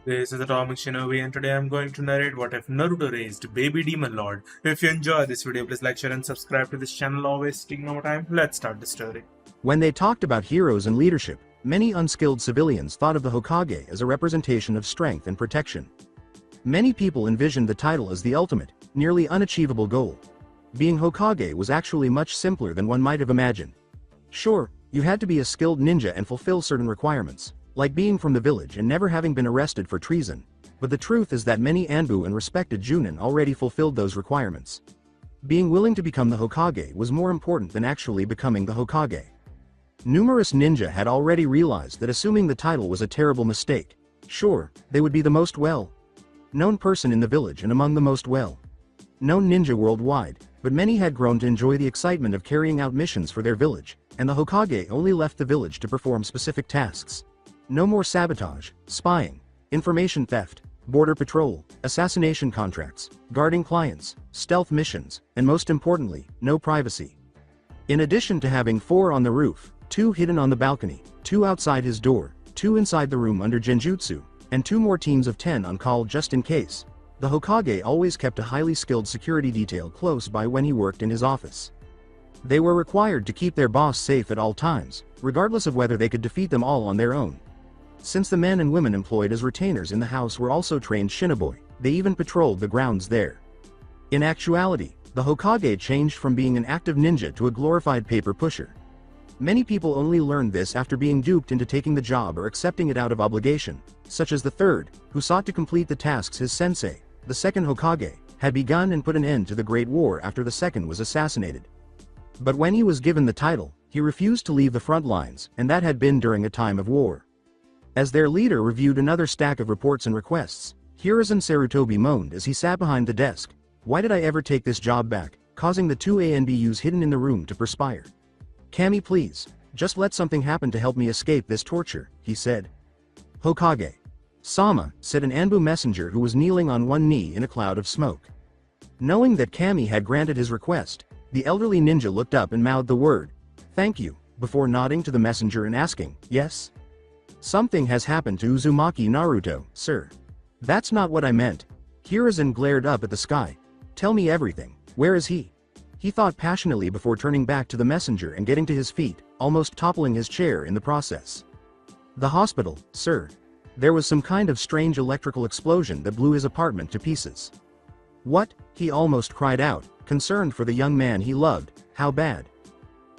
This is Atomic Shinobi, and today I'm going to narrate what if Naruto raised Baby Demon Lord. If you enjoy this video, please like, share, and subscribe to this channel. Always wasting no more time. Let's start the story. When they talked about heroes and leadership, many unskilled civilians thought of the Hokage as a representation of strength and protection. Many people envisioned the title as the ultimate, nearly unachievable goal. Being Hokage was actually much simpler than one might have imagined. Sure, you had to be a skilled ninja and fulfill certain requirements, like being from the village and never having been arrested for treason, but the truth is that many Anbu and respected Junin already fulfilled those requirements. Being willing to become the Hokage was more important than actually becoming the Hokage. Numerous ninja had already realized that assuming the title was a terrible mistake. Sure, they would be the most well-known person in the village and among the most well-known ninja worldwide, but many had grown to enjoy the excitement of carrying out missions for their village, and the Hokage only left the village to perform specific tasks. No more sabotage, spying, information theft, border patrol, assassination contracts, guarding clients, stealth missions, and most importantly, no privacy. In addition to having 4 on the roof, 2 hidden on the balcony, 2 outside his door, 2 inside the room under Genjutsu, and 2 more teams of 10 on call just in case, the Hokage always kept a highly skilled security detail close by when he worked in his office. They were required to keep their boss safe at all times, regardless of whether they could defeat them all on their own. Since the men and women employed as retainers in the house were also trained shinobi, they even patrolled the grounds there. In actuality, the Hokage changed from being an active ninja to a glorified paper pusher. Many people only learned this after being duped into taking the job or accepting it out of obligation, such as the third, who sought to complete the tasks his sensei, the second Hokage, had begun and put an end to the Great War after the second was assassinated. But when he was given the title, he refused to leave the front lines, and that had been during a time of war. As their leader reviewed another stack of reports and requests, Hiruzen Sarutobi moaned as he sat behind the desk. "Why did I ever take this job back?" causing the 2 ANBUs hidden in the room to perspire. "Kami, please, just let something happen to help me escape this torture," he said. "Hokage Sama," said an Anbu messenger who was kneeling on one knee in a cloud of smoke. Knowing that Kami had granted his request, the elderly ninja looked up and mouthed the word, "Thank you," before nodding to the messenger and asking, "Yes? Something has happened to Uzumaki Naruto, sir." "That's not what I meant." Hiruzen glared up at the sky. "Tell me everything. Where is he?" He thought passionately before turning back to the messenger and getting to his feet, almost toppling his chair in the process. "The hospital, sir. There was some kind of strange electrical explosion that blew his apartment to pieces." "What?" he almost cried out, concerned for the young man he loved. "How bad?"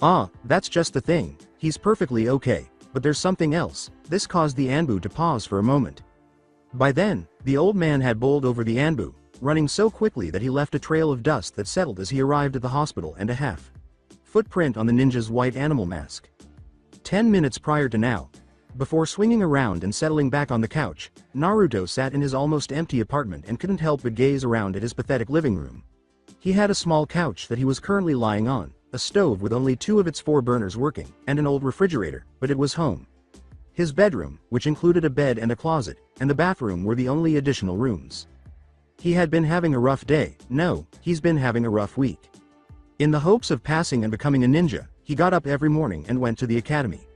"Ah, that's just the thing. He's perfectly okay. But there's something else." This caused the Anbu to pause for a moment. By then, the old man had bowled over the Anbu, running so quickly that he left a trail of dust that settled as he arrived at the hospital and a footprint on the ninja's white animal mask. 10 minutes prior to now, before swinging around and settling back on the couch, Naruto sat in his almost empty apartment and couldn't help but gaze around at his pathetic living room. He had a small couch that he was currently lying on, a stove with only 2 of its 4 burners working, and an old refrigerator, but it was home. His bedroom, which included a bed and a closet, and the bathroom were the only additional rooms. He had been having a rough day. No, he's been having a rough week. In the hopes of passing and becoming a ninja, he got up every morning and went to the academy.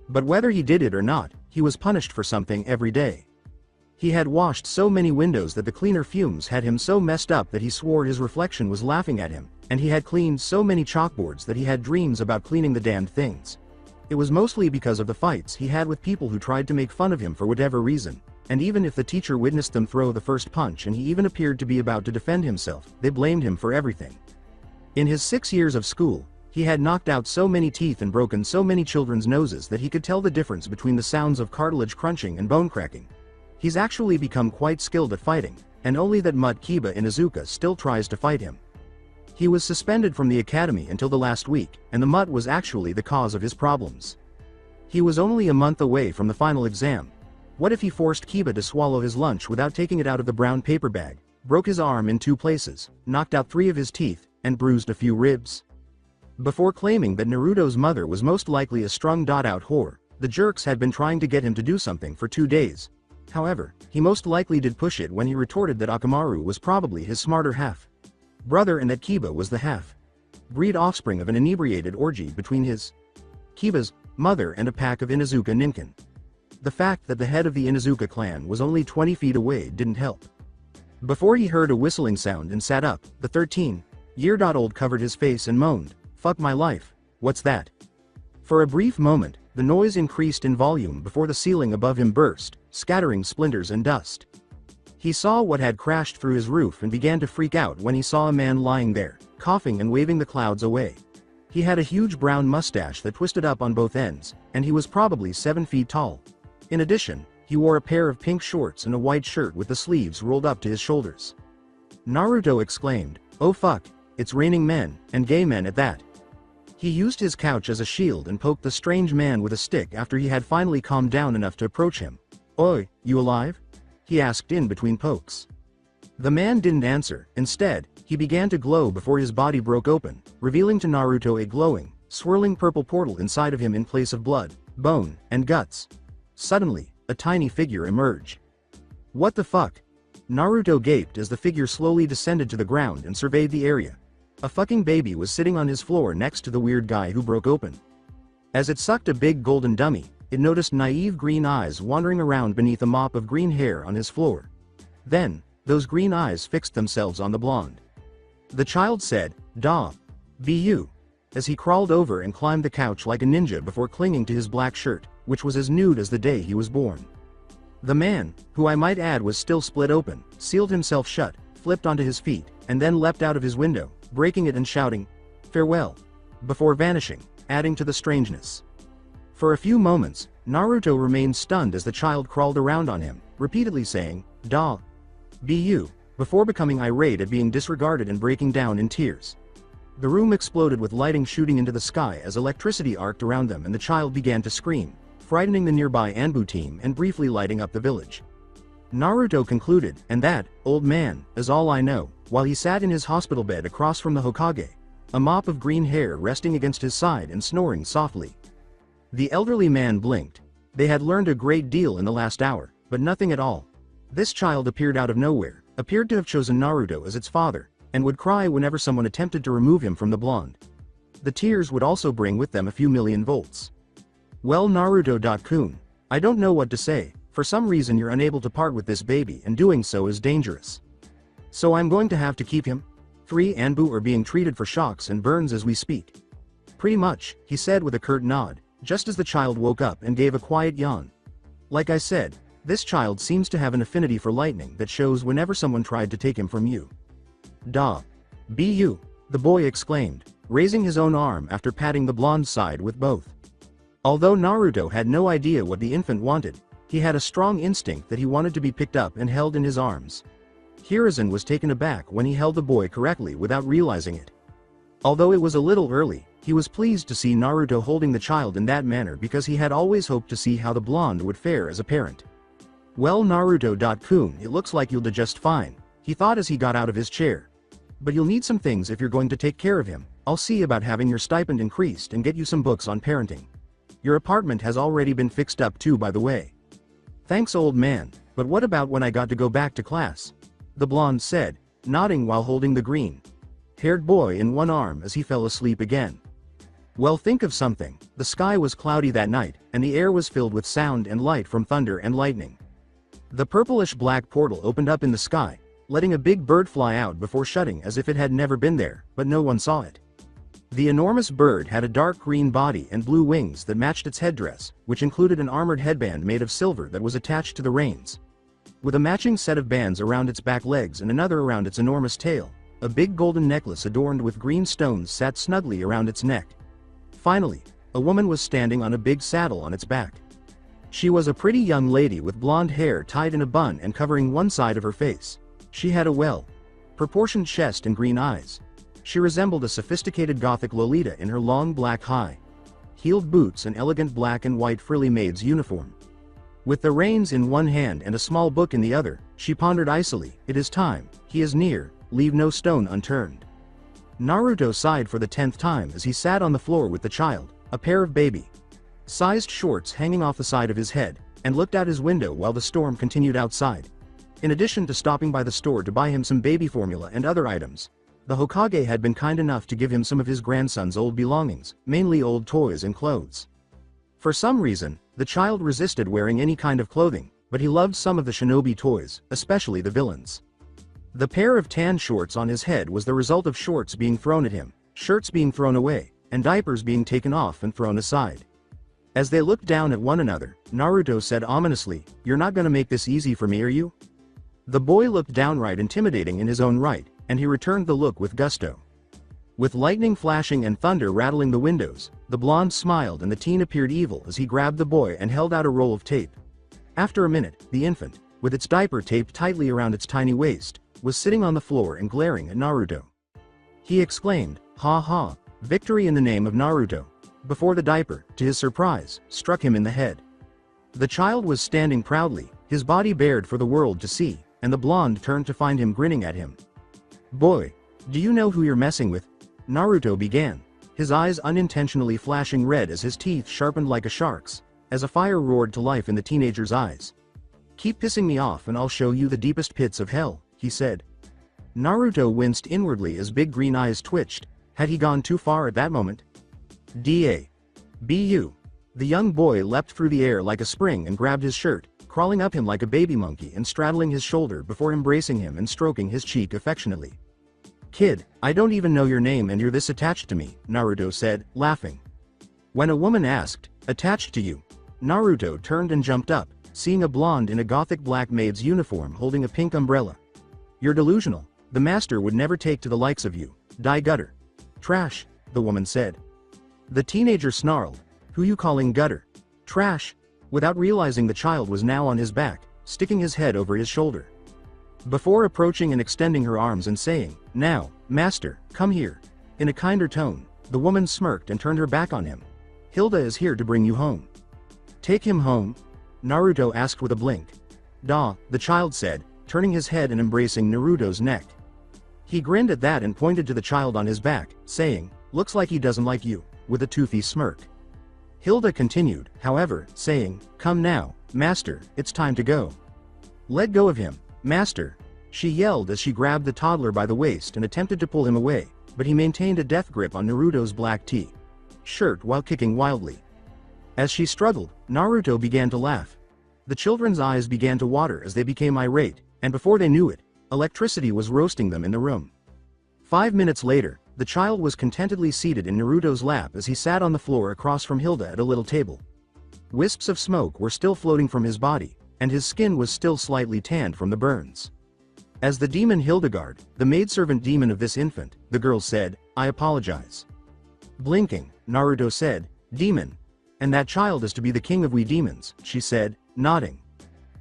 But whether he did it or not, he was punished for something every day. He had washed so many windows that the cleaner fumes had him so messed up that he swore his reflection was laughing at him, and he had cleaned so many chalkboards that he had dreams about cleaning the damned things. It was mostly because of the fights he had with people who tried to make fun of him for whatever reason, and even if the teacher witnessed them throw the first punch and he even appeared to be about to defend himself, they blamed him for everything. In his 6 years of school, he had knocked out so many teeth and broken so many children's noses that he could tell the difference between the sounds of cartilage crunching and bone cracking. He's actually become quite skilled at fighting, and only that mutt Kiba Inuzuka still tries to fight him. He was suspended from the academy until the last week, and the mutt was actually the cause of his problems. He was only a month away from the final exam. What if he forced Kiba to swallow his lunch without taking it out of the brown paper bag, broke his arm in 2 places, knocked out 3 of his teeth, and bruised a few ribs? Before claiming that Naruto's mother was most likely a strung-out whore, the jerks had been trying to get him to do something for 2 days. However, he most likely did push it when he retorted that Akamaru was probably his smarter half-brother and that Kiba was the half-breed offspring of an inebriated orgy between Kiba's mother and a pack of Inuzuka ninkin. The fact that the head of the Inuzuka clan was only 20 feet away didn't help. Before he heard a whistling sound and sat up, the 13-year-old covered his face and moaned, "Fuck my life, what's that?" For a brief moment, the noise increased in volume before the ceiling above him burst, scattering splinters and dust. He saw what had crashed through his roof and began to freak out when he saw a man lying there, coughing and waving the clouds away. He had a huge brown mustache that twisted up on both ends, and he was probably 7 feet tall. In addition, he wore a pair of pink shorts and a white shirt with the sleeves rolled up to his shoulders. Naruto exclaimed, "Oh fuck, it's raining men, and gay men at that." He used his couch as a shield and poked the strange man with a stick after he had finally calmed down enough to approach him. "Oi, you alive?" he asked in between pokes. The man didn't answer. Instead, he began to glow before his body broke open, revealing to Naruto a glowing, swirling purple portal inside of him in place of blood, bone, and guts. Suddenly, a tiny figure emerged. "What the fuck?" Naruto gaped as the figure slowly descended to the ground and surveyed the area. A fucking baby was sitting on his floor next to the weird guy who broke open. As it sucked a big golden dummy, it noticed naive green eyes wandering around beneath a mop of green hair on his floor. Then, those green eyes fixed themselves on the blonde. The child said, "Da. Be you," as he crawled over and climbed the couch like a ninja before clinging to his black shirt, which was as nude as the day he was born. The man, who I might add was still split open, sealed himself shut, flipped onto his feet, and then leapt out of his window, breaking it and shouting, "Farewell," before vanishing, adding to the strangeness. For a few moments, Naruto remained stunned as the child crawled around on him, repeatedly saying, "Da. Be you," before becoming irate at being disregarded and breaking down in tears. The room exploded with lighting shooting into the sky as electricity arced around them and the child began to scream, frightening the nearby Anbu team and briefly lighting up the village. Naruto concluded, "And that, old man, is all I know," while he sat in his hospital bed across from the Hokage, a mop of green hair resting against his side and snoring softly. The elderly man blinked. They had learned a great deal in the last hour, but nothing at all. This child appeared out of nowhere, appeared to have chosen Naruto as its father, and would cry whenever someone attempted to remove him from the blonde. The tears would also bring with them a few million volts. "Well, Naruto-kun, I don't know what to say. For some reason you're unable to part with this baby and doing so is dangerous. So I'm going to have to keep him. 3 Anbu are being treated for shocks and burns as we speak." "Pretty much," he said with a curt nod, just as the child woke up and gave a quiet yawn. "Like I said, this child seems to have an affinity for lightning that shows whenever someone tried to take him from you." "Da. Be you," the boy exclaimed, raising his own arm after patting the blonde's side with both. Although Naruto had no idea what the infant wanted, he had a strong instinct that he wanted to be picked up and held in his arms. Hiruzen was taken aback when he held the boy correctly without realizing it. Although it was a little early, he was pleased to see Naruto holding the child in that manner because he had always hoped to see how the blonde would fare as a parent. "Well, Naruto-kun, it looks like you'll do just fine," he thought as he got out of his chair. "But you'll need some things if you're going to take care of him. I'll see about having your stipend increased and get you some books on parenting. Your apartment has already been fixed up too, by the way." "Thanks, old man, but what about when I got to go back to class?" the blonde said, nodding while holding the green-haired boy in one arm as he fell asleep again. "Well, think of something. The sky was cloudy that night, and the air was filled with sound and light from thunder and lightning. The purplish-black portal opened up in the sky, letting a big bird fly out before shutting as if it had never been there, but no one saw it. The enormous bird had a dark green body and blue wings that matched its headdress, which included an armored headband made of silver that was attached to the reins. With a matching set of bands around its back legs and another around its enormous tail, a big golden necklace adorned with green stones sat snugly around its neck. Finally, a woman was standing on a big saddle on its back. She was a pretty young lady with blonde hair tied in a bun and covering one side of her face. She had a well-proportioned chest and green eyes. She resembled a sophisticated Gothic Lolita in her long black high-heeled boots and elegant black and white frilly maid's uniform. With the reins in one hand and a small book in the other, she pondered icily, "It is time, he is near, leave no stone unturned." Naruto sighed for the 10th time as he sat on the floor with the child, a pair of baby-sized shorts hanging off the side of his head, and looked out his window while the storm continued outside. In addition to stopping by the store to buy him some baby formula and other items, the Hokage had been kind enough to give him some of his grandson's old belongings, mainly old toys and clothes. For some reason, the child resisted wearing any kind of clothing, but he loved some of the shinobi toys, especially the villains. The pair of tan shorts on his head was the result of shorts being thrown at him, shirts being thrown away, and diapers being taken off and thrown aside. As they looked down at one another, Naruto said ominously, "You're not gonna make this easy for me, are you?" The boy looked downright intimidating in his own right, and he returned the look with gusto. With lightning flashing and thunder rattling the windows, the blonde smiled and the teen appeared evil as he grabbed the boy and held out a roll of tape. After a minute, the infant, with its diaper taped tightly around its tiny waist, was sitting on the floor and glaring at Naruto. He exclaimed, "Ha ha, victory in the name of Naruto," before the diaper, to his surprise, struck him in the head. The child was standing proudly, his body bared for the world to see, and the blonde turned to find him grinning at him. "Boy, do you know who you're messing with?" Naruto began, his eyes unintentionally flashing red as his teeth sharpened like a shark's, as a fire roared to life in the teenager's eyes. "Keep pissing me off and I'll show you the deepest pits of hell," he said. Naruto winced inwardly as big green eyes twitched. Had he gone too far at that moment? "Bu." The young boy leapt through the air like a spring and grabbed his shirt, crawling up him like a baby monkey and straddling his shoulder before embracing him and stroking his cheek affectionately. "Kid, I don't even know your name and you're this attached to me," Naruto said, laughing. When a woman asked, "Attached to you?" Naruto turned and jumped up, seeing a blonde in a gothic black maid's uniform holding a pink umbrella. "You're delusional. The master would never take to the likes of you. Die gutter." "Trash," the woman said. The teenager snarled, "Who you calling gutter? Trash?" without realizing the child was now on his back, sticking his head over his shoulder. Before approaching and extending her arms and saying, "Now, master, come here," in a kinder tone, the woman smirked and turned her back on him. "Hilda is here to bring you home." "Take him home?" Naruto asked with a blink. "Da," the child said, turning his head and embracing Naruto's neck. He grinned at that and pointed to the child on his back, saying, "Looks like he doesn't like you," with a toothy smirk. Hilda continued, however, saying, "Come now, master, it's time to go." "Let go of him, master," she yelled as she grabbed the toddler by the waist and attempted to pull him away, but he maintained a death grip on Naruto's black shirt while kicking wildly. As she struggled, Naruto began to laugh. The children's eyes began to water as they became irate, and before they knew it, electricity was roasting them in the room. 5 minutes later, the child was contentedly seated in Naruto's lap as he sat on the floor across from Hilda at a little table. Wisps of smoke were still floating from his body, and his skin was still slightly tanned from the burns. As the demon Hildegard, the maidservant demon of this infant, the girl said, "I apologize." Blinking, Naruto said, "Demon. And that child is to be the king of we demons," she said, nodding.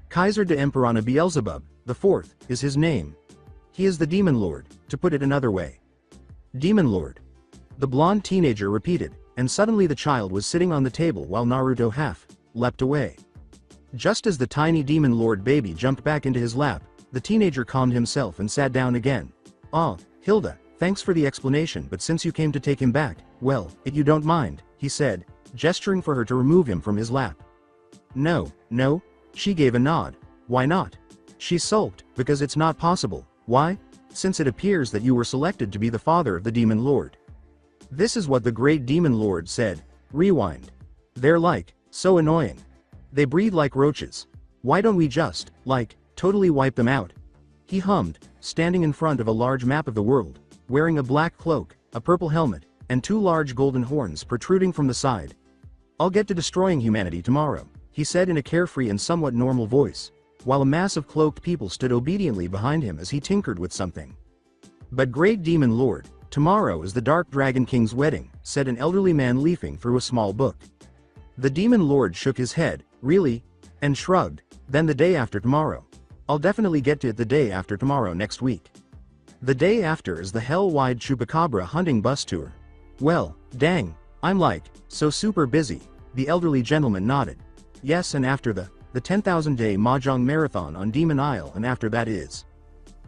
"Kaiser de Emperana Beelzebub, the fourth, is his name. He is the demon lord, to put it another way." "Demon lord." The blonde teenager repeated, and suddenly the child was sitting on the table while Naruto leapt away. Just as the tiny demon lord baby jumped back into his lap, the teenager calmed himself and sat down again. "Ah, Hilda, thanks for the explanation, but since you came to take him back, well, if you don't mind," he said, gesturing for her to remove him from his lap. No, she gave a nod. "Why not?" She sulked, "Because it's not possible." "Why?" "Since it appears that you were selected to be the father of the demon lord." This is what the great demon lord said. Rewind. "They're so annoying. They breathe like roaches. Why don't we just, totally wipe them out?" He hummed, standing in front of a large map of the world, wearing a black cloak, a purple helmet, and 2 large golden horns protruding from the side. "I'll get to destroying humanity tomorrow," he said in a carefree and somewhat normal voice, while a mass of cloaked people stood obediently behind him as he tinkered with something. "But great demon lord, tomorrow is the Dark Dragon King's wedding," said an elderly man leafing through a small book. The demon lord shook his head. "Really?" and shrugged. "Then the day after tomorrow. I'll definitely get to it the day after tomorrow next week. The day after is the hell-wide Chupacabra hunting bus tour." "Well, dang, I'm so super busy," the elderly gentleman nodded. "Yes, and after the 10,000-day Mahjong marathon on Demon Isle, and after that is..."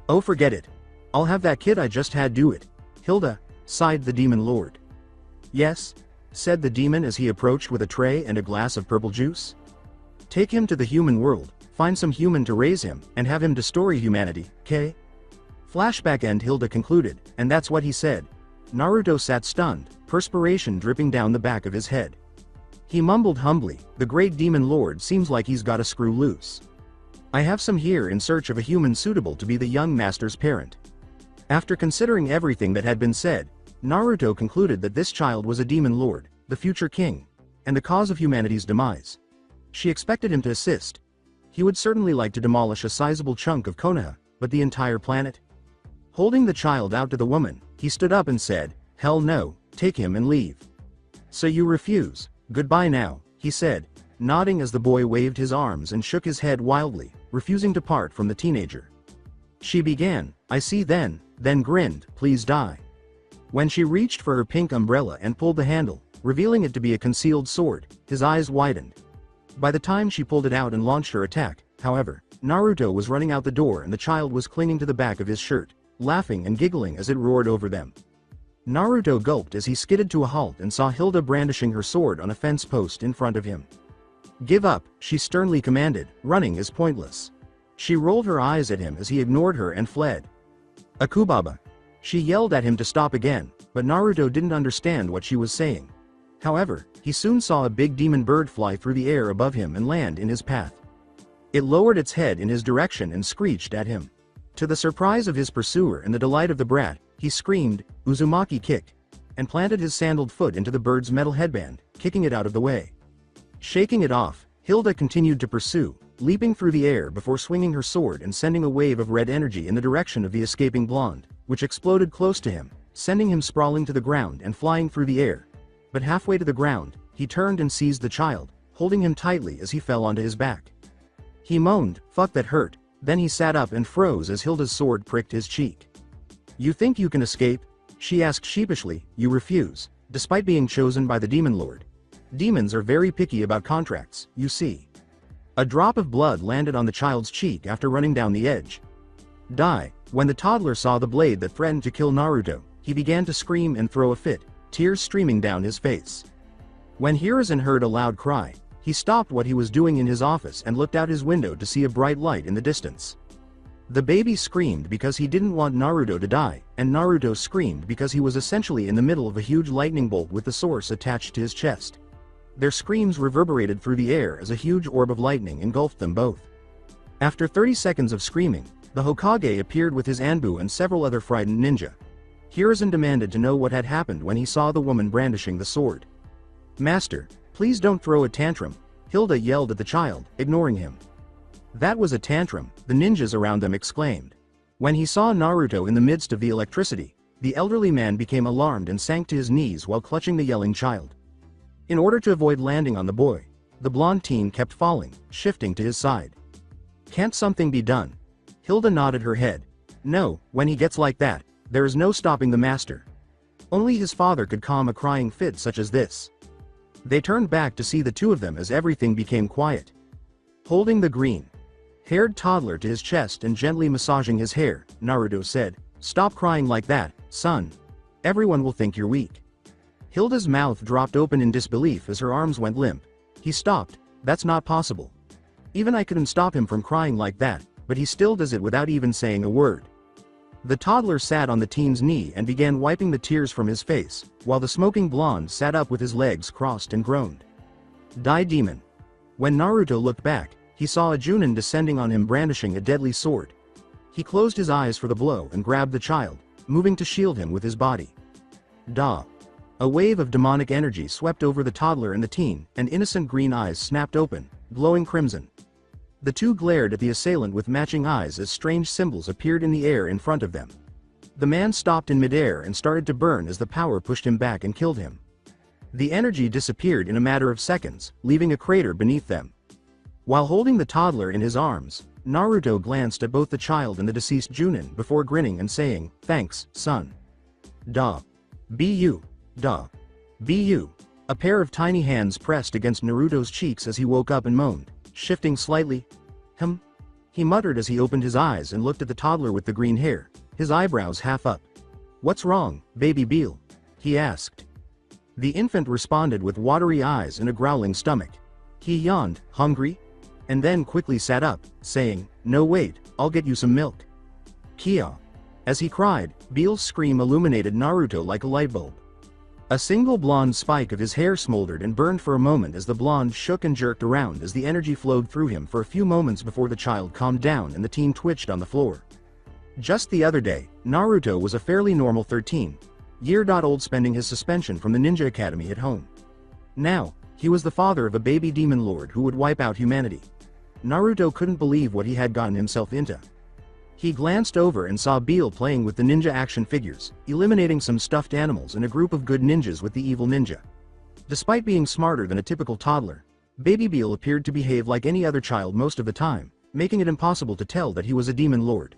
"Oh, forget it. I'll have that kid I just had do it." "Hilda," sighed the demon lord. "Yes?" said the demon as he approached with a tray and a glass of purple juice. "Take him to the human world, find some human to raise him, and have him destroy humanity, K?" Flashback end. Hilda concluded, and that's what he said. Naruto sat stunned, perspiration dripping down the back of his head. He mumbled humbly, "The great demon lord seems like he's got a screw loose. I have some here in search of a human suitable to be the young master's parent." After considering everything that had been said, Naruto concluded that this child was a demon lord, the future king, and the cause of humanity's demise. She expected him to assist. He would certainly like to demolish a sizable chunk of Konoha, but the entire planet? Holding the child out to the woman, he stood up and said, "Hell no, take him and leave." "So you refuse? Goodbye now," he said, nodding as the boy waved his arms and shook his head wildly, refusing to part from the teenager. She began, "I see then grinned, "Please die." When she reached for her pink umbrella and pulled the handle, revealing it to be a concealed sword, his eyes widened. By the time she pulled it out and launched her attack, however, Naruto was running out the door and the child was clinging to the back of his shirt, laughing and giggling as it roared over them. Naruto gulped as he skidded to a halt and saw Hilda brandishing her sword on a fence post in front of him. "Give up," she sternly commanded, "running is pointless." She rolled her eyes at him as he ignored her and fled. "Akubaba." She yelled at him to stop again, but Naruto didn't understand what she was saying. However, he soon saw a big demon bird fly through the air above him and land in his path. It lowered its head in his direction and screeched at him. To the surprise of his pursuer and the delight of the brat, he screamed, "Uzumaki kick," and planted his sandaled foot into the bird's metal headband, kicking it out of the way. Shaking it off, Hilda continued to pursue, leaping through the air before swinging her sword and sending a wave of red energy in the direction of the escaping blonde, which exploded close to him, sending him sprawling to the ground and flying through the air. But halfway to the ground, he turned and seized the child, holding him tightly as he fell onto his back. He moaned, "Fuck, that hurt." Then he sat up and froze as Hilda's sword pricked his cheek. "You think you can escape?" she asked sheepishly. "You refuse, despite being chosen by the demon lord. Demons are very picky about contracts, you see." A drop of blood landed on the child's cheek after running down the edge. "Die." When the toddler saw the blade that threatened to kill Naruto, he began to scream and throw a fit, tears streaming down his face. When Hiruzen heard a loud cry, he stopped what he was doing in his office and looked out his window to see a bright light in the distance. The baby screamed because he didn't want Naruto to die, and Naruto screamed because he was essentially in the middle of a huge lightning bolt with the source attached to his chest. Their screams reverberated through the air as a huge orb of lightning engulfed them both. After 30 seconds of screaming, the Hokage appeared with his Anbu and several other frightened ninja. Hiruzen demanded to know what had happened when he saw the woman brandishing the sword. "Master, please don't throw a tantrum," Hilda yelled at the child, ignoring him. "That was a tantrum," the ninjas around them exclaimed. When he saw Naruto in the midst of the electricity, the elderly man became alarmed and sank to his knees while clutching the yelling child. In order to avoid landing on the boy, the blonde teen kept falling, shifting to his side. "Can't something be done?" Hilda nodded her head. "No, when he gets like that, there is no stopping the master. Only his father could calm a crying fit such as this." They turned back to see the two of them as everything became quiet. Holding the green-haired toddler to his chest and gently massaging his hair, Naruto said, "Stop crying like that, son. Everyone will think you're weak." Hilda's mouth dropped open in disbelief as her arms went limp. He stopped. "That's not possible. Even I couldn't stop him from crying like that, but he still does it without even saying a word." The toddler sat on the teen's knee and began wiping the tears from his face, while the smoking blonde sat up with his legs crossed and groaned. "Die, demon." When Naruto looked back, he saw a Junin descending on him brandishing a deadly sword. He closed his eyes for the blow and grabbed the child, moving to shield him with his body. Da. A wave of demonic energy swept over the toddler and the teen, and innocent green eyes snapped open, glowing crimson. The two glared at the assailant with matching eyes as strange symbols appeared in the air in front of them. The man stopped in midair and started to burn as the power pushed him back and killed him. The energy disappeared in a matter of seconds, leaving a crater beneath them. While holding the toddler in his arms, Naruto glanced at both the child and the deceased Junin before grinning and saying, "Thanks, son." Da. Be you. Da. Be you. A pair of tiny hands pressed against Naruto's cheeks as he woke up and moaned, shifting slightly. He muttered as he opened his eyes and looked at the toddler with the green hair, his eyebrows half up. "What's wrong, baby Beal?" he asked. The infant responded with watery eyes and a growling stomach. He yawned, "Hungry?" and then quickly sat up, saying, "No wait, I'll get you some milk." Kia. As he cried, Beal's scream illuminated Naruto like a light bulb. A single blonde spike of his hair smoldered and burned for a moment as the blonde shook and jerked around as the energy flowed through him for a few moments before the child calmed down and the teen twitched on the floor. Just the other day, Naruto was a fairly normal 13-year-old spending his suspension from the ninja academy at home. Now, he was the father of a baby demon lord who would wipe out humanity. Naruto couldn't believe what he had gotten himself into. He glanced over and saw Beal playing with the ninja action figures, eliminating some stuffed animals and a group of good ninjas with the evil ninja. Despite being smarter than a typical toddler, baby Beal appeared to behave like any other child most of the time, making it impossible to tell that he was a demon lord.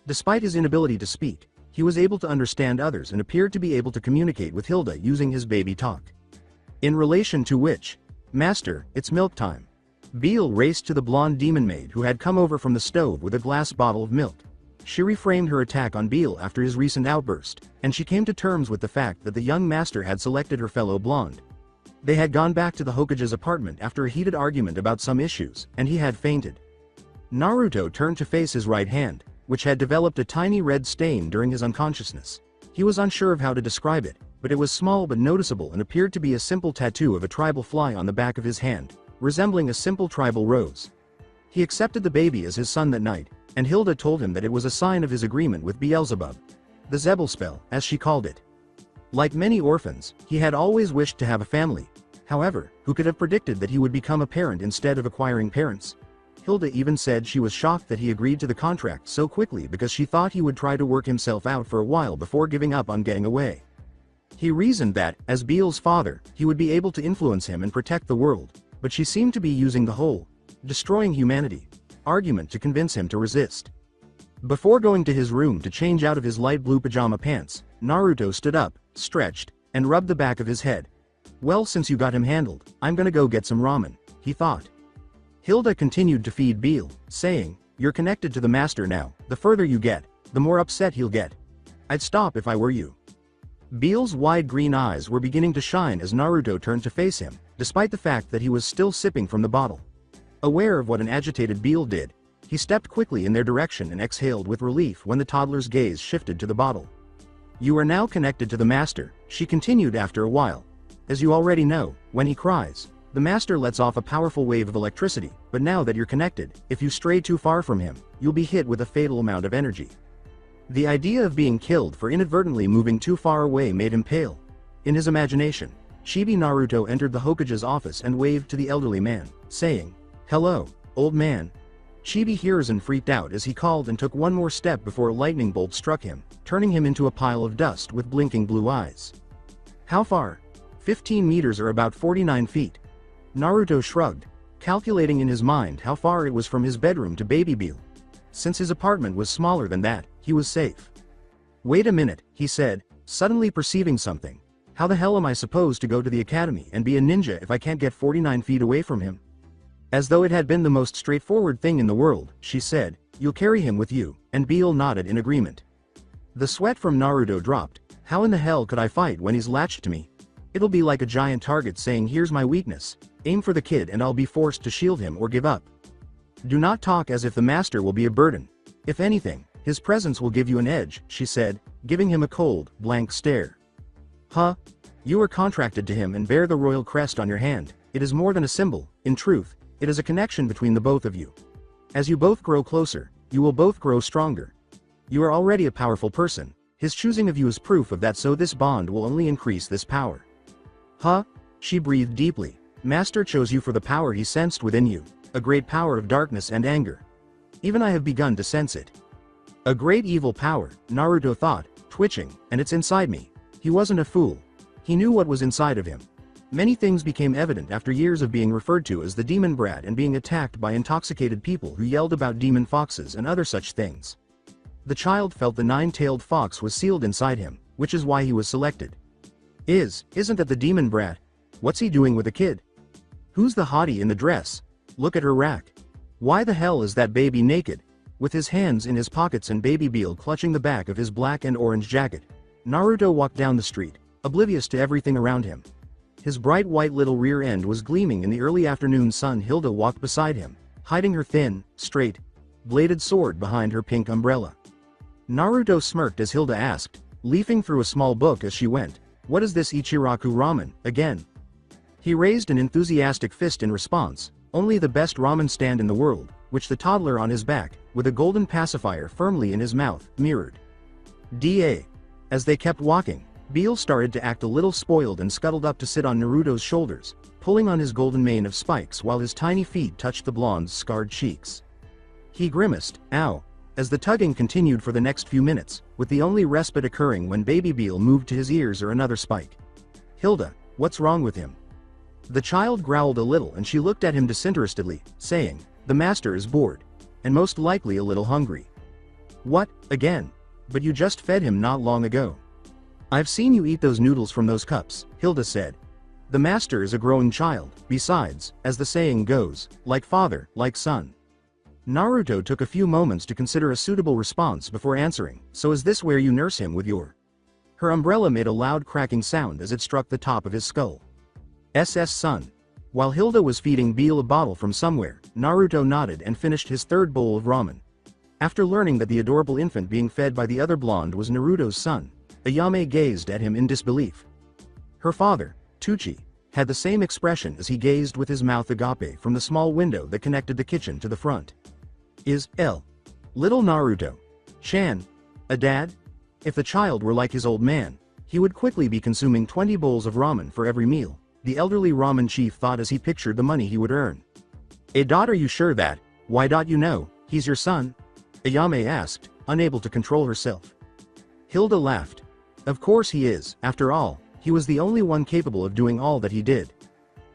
Despite his inability to speak, he was able to understand others and appeared to be able to communicate with Hilda using his baby talk. In relation to which, "Master, it's milk time." Beal raced to the blonde demon maid who had come over from the stove with a glass bottle of milk. She reframed her attack on Beal after his recent outburst, and she came to terms with the fact that the young master had selected her fellow blonde. They had gone back to the Hokage's apartment after a heated argument about some issues, and he had fainted. Naruto turned to face his right hand, which had developed a tiny red stain during his unconsciousness. He was unsure of how to describe it, but it was small but noticeable and appeared to be a simple tattoo of a tribal fly on the back of his hand, resembling a simple tribal rose. He accepted the baby as his son that night, and Hilda told him that it was a sign of his agreement with Beelzebub. The Zebel spell, as she called it. Like many orphans, he had always wished to have a family. However, who could have predicted that he would become a parent instead of acquiring parents? Hilda even said she was shocked that he agreed to the contract so quickly because she thought he would try to work himself out for a while before giving up on getting away. He reasoned that, as Beal's father, he would be able to influence him and protect the world, but she seemed to be using the whole destroying humanity argument to convince him to resist. Before going to his room to change out of his light blue pajama pants, Naruto stood up, stretched, and rubbed the back of his head. "Well, since you got him handled, I'm gonna go get some ramen," he thought. Hilda continued to feed Beal, saying, "You're connected to the master now. The further you get, the more upset he'll get. I'd stop if I were you." Beal's wide green eyes were beginning to shine as Naruto turned to face him, despite the fact that he was still sipping from the bottle. Aware of what an agitated Beal did, he stepped quickly in their direction and exhaled with relief when the toddler's gaze shifted to the bottle. "You are now connected to the master," she continued after a while. "As you already know, when he cries, the master lets off a powerful wave of electricity, but now that you're connected, if you stray too far from him, you'll be hit with a fatal amount of energy." The idea of being killed for inadvertently moving too far away made him pale. In his imagination, Chibi Naruto entered the Hokage's office and waved to the elderly man, saying, "Hello, old man." Chibi Hiruzen freaked out as he called and took one more step before a lightning bolt struck him, turning him into a pile of dust with blinking blue eyes. "How far?" 15 meters or about 49 feet. Naruto shrugged, calculating in his mind how far it was from his bedroom to Baby Beal. Since his apartment was smaller than that, he was safe. "Wait a minute," he said, suddenly perceiving something. "How the hell am I supposed to go to the academy and be a ninja if I can't get 49 feet away from him?" As though it had been the most straightforward thing in the world, she said, "You'll carry him with you," and Beal nodded in agreement. The sweat from Naruto dropped. "How in the hell could I fight when he's latched to me? It'll be like a giant target saying, 'Here's my weakness. Aim for the kid and I'll be forced to shield him or give up.' Do not talk as if the master will be a burden. If anything, his presence will give you an edge," she said, giving him a cold, blank stare. "Huh? You are contracted to him and bear the royal crest on your hand. It is more than a symbol. In truth, it is a connection between the both of you. As you both grow closer, you will both grow stronger. You are already a powerful person. His choosing of you is proof of that, so this bond will only increase this power." "Huh?" She breathed deeply. "Master chose you for the power he sensed within you, a great power of darkness and anger. Even I have begun to sense it. A great evil power," Naruto thought, twitching, "and it's inside me." He wasn't a fool. He knew what was inside of him. Many things became evident after years of being referred to as the demon brat and being attacked by intoxicated people who yelled about demon foxes and other such things. The child felt the nine-tailed fox was sealed inside him, which is why he was selected. Isn't that the demon brat? What's he doing with the kid? Who's the hottie in the dress? Look at her rack. Why the hell is that baby naked? With his hands in his pockets and Baby Beal clutching the back of his black and orange jacket, Naruto walked down the street, oblivious to everything around him. His bright white little rear end was gleaming in the early afternoon sun. Hilda walked beside him, hiding her thin, straight, bladed sword behind her pink umbrella. Naruto smirked as Hilda asked, leafing through a small book as she went, What is this Ichiraku ramen, again? He raised an enthusiastic fist in response, only the best ramen stand in the world, which the toddler on his back, with a golden pacifier firmly in his mouth, mirrored. Da. As they kept walking, Beale started to act a little spoiled and scuttled up to sit on Naruto's shoulders, pulling on his golden mane of spikes while his tiny feet touched the blonde's scarred cheeks. He grimaced, ow, as the tugging continued for the next few minutes, with the only respite occurring when baby Beale moved to his ears or another spike. Hilda, what's wrong with him? The child growled a little and she looked at him disinterestedly, saying, the master is bored. And most likely a little hungry. What, again? But you just fed him not long ago. I've seen you eat those noodles from those cups, Hilda said. The master is a growing child, besides, as the saying goes, like father, like son. Naruto took a few moments to consider a suitable response before answering, so is this where you nurse him with your... Her umbrella made a loud cracking sound as it struck the top of his skull. Son. While Hilda was feeding Beale a bottle from somewhere, Naruto nodded and finished his third bowl of ramen. After learning that the adorable infant being fed by the other blonde was Naruto's son, Ayame gazed at him in disbelief. Her father, Tucci, had the same expression as he gazed with his mouth agape from the small window that connected the kitchen to the front. Is little Naruto Chan a dad? If the child were like his old man, he would quickly be consuming 20 bowls of ramen for every meal, the elderly ramen chief thought as he pictured the money he would earn. Are you sure that, why don't you know, he's your son? Ayame asked, unable to control herself. Hilda laughed. Of course he is, after all, he was the only one capable of doing all that he did.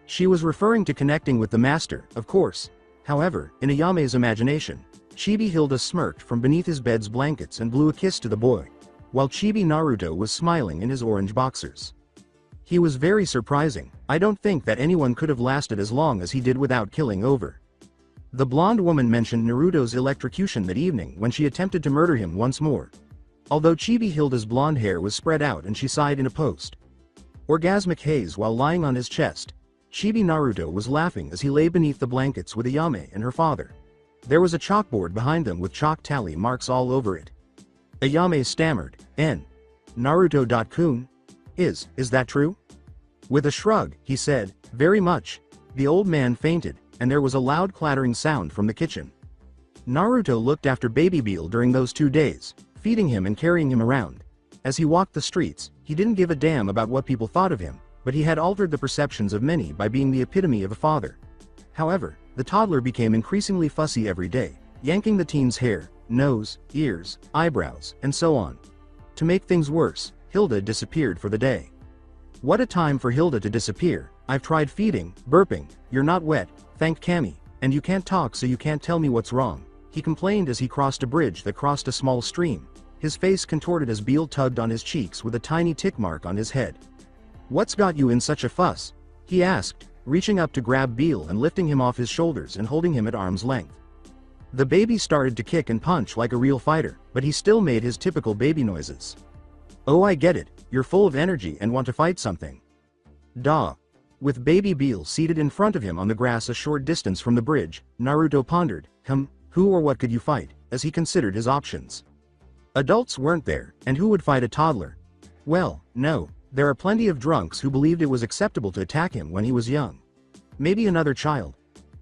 She was referring to connecting with the master, of course. However, in Ayame's imagination, Chibi Hilda smirked from beneath his bed's blankets and blew a kiss to the boy, while Chibi Naruto was smiling in his orange boxers. He was very surprising. I don't think that anyone could have lasted as long as he did without killing over. The blonde woman mentioned Naruto's electrocution that evening when she attempted to murder him once more. Although Chibi Hilda's blonde hair was spread out and she sighed in a orgasmic haze while lying on his chest, Chibi Naruto was laughing as he lay beneath the blankets with Ayame and her father. There was a chalkboard behind them with chalk tally marks all over it. Ayame stammered, Naruto.kun? Is that true? With a shrug, he said, very much. The old man fainted, and there was a loud clattering sound from the kitchen. Naruto looked after baby Beale during those 2 days, feeding him and carrying him around. As he walked the streets, he didn't give a damn about what people thought of him, but he had altered the perceptions of many by being the epitome of a father. However, the toddler became increasingly fussy every day, yanking the teen's hair, nose, ears, eyebrows, and so on. To make things worse, Hilda disappeared for the day. What a time for Hilda to disappear. I've tried feeding, burping, you're not wet, thanked Cammy, and you can't talk so you can't tell me what's wrong, he complained as he crossed a bridge that crossed a small stream, his face contorted as Beale tugged on his cheeks with a tiny tick mark on his head. What's got you in such a fuss? He asked, reaching up to grab Beale and lifting him off his shoulders and holding him at arm's length. The baby started to kick and punch like a real fighter, but he still made his typical baby noises. Oh, I get it, you're full of energy and want to fight something. Duh. With baby Beale seated in front of him on the grass a short distance from the bridge, Naruto pondered, who or what could you fight, as he considered his options. Adults weren't there, and who would fight a toddler? Well, no, there are plenty of drunks who believed it was acceptable to attack him when he was young. Maybe another child.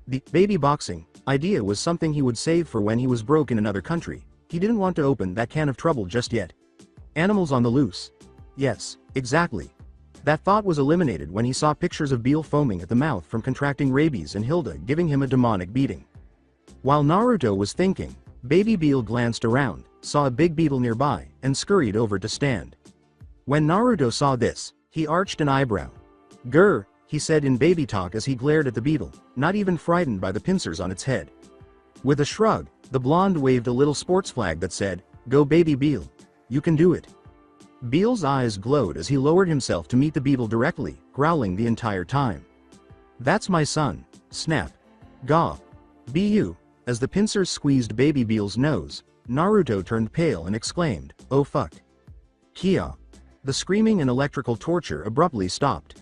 The baby boxing idea was something he would save for when he was broke in another country. He didn't want to open that can of trouble just yet. Animals on the loose. Yes, exactly. That thought was eliminated when he saw pictures of Beale foaming at the mouth from contracting rabies and Hilda giving him a demonic beating. While Naruto was thinking, baby Beale glanced around, saw a big beetle nearby, and scurried over to stand. When Naruto saw this, he arched an eyebrow. Grr, he said in baby talk as he glared at the beetle, not even frightened by the pincers on its head. With a shrug, the blonde waved a little sports flag that said, Go baby Beale. You can do it. Beale's eyes glowed as he lowered himself to meet the beetle directly, growling the entire time. That's my son, snap. Gaw. Be you. As the pincers squeezed baby Beale's nose, Naruto turned pale and exclaimed, oh fuck. Kia. The screaming and electrical torture abruptly stopped.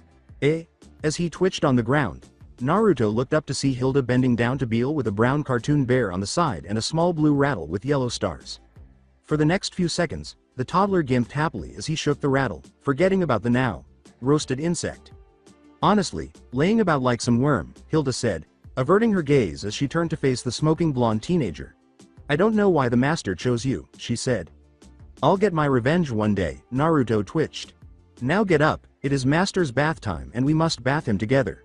As he twitched on the ground, Naruto looked up to see Hilda bending down to Beale with a brown cartoon bear on the side and a small blue rattle with yellow stars. For the next few seconds, the toddler gimped happily as he shook the rattle, forgetting about the now roasted insect. Honestly, laying about like some worm, Hilda said, averting her gaze as she turned to face the smoking blonde teenager. I don't know why the master chose you, she said. I'll get my revenge one day, Naruto twitched. Now get up, it is master's bath time and we must bath him together.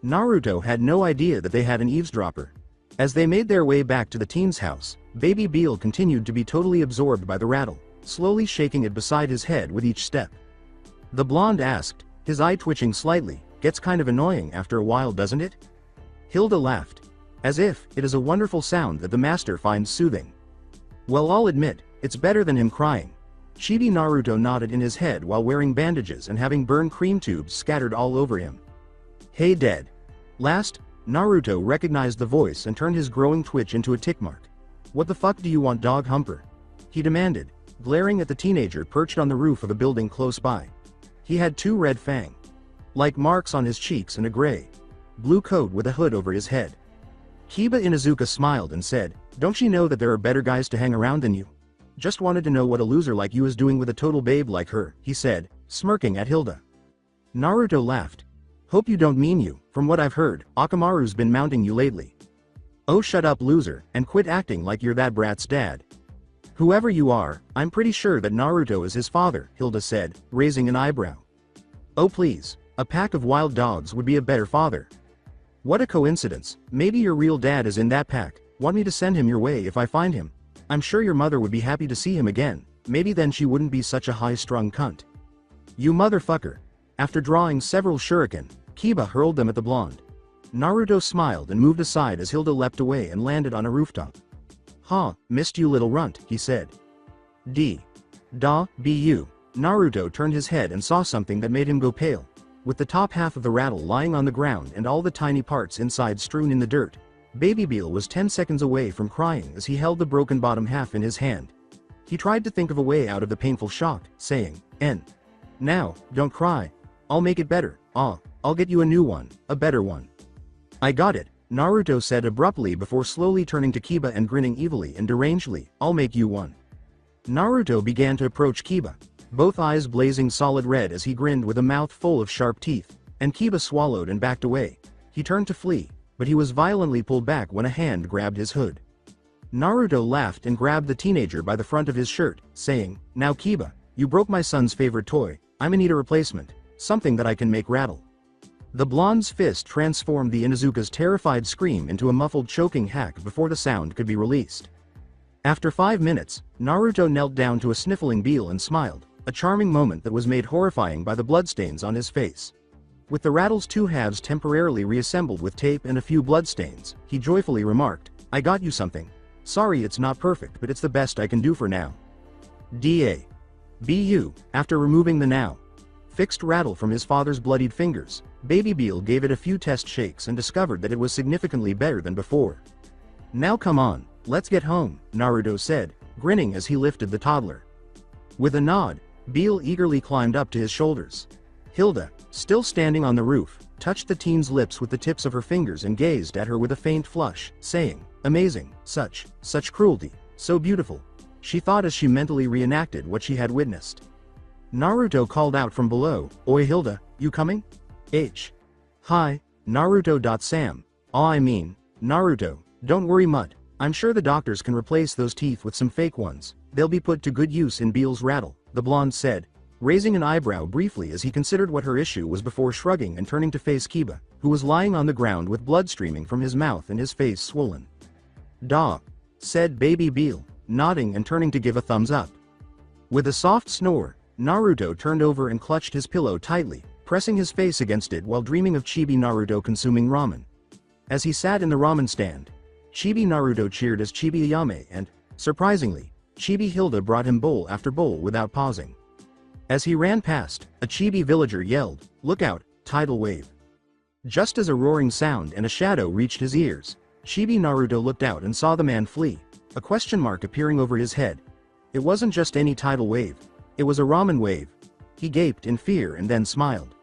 Naruto had no idea that they had an eavesdropper. As they made their way back to the teen's house, baby Beal continued to be totally absorbed by the rattle, slowly shaking it beside his head with each step. The blonde asked, his eye twitching slightly, gets kind of annoying after a while doesn't it? Hilda laughed. As if, it is a wonderful sound that the master finds soothing. Well, I'll admit, it's better than him crying. Chibi Naruto nodded in his head while wearing bandages and having burned cream tubes scattered all over him. Hey dead. Last, Naruto recognized the voice and turned his growing twitch into a tick mark. What the fuck do you want, dog humper? He demanded, glaring at the teenager perched on the roof of a building close by. He had 2 red fang-like marks on his cheeks and a gray-blue coat with a hood over his head. Kiba Inuzuka smiled and said, don't you know that there are better guys to hang around than you? Just wanted to know what a loser like you is doing with a total babe like her, he said, smirking at Hilda. Naruto laughed. Hope you don't mean you, from what I've heard, Akamaru's been mounting you lately. Oh shut up loser, and quit acting like you're that brat's dad. Whoever you are, I'm pretty sure that Naruto is his father, Hilda said, raising an eyebrow. Oh please, a pack of wild dogs would be a better father. What a coincidence, maybe your real dad is in that pack, want me to send him your way if I find him? I'm sure your mother would be happy to see him again, maybe then she wouldn't be such a high-strung cunt. You motherfucker. After drawing several shuriken, Kiba hurled them at the blonde. Naruto smiled and moved aside as Hilda leapt away and landed on a rooftop. Ha, missed you little runt, he said. Bu. Naruto turned his head and saw something that made him go pale. With the top half of the rattle lying on the ground and all the tiny parts inside strewn in the dirt, Baby Beal was 10 seconds away from crying as he held the broken bottom half in his hand. He tried to think of a way out of the painful shock, saying, Now, don't cry. I'll make it better, I'll get you a new one, a better one. I got it, Naruto said abruptly before slowly turning to Kiba and grinning evilly and derangedly, I'll make you one. Naruto began to approach Kiba, both eyes blazing solid red as he grinned with a mouth full of sharp teeth, and Kiba swallowed and backed away. He turned to flee, but he was violently pulled back when a hand grabbed his hood. Naruto laughed and grabbed the teenager by the front of his shirt, saying, Now Kiba, you broke my son's favorite toy, I'ma need a replacement, something that I can make rattle. The blonde's fist transformed the Inuzuka's terrified scream into a muffled choking hack before the sound could be released. After 5 minutes, Naruto knelt down to a sniffling Beal and smiled, a charming moment that was made horrifying by the bloodstains on his face. With the rattle's 2 halves temporarily reassembled with tape and a few bloodstains, he joyfully remarked, I got you something. Sorry it's not perfect but it's the best I can do for now. Bu. After removing the now fixed rattle from his father's bloodied fingers, Baby Beal gave it a few test shakes and discovered that it was significantly better than before. Now come on, let's get home, Naruto said, grinning as he lifted the toddler. With a nod, Beal eagerly climbed up to his shoulders. Hilda, still standing on the roof, touched the teen's lips with the tips of her fingers and gazed at her with a faint flush, saying, Amazing, such cruelty, so beautiful, she thought as she mentally reenacted what she had witnessed. Naruto called out from below, Oi Hilda, you coming? Hi, Naruto. I mean, Naruto, don't worry mud, I'm sure the doctors can replace those teeth with some fake ones, they'll be put to good use in Beal's rattle, the blonde said, raising an eyebrow briefly as he considered what her issue was before shrugging and turning to face Kiba, who was lying on the ground with blood streaming from his mouth and his face swollen. Da, said Baby Beal, nodding and turning to give a thumbs up. With a soft snore, Naruto turned over and clutched his pillow tightly, pressing his face against it while dreaming of Chibi Naruto consuming ramen. As he sat in the ramen stand, Chibi Naruto cheered as Chibi Ayame and, surprisingly, Chibi Hilda brought him bowl after bowl without pausing. As he ran past, a Chibi villager yelled, Look out, tidal wave. Just as a roaring sound and a shadow reached his ears, Chibi Naruto looked out and saw the man flee, a question mark appearing over his head. It wasn't just any tidal wave, it was a ramen wave. He gaped in fear and then smiled.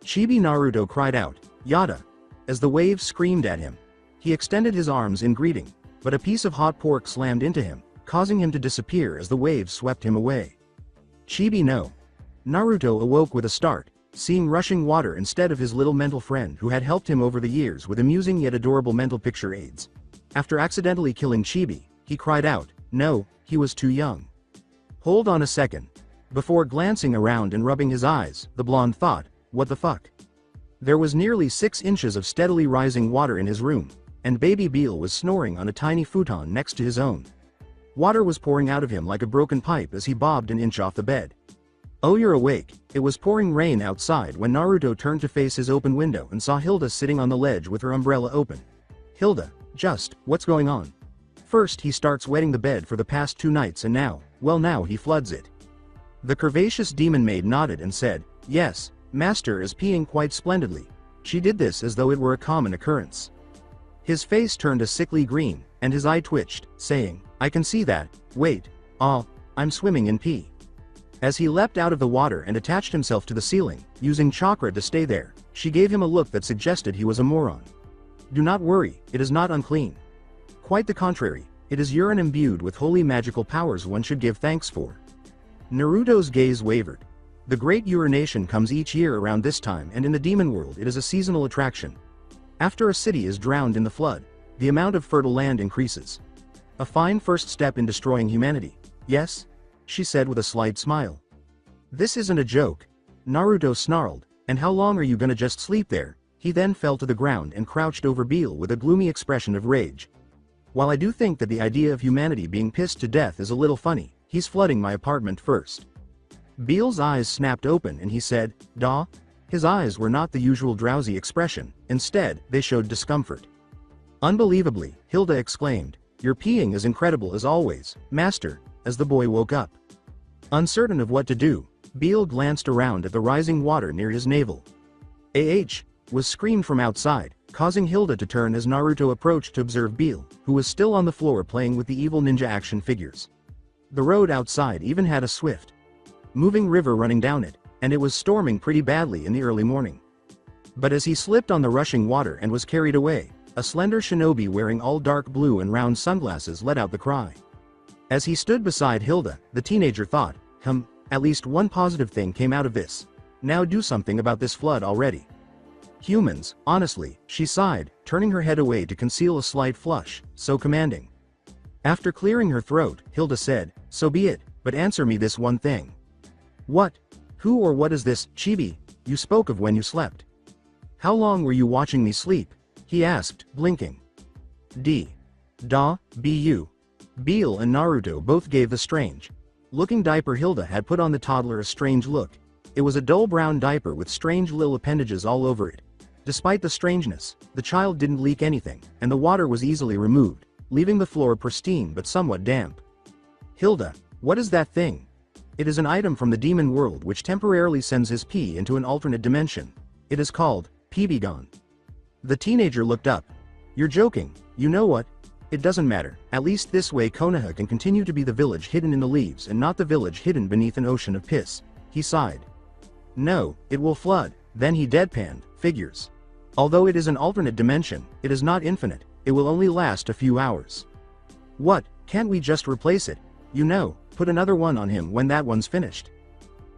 Chibi Naruto cried out, Yada, as the wave screamed at him. He extended his arms in greeting, but a piece of hot pork slammed into him, causing him to disappear as the waves swept him away. Chibi no. Naruto awoke with a start, seeing rushing water instead of his little mental friend who had helped him over the years with amusing yet adorable mental picture aids. After accidentally killing Chibi, he cried out, no, he was too young. Hold on a second. Before glancing around and rubbing his eyes, the blonde thought, what the fuck? There was nearly 6 inches of steadily rising water in his room, and baby Beal was snoring on a tiny futon next to his own. Water was pouring out of him like a broken pipe as he bobbed an inch off the bed. Oh, you're awake. It was pouring rain outside when Naruto turned to face his open window and saw Hilda sitting on the ledge with her umbrella open. Hilda, what's going on? First he starts wetting the bed for the past 2 nights and now he floods it. The curvaceous demon maid nodded and said, yes, Master is peeing quite splendidly. She did this as though it were a common occurrence. His face turned a sickly green, and his eye twitched, saying, I can see that, wait, I'm swimming in pee. As he leapt out of the water and attached himself to the ceiling, using chakra to stay there, she gave him a look that suggested he was a moron. Do not worry, it is not unclean. Quite the contrary, it is urine imbued with holy magical powers one should give thanks for. Naruto's gaze wavered. The great urination comes each year around this time, and in the demon world it is a seasonal attraction. After a city is drowned in the flood, the amount of fertile land increases. A fine first step in destroying humanity, yes? She said with a slight smile. This isn't a joke. Naruto snarled, and how long are you gonna just sleep there? He then fell to the ground and crouched over Beal with a gloomy expression of rage. While I do think that the idea of humanity being pissed to death is a little funny, he's flooding my apartment first. Beal's eyes snapped open and he said, Duh? His eyes were not the usual drowsy expression, instead, they showed discomfort. Unbelievably, Hilda exclaimed, your peeing is incredible as always, Master, as the boy woke up. Uncertain of what to do, Beal glanced around at the rising water near his navel. Was screamed from outside, causing Hilda to turn as Naruto approached to observe Beal, who was still on the floor playing with the evil ninja action figures. The road outside even had a swift moving river running down it, and it was storming pretty badly in the early morning. But as he slipped on the rushing water and was carried away, a slender shinobi wearing all dark blue and round sunglasses let out the cry. As he stood beside Hilda, the teenager thought, at least one positive thing came out of this. Now do something about this flood already. Humans, honestly, she sighed, turning her head away to conceal a slight flush, so commanding. After clearing her throat, Hilda said, so be it, but answer me this one thing. What? Who or what is this, Chibi, you spoke of when you slept? How long were you watching me sleep? He asked, blinking. Bu. Beal and Naruto both gave the strange looking diaper Hilda had put on the toddler a strange look. It was a dull brown diaper with strange little appendages all over it. Despite the strangeness, the child didn't leak anything, and the water was easily removed, leaving the floor pristine but somewhat damp. Hilda, what is that thing? It is an item from the demon world which temporarily sends his pee into an alternate dimension. It is called Peebigon. The teenager looked up. You're joking, you know what? It doesn't matter, at least this way Konoha can continue to be the village hidden in the leaves and not the village hidden beneath an ocean of piss. He sighed. No, it will flood. Then he deadpanned, figures. Although it is an alternate dimension, it is not infinite, it will only last a few hours. What, can't we just replace it? You know, put another one on him when that one's finished.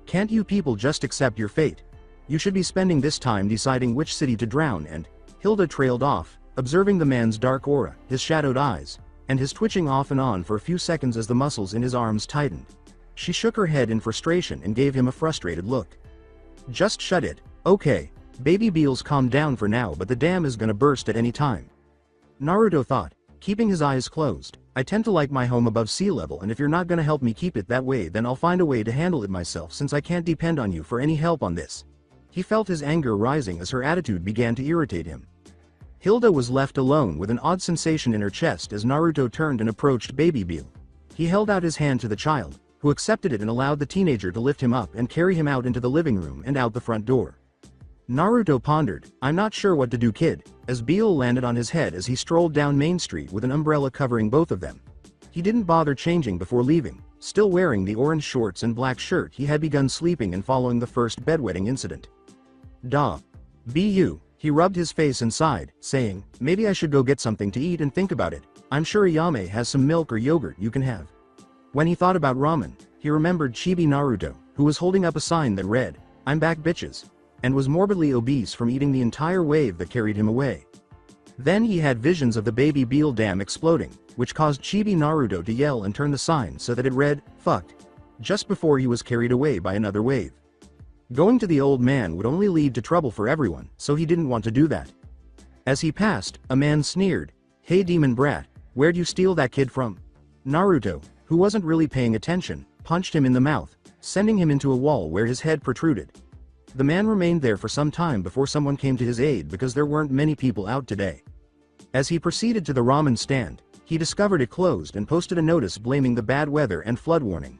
Can't you people just accept your fate? You should be spending this time deciding which city to drown and… Hilda trailed off, observing the man's dark aura, his shadowed eyes, and his twitching off and on for a few seconds as the muscles in his arms tightened. She shook her head in frustration and gave him a frustrated look. Just shut it, okay, baby Beal's calmed down for now but the dam is gonna burst at any time. Naruto thought, keeping his eyes closed, I tend to like my home above sea level and if you're not gonna help me keep it that way then I'll find a way to handle it myself since I can't depend on you for any help on this. He felt his anger rising as her attitude began to irritate him. Hilda was left alone with an odd sensation in her chest as Naruto turned and approached baby Beal. He held out his hand to the child, who accepted it and allowed the teenager to lift him up and carry him out into the living room and out the front door. Naruto pondered, I'm not sure what to do kid, as Beal landed on his head as he strolled down Main Street with an umbrella covering both of them. He didn't bother changing before leaving, still wearing the orange shorts and black shirt he had begun sleeping in following the first bedwetting incident. Bu. He rubbed his face and sighed, saying, maybe I should go get something to eat and think about it. I'm sure Ayame has some milk or yogurt you can have. When he thought about ramen, he remembered Chibi Naruto, who was holding up a sign that read, "I'm back bitches," and was morbidly obese from eating the entire wave that carried him away. Then he had visions of the baby Beal dam exploding, which caused Chibi Naruto to yell and turn the sign so that it read, "Fucked," just before he was carried away by another wave. Going to the old man would only lead to trouble for everyone, so he didn't want to do that. As he passed, a man sneered, "Hey demon brat, where'd you steal that kid from?" Naruto, who wasn't really paying attention, punched him in the mouth, sending him into a wall where his head protruded. The man remained there for some time before someone came to his aid because there weren't many people out today. As he proceeded to the ramen stand, he discovered it closed and posted a notice blaming the bad weather and flood warning.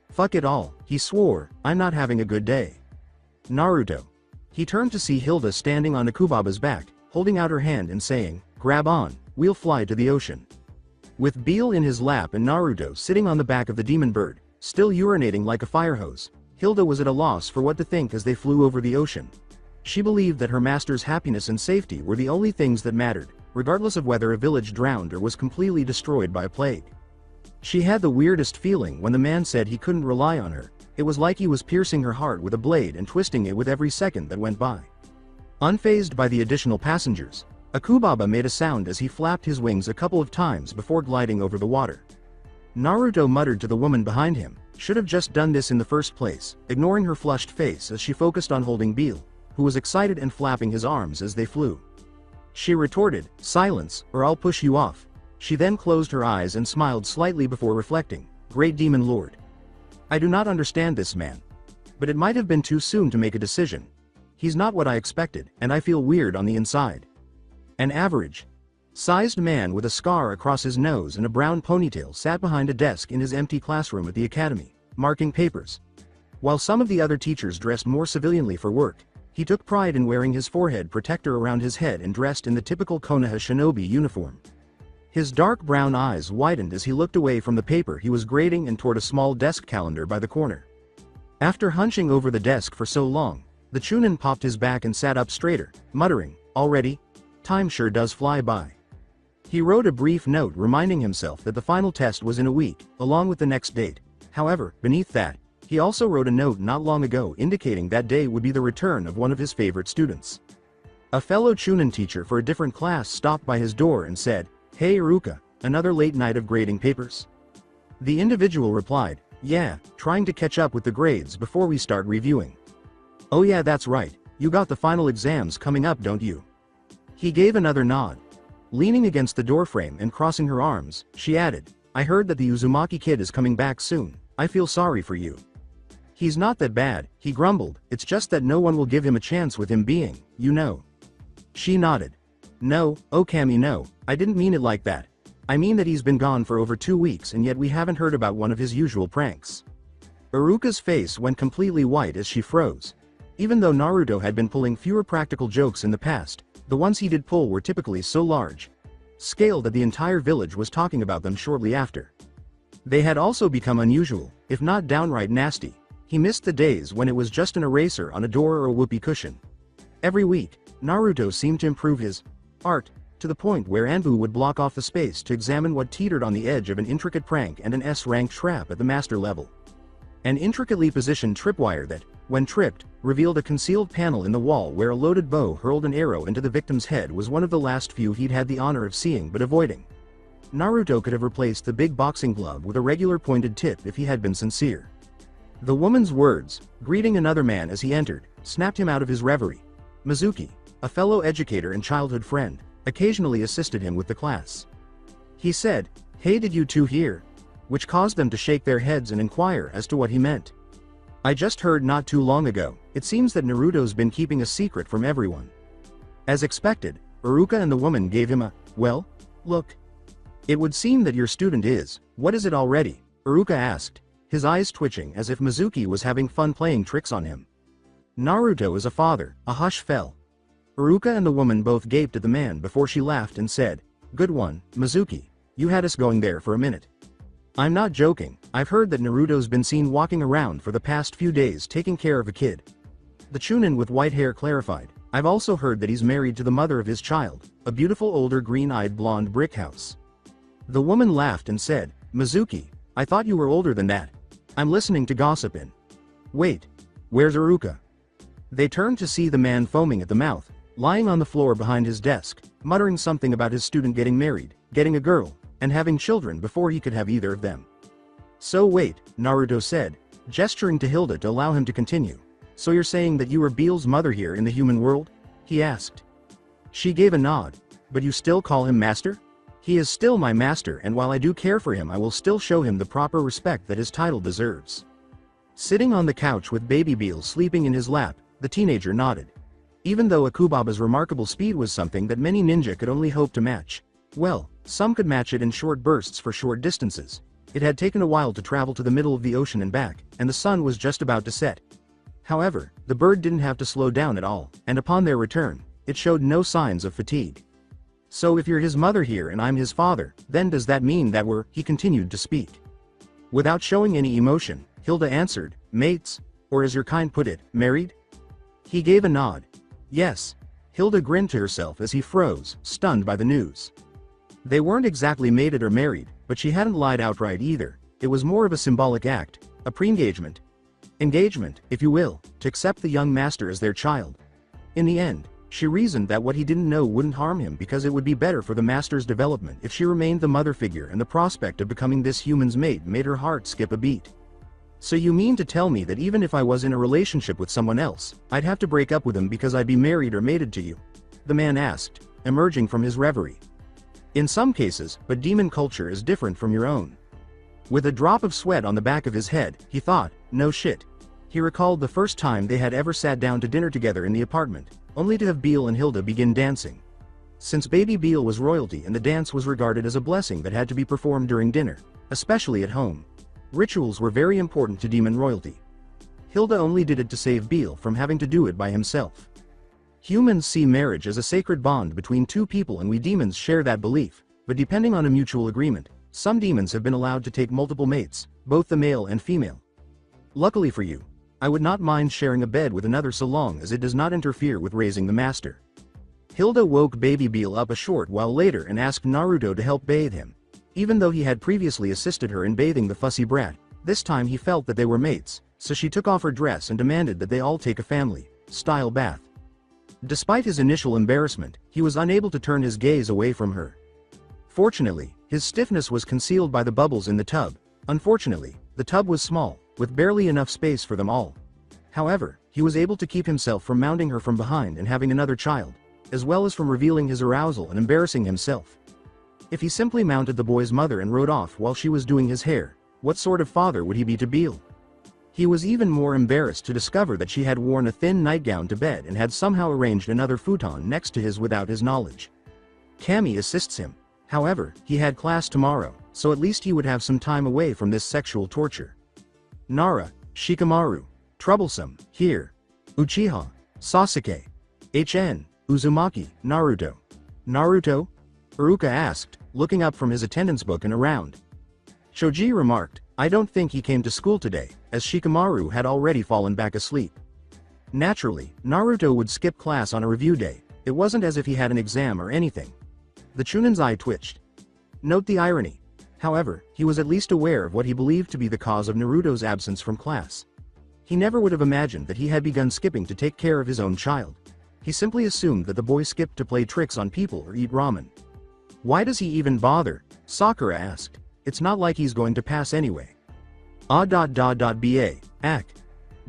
"Fuck it all," he swore, "I'm not having a good day." Naruto. He turned to see Hilda standing on Akubaba's back, holding out her hand and saying, "Grab on, we'll fly to the ocean." With Beal in his lap and Naruto sitting on the back of the demon bird, still urinating like a fire hose, Hilda was at a loss for what to think as they flew over the ocean. She believed that her master's happiness and safety were the only things that mattered, regardless of whether a village drowned or was completely destroyed by a plague. She had the weirdest feeling when the man said he couldn't rely on her. It was like he was piercing her heart with a blade and twisting it with every second that went by. Unfazed by the additional passengers, Akubaba made a sound as he flapped his wings a couple of times before gliding over the water. Naruto muttered to the woman behind him, "Should have just done this in the first place," ignoring her flushed face as she focused on holding Beal, who was excited and flapping his arms as they flew. She retorted, "Silence, or I'll push you off." She then closed her eyes and smiled slightly before reflecting, "Great Demon Lord. I do not understand this man. But it might have been too soon to make a decision. He's not what I expected, and I feel weird on the inside." An average-sized man with a scar across his nose and a brown ponytail sat behind a desk in his empty classroom at the academy, marking papers. While some of the other teachers dressed more civilianly for work, he took pride in wearing his forehead protector around his head and dressed in the typical Konoha shinobi uniform. His dark brown eyes widened as he looked away from the paper he was grading and toward a small desk calendar by the corner. After hunching over the desk for so long, the Chunin popped his back and sat up straighter, muttering, "Already? Time sure does fly by." He wrote a brief note reminding himself that the final test was in a week, along with the next date. However, beneath that, he also wrote a note not long ago indicating that day would be the return of one of his favorite students. A fellow Chunin teacher for a different class stopped by his door and said, "Hey Iruka, another late night of grading papers?" The individual replied, "Yeah, trying to catch up with the grades before we start reviewing." "Oh yeah, that's right, you got the final exams coming up, don't you?" He gave another nod. Leaning against the doorframe and crossing her arms, she added, "I heard that the Uzumaki kid is coming back soon. I feel sorry for you." "He's not that bad," he grumbled, "it's just that no one will give him a chance with him being, you know." She nodded. "No, Okami, no, I didn't mean it like that. I mean that he's been gone for over 2 weeks and yet we haven't heard about one of his usual pranks." Iruka's face went completely white as she froze. Even though Naruto had been pulling fewer practical jokes in the past, the ones he did pull were typically so large scale that the entire village was talking about them shortly after. They had also become unusual, if not downright nasty. He missed the days when it was just an eraser on a door or a whoopee cushion. Every week, Naruto seemed to improve his art, to the point where Anbu would block off the space to examine what teetered on the edge of an intricate prank and an S-rank trap at the master level. An intricately positioned tripwire that, when tripped, revealed a concealed panel in the wall where a loaded bow hurled an arrow into the victim's head was one of the last few he'd had the honor of seeing but avoiding. Naruto could have replaced the big boxing glove with a regular pointed tip if he had been sincere. The woman's words, greeting another man as he entered, snapped him out of his reverie. Mizuki, a fellow educator and childhood friend, occasionally assisted him with the class. He said, "Hey, did you two hear?" which caused them to shake their heads and inquire as to what he meant. "I just heard not too long ago, it seems that Naruto's been keeping a secret from everyone." As expected, Iruka and the woman gave him a, "Well, look. It would seem that your student is, what is it already?" Iruka asked, his eyes twitching as if Mizuki was having fun playing tricks on him. "Naruto is a father." A hush fell. Iruka and the woman both gaped at the man before she laughed and said, "Good one, Mizuki. You had us going there for a minute." "I'm not joking, I've heard that Naruto's been seen walking around for the past few days taking care of a kid." The Chunin with white hair clarified, "I've also heard that he's married to the mother of his child, a beautiful older green-eyed blonde brick house." The woman laughed and said, "Mizuki, I thought you were older than that. I'm listening to gossip in. Wait. Where's Iruka? They turned to see the man foaming at the mouth, lying on the floor behind his desk, muttering something about his student getting married, getting a girl, and having children before he could have either of them. So wait, Naruto said, gesturing to Hilda to allow him to continue. So you're saying that you were Beel's mother here in the human world? He asked. She gave a nod. But you still call him master? He is still my master, and while I do care for him, I will still show him the proper respect that his title deserves. Sitting on the couch with baby Beel sleeping in his lap, the teenager nodded. Even though Akubaba's remarkable speed was something that many ninja could only hope to match, well, some could match it in short bursts for short distances. It had taken a while to travel to the middle of the ocean and back, and the sun was just about to set. However, the bird didn't have to slow down at all, and upon their return, it showed no signs of fatigue. So if you're his mother here and I'm his father, then does that mean that he continued to speak. Without showing any emotion, Hilda answered, mates, or as your kind put it, married? He gave a nod. Yes. Hilda grinned to herself as he froze, stunned by the news. They weren't exactly mated or married, but she hadn't lied outright either. It was more of a symbolic act, a pre-engagement. Engagement, if you will, to accept the young master as their child. In the end, she reasoned that what he didn't know wouldn't harm him because it would be better for the master's development if she remained the mother figure, and the prospect of becoming this human's mate made her heart skip a beat. So you mean to tell me that even if I was in a relationship with someone else, I'd have to break up with him because I'd be married or mated to you? The man asked, emerging from his reverie. In some cases, but demon culture is different from your own. With a drop of sweat on the back of his head, he thought, no shit. He recalled the first time they had ever sat down to dinner together in the apartment, only to have Beel and Hilda begin dancing. Since baby Beel was royalty and the dance was regarded as a blessing that had to be performed during dinner, especially at home. Rituals were very important to demon royalty. Hilda only did it to save Beel from having to do it by himself. Humans see marriage as a sacred bond between two people, and we demons share that belief, but depending on a mutual agreement, some demons have been allowed to take multiple mates, both the male and female. Luckily for you, I would not mind sharing a bed with another so long as it does not interfere with raising the master. Hilda woke baby Beel up a short while later and asked Naruto to help bathe him. Even though he had previously assisted her in bathing the fussy brat, this time he felt that they were mates, so she took off her dress and demanded that they all take a family-style bath. Despite his initial embarrassment, he was unable to turn his gaze away from her. Fortunately, his stiffness was concealed by the bubbles in the tub. Unfortunately, the tub was small, with barely enough space for them all. However, he was able to keep himself from mounting her from behind and having another child, as well as from revealing his arousal and embarrassing himself. If he simply mounted the boy's mother and rode off while she was doing his hair, what sort of father would he be to Beel? He was even more embarrassed to discover that she had worn a thin nightgown to bed and had somehow arranged another futon next to his without his knowledge. Kami assists him. However, he had class tomorrow, so at least he would have some time away from this sexual torture. Nara, Shikamaru, troublesome, here. Uchiha, Sasuke, HN, Uzumaki, Naruto. Naruto? Iruka asked, looking up from his attendance book and around. Choji remarked, I don't think he came to school today, as Shikamaru had already fallen back asleep. Naturally, Naruto would skip class on a review day. It wasn't as if he had an exam or anything. The Chunin's eye twitched. Note the irony. However, he was at least aware of what he believed to be the cause of Naruto's absence from class. He never would have imagined that he had begun skipping to take care of his own child. He simply assumed that the boy skipped to play tricks on people or eat ramen. Why does he even bother? Sakura asked. It's not like he's going to pass anyway. Ba, ak.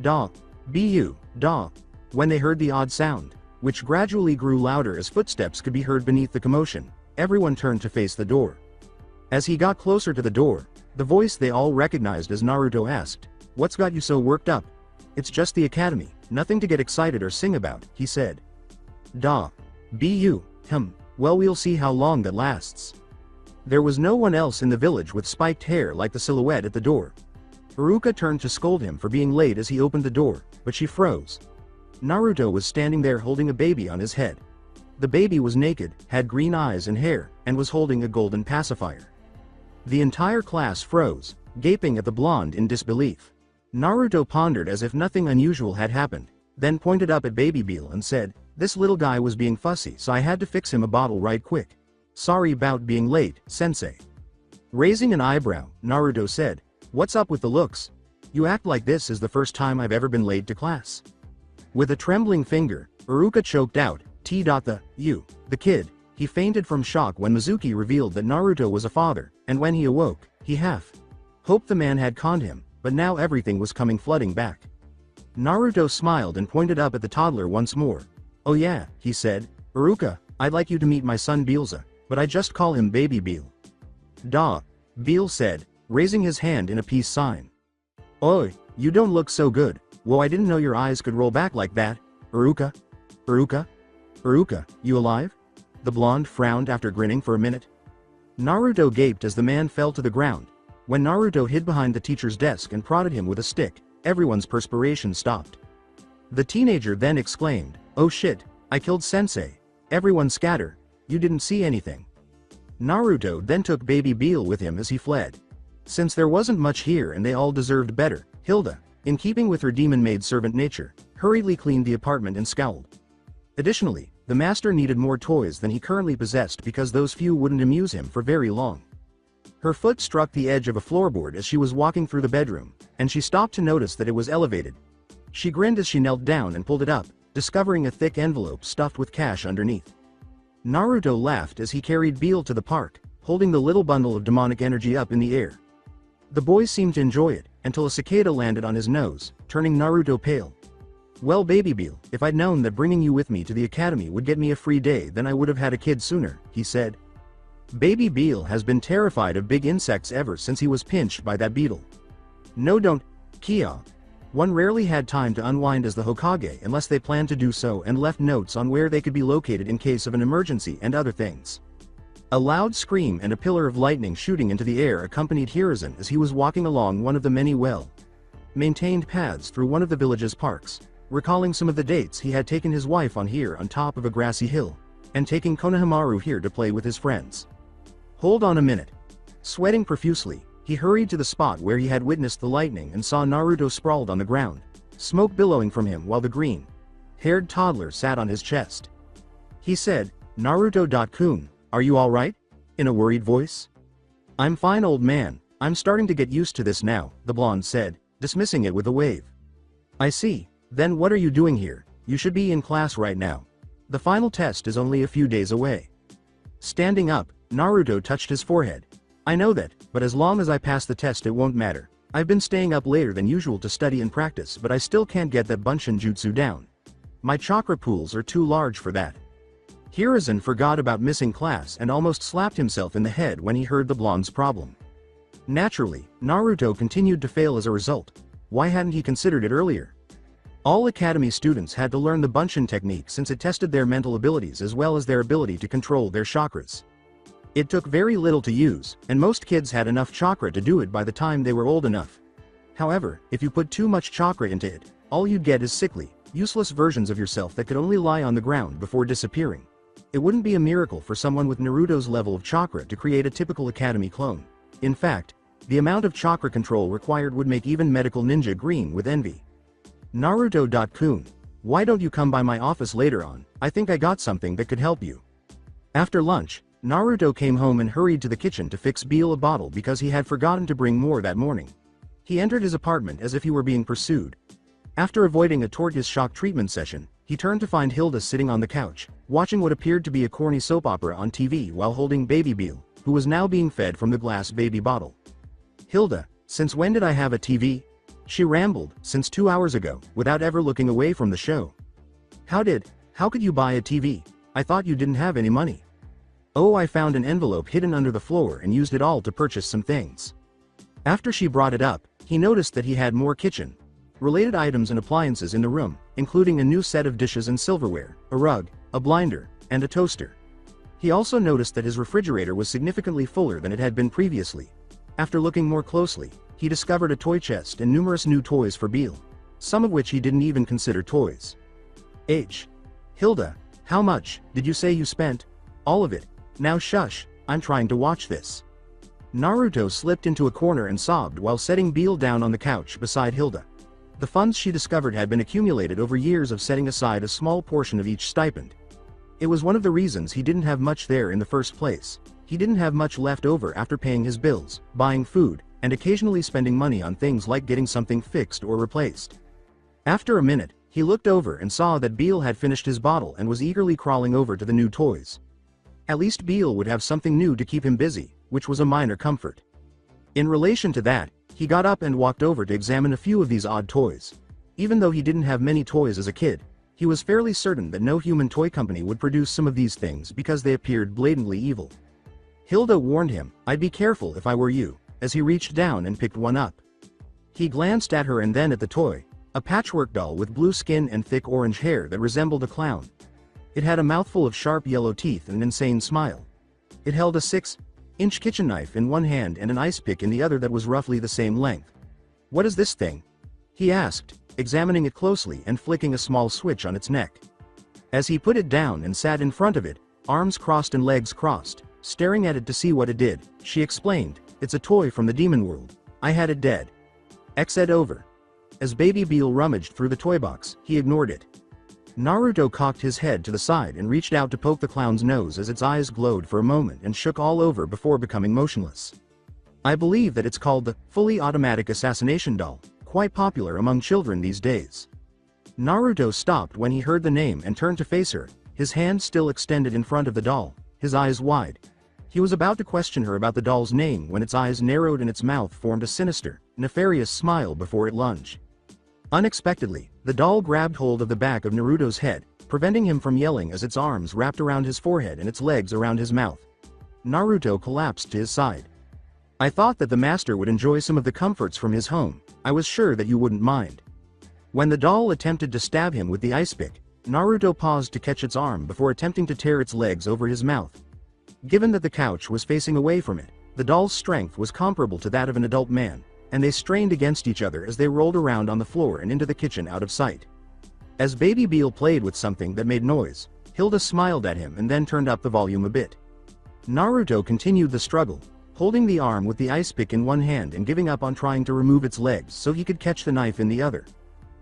Da. Bu, da. When they heard the odd sound, which gradually grew louder as footsteps could be heard beneath the commotion, everyone turned to face the door. As he got closer to the door, the voice they all recognized as Naruto asked, What's got you so worked up? It's just the academy, nothing to get excited or sing about, he said. Da. Bu, well, we'll see how long that lasts. There was no one else in the village with spiked hair like the silhouette at the door. Iruka turned to scold him for being late as he opened the door, but she froze. Naruto was standing there holding a baby on his head. The baby was naked, had green eyes and hair, and was holding a golden pacifier. The entire class froze, gaping at the blonde in disbelief. Naruto pondered as if nothing unusual had happened, then pointed up at baby Beel and said, This little guy was being fussy, so I had to fix him a bottle right quick. Sorry about being late, sensei. Raising an eyebrow, Naruto said, "What's up with the looks? You act like this is the first time I've ever been late to class." With a trembling finger, Iruka choked out, the kid. He fainted from shock when Mizuki revealed that Naruto was a father, and when he awoke, he half hoped the man had conned him, but now everything was coming flooding back. Naruto smiled and pointed up at the toddler once more. "Oh yeah," he said, "Iruka, I'd like you to meet my son Beelza, but I just call him Baby Beel." "Da," Beel said, raising his hand in a peace sign. "Oi, you don't look so good. Whoa, I didn't know your eyes could roll back like that. Iruka? Iruka? Iruka, you alive?" The blonde frowned after grinning for a minute. Naruto gaped as the man fell to the ground. When Naruto hid behind the teacher's desk and prodded him with a stick, everyone's perspiration stopped. The teenager then exclaimed, "Oh shit, I killed Sensei. Everyone scatter. You didn't see anything." Naruto then took Baby Beel with him as he fled. Since there wasn't much here and they all deserved better, Hilda, in keeping with her demon maid servant nature, hurriedly cleaned the apartment and scowled. Additionally, the master needed more toys than he currently possessed because those few wouldn't amuse him for very long. Her foot struck the edge of a floorboard as she was walking through the bedroom, and she stopped to notice that it was elevated. She grinned as she knelt down and pulled it up, discovering a thick envelope stuffed with cash underneath. Naruto laughed as he carried Beel to the park, holding the little bundle of demonic energy up in the air. The boy seemed to enjoy it, until a cicada landed on his nose, turning Naruto pale. "Well, Baby Beel, if I'd known that bringing you with me to the academy would get me a free day, then I would have had a kid sooner," he said. Baby Beel has been terrified of big insects ever since he was pinched by that beetle. "No, don't, Kia." One rarely had time to unwind as the Hokage unless they planned to do so and left notes on where they could be located in case of an emergency and other things. A loud scream and a pillar of lightning shooting into the air accompanied Hiruzen as he was walking along one of the many well-maintained paths through one of the village's parks, recalling some of the dates he had taken his wife on here on top of a grassy hill, and taking Konohamaru here to play with his friends. "Hold on a minute." Sweating profusely, he hurried to the spot where he had witnessed the lightning and saw Naruto sprawled on the ground, smoke billowing from him while the green-haired toddler sat on his chest. He said, "Naruto-kun, are you alright?" in a worried voice. "I'm fine, old man, I'm starting to get used to this now," the blonde said, dismissing it with a wave. "I see, then what are you doing here? You should be in class right now. The final test is only a few days away." Standing up, Naruto touched his forehead. "I know that, but as long as I pass the test it won't matter. I've been staying up later than usual to study and practice, but I still can't get that Bunshin jutsu down. My chakra pools are too large for that." Hiruzen forgot about missing class and almost slapped himself in the head when he heard the blonde's problem. Naturally, Naruto continued to fail as a result. Why hadn't he considered it earlier? All academy students had to learn the Bunshin technique since it tested their mental abilities as well as their ability to control their chakras. It took very little to use, and most kids had enough chakra to do it by the time they were old enough. However, if you put too much chakra into it, all you'd get is sickly, useless versions of yourself that could only lie on the ground before disappearing. It wouldn't be a miracle for someone with Naruto's level of chakra to create a typical academy clone. In fact, the amount of chakra control required would make even medical ninja green with envy. "Naruto-kun, why don't you come by my office later on? I think I got something that could help you." After lunch, Naruto came home and hurried to the kitchen to fix Beel a bottle because he had forgotten to bring more that morning. He entered his apartment as if he were being pursued. After avoiding a tortoise shock treatment session, he turned to find Hilda sitting on the couch, watching what appeared to be a corny soap opera on TV while holding Baby Beel, who was now being fed from the glass baby bottle. "Hilda, since when did I have a TV?" She rambled, "Since 2 hours ago," without ever looking away from the show. How could you buy a TV? I thought you didn't have any money." "Oh, I found an envelope hidden under the floor and used it all to purchase some things." After she brought it up, he noticed that he had more kitchen-related items and appliances in the room, including a new set of dishes and silverware, a rug, a blinder, and a toaster. He also noticed that his refrigerator was significantly fuller than it had been previously. After looking more closely, he discovered a toy chest and numerous new toys for Beel, some of which he didn't even consider toys. Hilda, how much did you say you spent?" "All of it. Now shush, I'm trying to watch this." Naruto slipped into a corner and sobbed while setting Beel down on the couch beside Hilda. The funds she discovered had been accumulated over years of setting aside a small portion of each stipend. It was one of the reasons he didn't have much there in the first place. he didn't have much left over after paying his bills, buying food, and occasionally spending money on things like getting something fixed or replaced. After a minute, he looked over and saw that Beale had finished his bottle and was eagerly crawling over to the new toys. At least Beale would have something new to keep him busy, which was a minor comfort. In relation to that, he got up and walked over to examine a few of these odd toys. Even though he didn't have many toys as a kid, he was fairly certain that no human toy company would produce some of these things because they appeared blatantly evil. Hilda warned him, "I'd be careful if I were you," as he reached down and picked one up. He glanced at her and then at the toy, a patchwork doll with blue skin and thick orange hair that resembled a clown. It had a mouthful of sharp yellow teeth and an insane smile. It held a 6-inch kitchen knife in one hand and an ice pick in the other that was roughly the same length. "What is this thing?" he asked, examining it closely and flicking a small switch on its neck. As he put it down and sat in front of it, arms crossed and legs crossed, staring at it to see what it did, she explained, "It's a toy from the demon world. I had it dead. X said over." As Baby Beale rummaged through the toy box, he ignored it. Naruto cocked his head to the side and reached out to poke the clown's nose as its eyes glowed for a moment and shook all over before becoming motionless. "I believe that it's called the fully automatic assassination doll, quite popular among children these days." Naruto stopped when he heard the name and turned to face her, his hand still extended in front of the doll, his eyes wide. He was about to question her about the doll's name when its eyes narrowed and its mouth formed a sinister, nefarious smile before it lunged. Unexpectedly, the doll grabbed hold of the back of Naruto's head, preventing him from yelling as its arms wrapped around his forehead and its legs around his mouth. Naruto collapsed to his side. "I thought that the master would enjoy some of the comforts from his home. I was sure that you wouldn't mind." When the doll attempted to stab him with the ice pick, Naruto paused to catch its arm before attempting to tear its legs over his mouth. Given that the couch was facing away from it, the doll's strength was comparable to that of an adult man, and they strained against each other as they rolled around on the floor and into the kitchen out of sight. As Baby Beale played with something that made noise, Hilda smiled at him and then turned up the volume a bit. Naruto continued the struggle, holding the arm with the ice pick in one hand and giving up on trying to remove its legs so he could catch the knife in the other.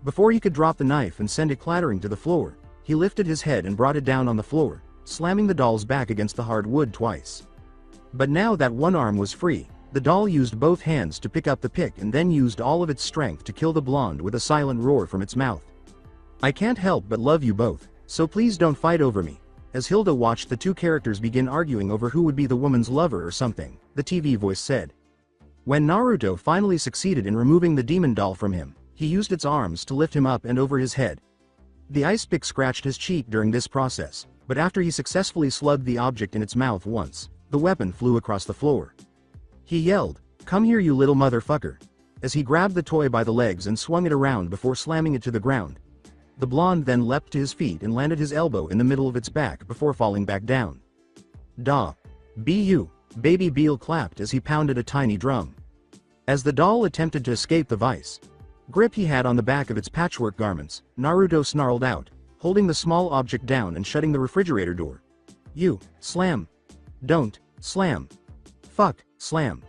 Before he could drop the knife and send it clattering to the floor, he lifted his head and brought it down on the floor, slamming the doll's back against the hard wood twice. But now that one arm was free, the doll used both hands to pick up the pick and then used all of its strength to kill the blonde with a silent roar from its mouth. "I can't help but love you both, so please don't fight over me." As Hilda watched the two characters begin arguing over who would be the woman's lover or something, the TV voice said. When Naruto finally succeeded in removing the demon doll from him, he used its arms to lift him up and over his head. The ice pick scratched his cheek during this process, but after he successfully slugged the object in its mouth once, the weapon flew across the floor. He yelled, "Come here you little motherfucker," as he grabbed the toy by the legs and swung it around before slamming it to the ground. The blonde then leapt to his feet and landed his elbow in the middle of its back before falling back down. "Da. Bu," Baby Beale clapped as he pounded a tiny drum. As the doll attempted to escape the vice grip he had on the back of its patchwork garments, Naruto snarled out, holding the small object down and shutting the refrigerator door. "You, slam. Don't, slam. Fuck, slam.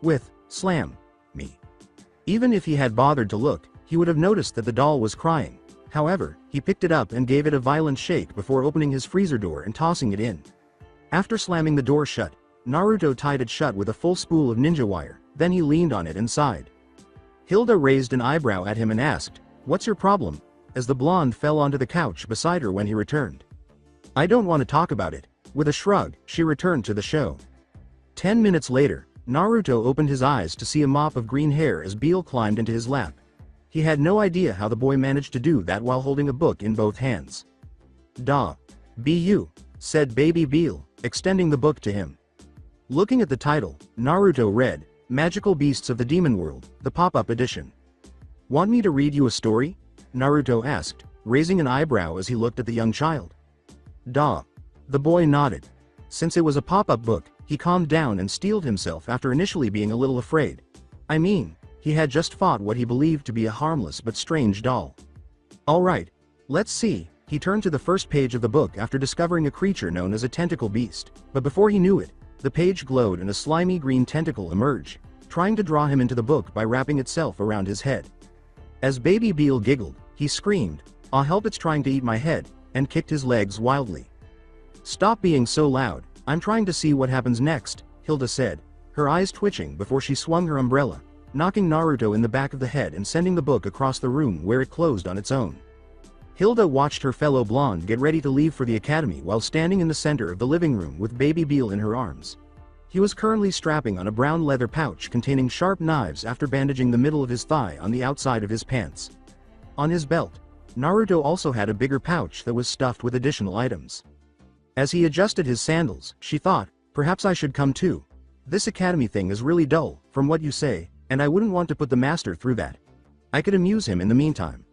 With, slam. Me." Even if he had bothered to look, he would have noticed that the doll was crying. However, he picked it up and gave it a violent shake before opening his freezer door and tossing it in. After slamming the door shut, Naruto tied it shut with a full spool of ninja wire, then he leaned on it and sighed. Hilda raised an eyebrow at him and asked, "What's your problem?" as the blonde fell onto the couch beside her when he returned. "I don't want to talk about it." With a shrug, she returned to the show. 10 minutes later, Naruto opened his eyes to see a mop of green hair as Beale climbed into his lap. He had no idea how the boy managed to do that while holding a book in both hands. "Da. Bu," said Baby Beale, extending the book to him. Looking at the title, Naruto read, "Magical Beasts of the Demon World, the pop-up edition." "Want me to read you a story?" Naruto asked, raising an eyebrow as he looked at the young child. "Da." The boy nodded. Since it was a pop-up book, he calmed down and steeled himself after initially being a little afraid. I mean, he had just fought what he believed to be a harmless but strange doll. "Alright, let's see." He turned to the first page of the book after discovering a creature known as a tentacle beast, but before he knew it, the page glowed and a slimy green tentacle emerged, trying to draw him into the book by wrapping itself around his head. As Baby Beale giggled, he screamed, "Ah, help, it's trying to eat my head," and kicked his legs wildly. "Stop being so loud, I'm trying to see what happens next, Hilda said, her eyes twitching before she swung her umbrella, knocking Naruto in the back of the head and sending the book across the room where it closed on its own. Hilda watched her fellow blonde get ready to leave for the academy while standing in the center of the living room with baby Beal in her arms. He was currently strapping on a brown leather pouch containing sharp knives after bandaging the middle of his thigh on the outside of his pants. On his belt, Naruto also had a bigger pouch that was stuffed with additional items. As he adjusted his sandals, she thought, perhaps I should come too. This academy thing is really dull, from what you say, and I wouldn't want to put the master through that. I could amuse him in the meantime.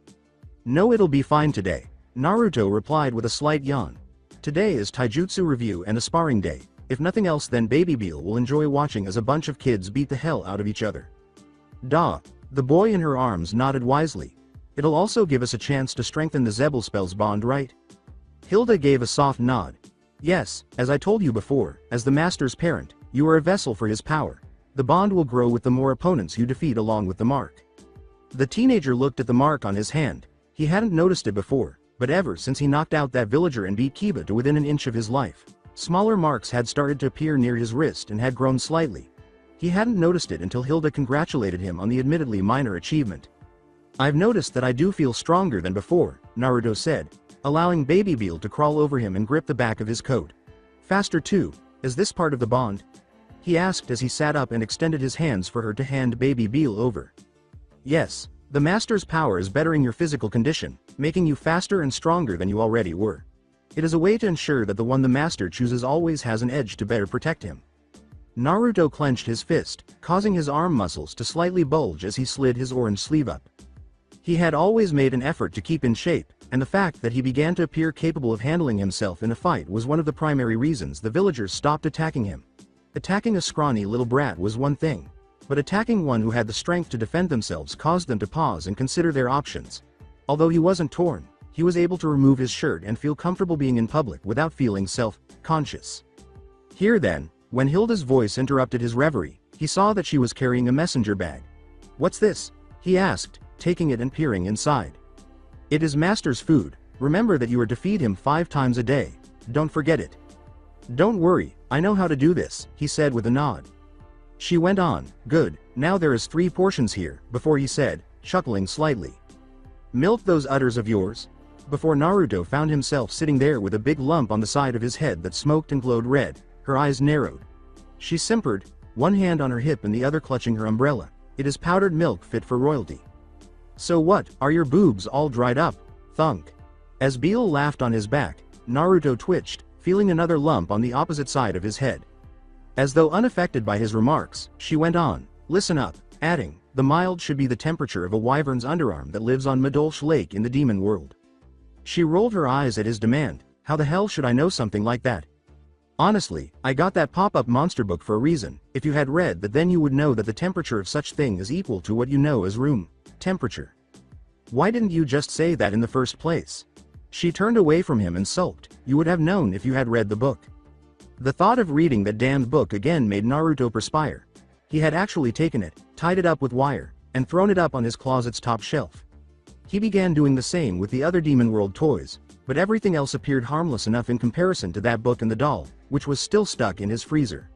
No, it'll be fine today, Naruto replied with a slight yawn. Today is taijutsu review and a sparring day. If nothing else, then baby Beal will enjoy watching as a bunch of kids beat the hell out of each other. Duh. The boy in her arms nodded wisely. It'll also give us a chance to strengthen the Zebelspells bond, right? Hilda gave a soft nod. Yes, as I told you before, as the master's parent, you are a vessel for his power. The bond will grow with the more opponents you defeat along with the mark. The teenager looked at the mark on his hand. He hadn't noticed it before, but ever since he knocked out that villager and beat Kiba to within an inch of his life, smaller marks had started to appear near his wrist and had grown slightly. He hadn't noticed it until Hilda congratulated him on the admittedly minor achievement. I've noticed that I do feel stronger than before, Naruto said, allowing baby Beal to crawl over him and grip the back of his coat. Faster too, is this part of the bond? He asked as he sat up and extended his hands for her to hand baby Beal over. Yes. The master's power is bettering your physical condition, making you faster and stronger than you already were. It is a way to ensure that the one the master chooses always has an edge to better protect him. Naruto clenched his fist, causing his arm muscles to slightly bulge as he slid his orange sleeve up. He had always made an effort to keep in shape, and the fact that he began to appear capable of handling himself in a fight was one of the primary reasons the villagers stopped attacking him. Attacking a scrawny little brat was one thing, but attacking one who had the strength to defend themselves caused them to pause and consider their options. Although he wasn't torn, he was able to remove his shirt and feel comfortable being in public without feeling self-conscious. Here then, when Hilda's voice interrupted his reverie, he saw that she was carrying a messenger bag. What's this? He asked, taking it and peering inside. It is master's food. Remember that you are to feed him 5 times a day. Don't forget it. Don't worry, I know how to do this, he said with a nod. She went on, good, now there is 3 portions here, before he said, chuckling slightly. Milk those udders of yours? Before Naruto found himself sitting there with a big lump on the side of his head that smoked and glowed red, her eyes narrowed. She simpered, one hand on her hip and the other clutching her umbrella. It is powdered milk fit for royalty. So what, are your boobs all dried up? Thunk. As Beal laughed on his back, Naruto twitched, feeling another lump on the opposite side of his head. As though unaffected by his remarks, she went on, listen up, adding, the mild should be the temperature of a wyvern's underarm that lives on Madolch Lake in the demon world. She rolled her eyes at his demand, how the hell should I know something like that? Honestly, I got that pop-up monster book for a reason. If you had read that, then you would know that the temperature of such thing is equal to what you know as room temperature. Why didn't you just say that in the first place? She turned away from him and sulked, you would have known if you had read the book. The thought of reading that damned book again made Naruto perspire. He had actually taken it, tied it up with wire, and thrown it up on his closet's top shelf. He began doing the same with the other Demon World toys, but everything else appeared harmless enough in comparison to that book and the doll, which was still stuck in his freezer.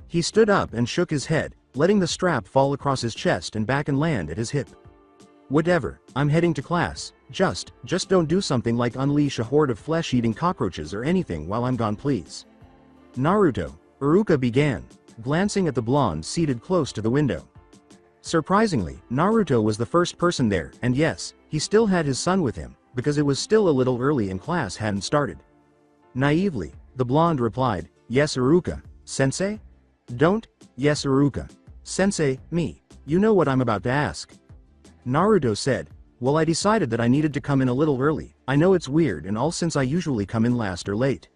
He stood up and shook his head, letting the strap fall across his chest and back and land at his hip. Whatever, I'm heading to class, just don't do something like unleash a horde of flesh-eating cockroaches or anything while I'm gone, please. Naruto, Iruka began, glancing at the blonde seated close to the window. Surprisingly, Naruto was the first person there, and yes, he still had his son with him, because it was still a little early and class hadn't started. Naively, the blonde replied, yes Iruka, sensei? Don't, yes Iruka. Sensei, me, you know what I'm about to ask. Naruto said, well, I decided that I needed to come in a little early. I know it's weird and all since I usually come in last or late.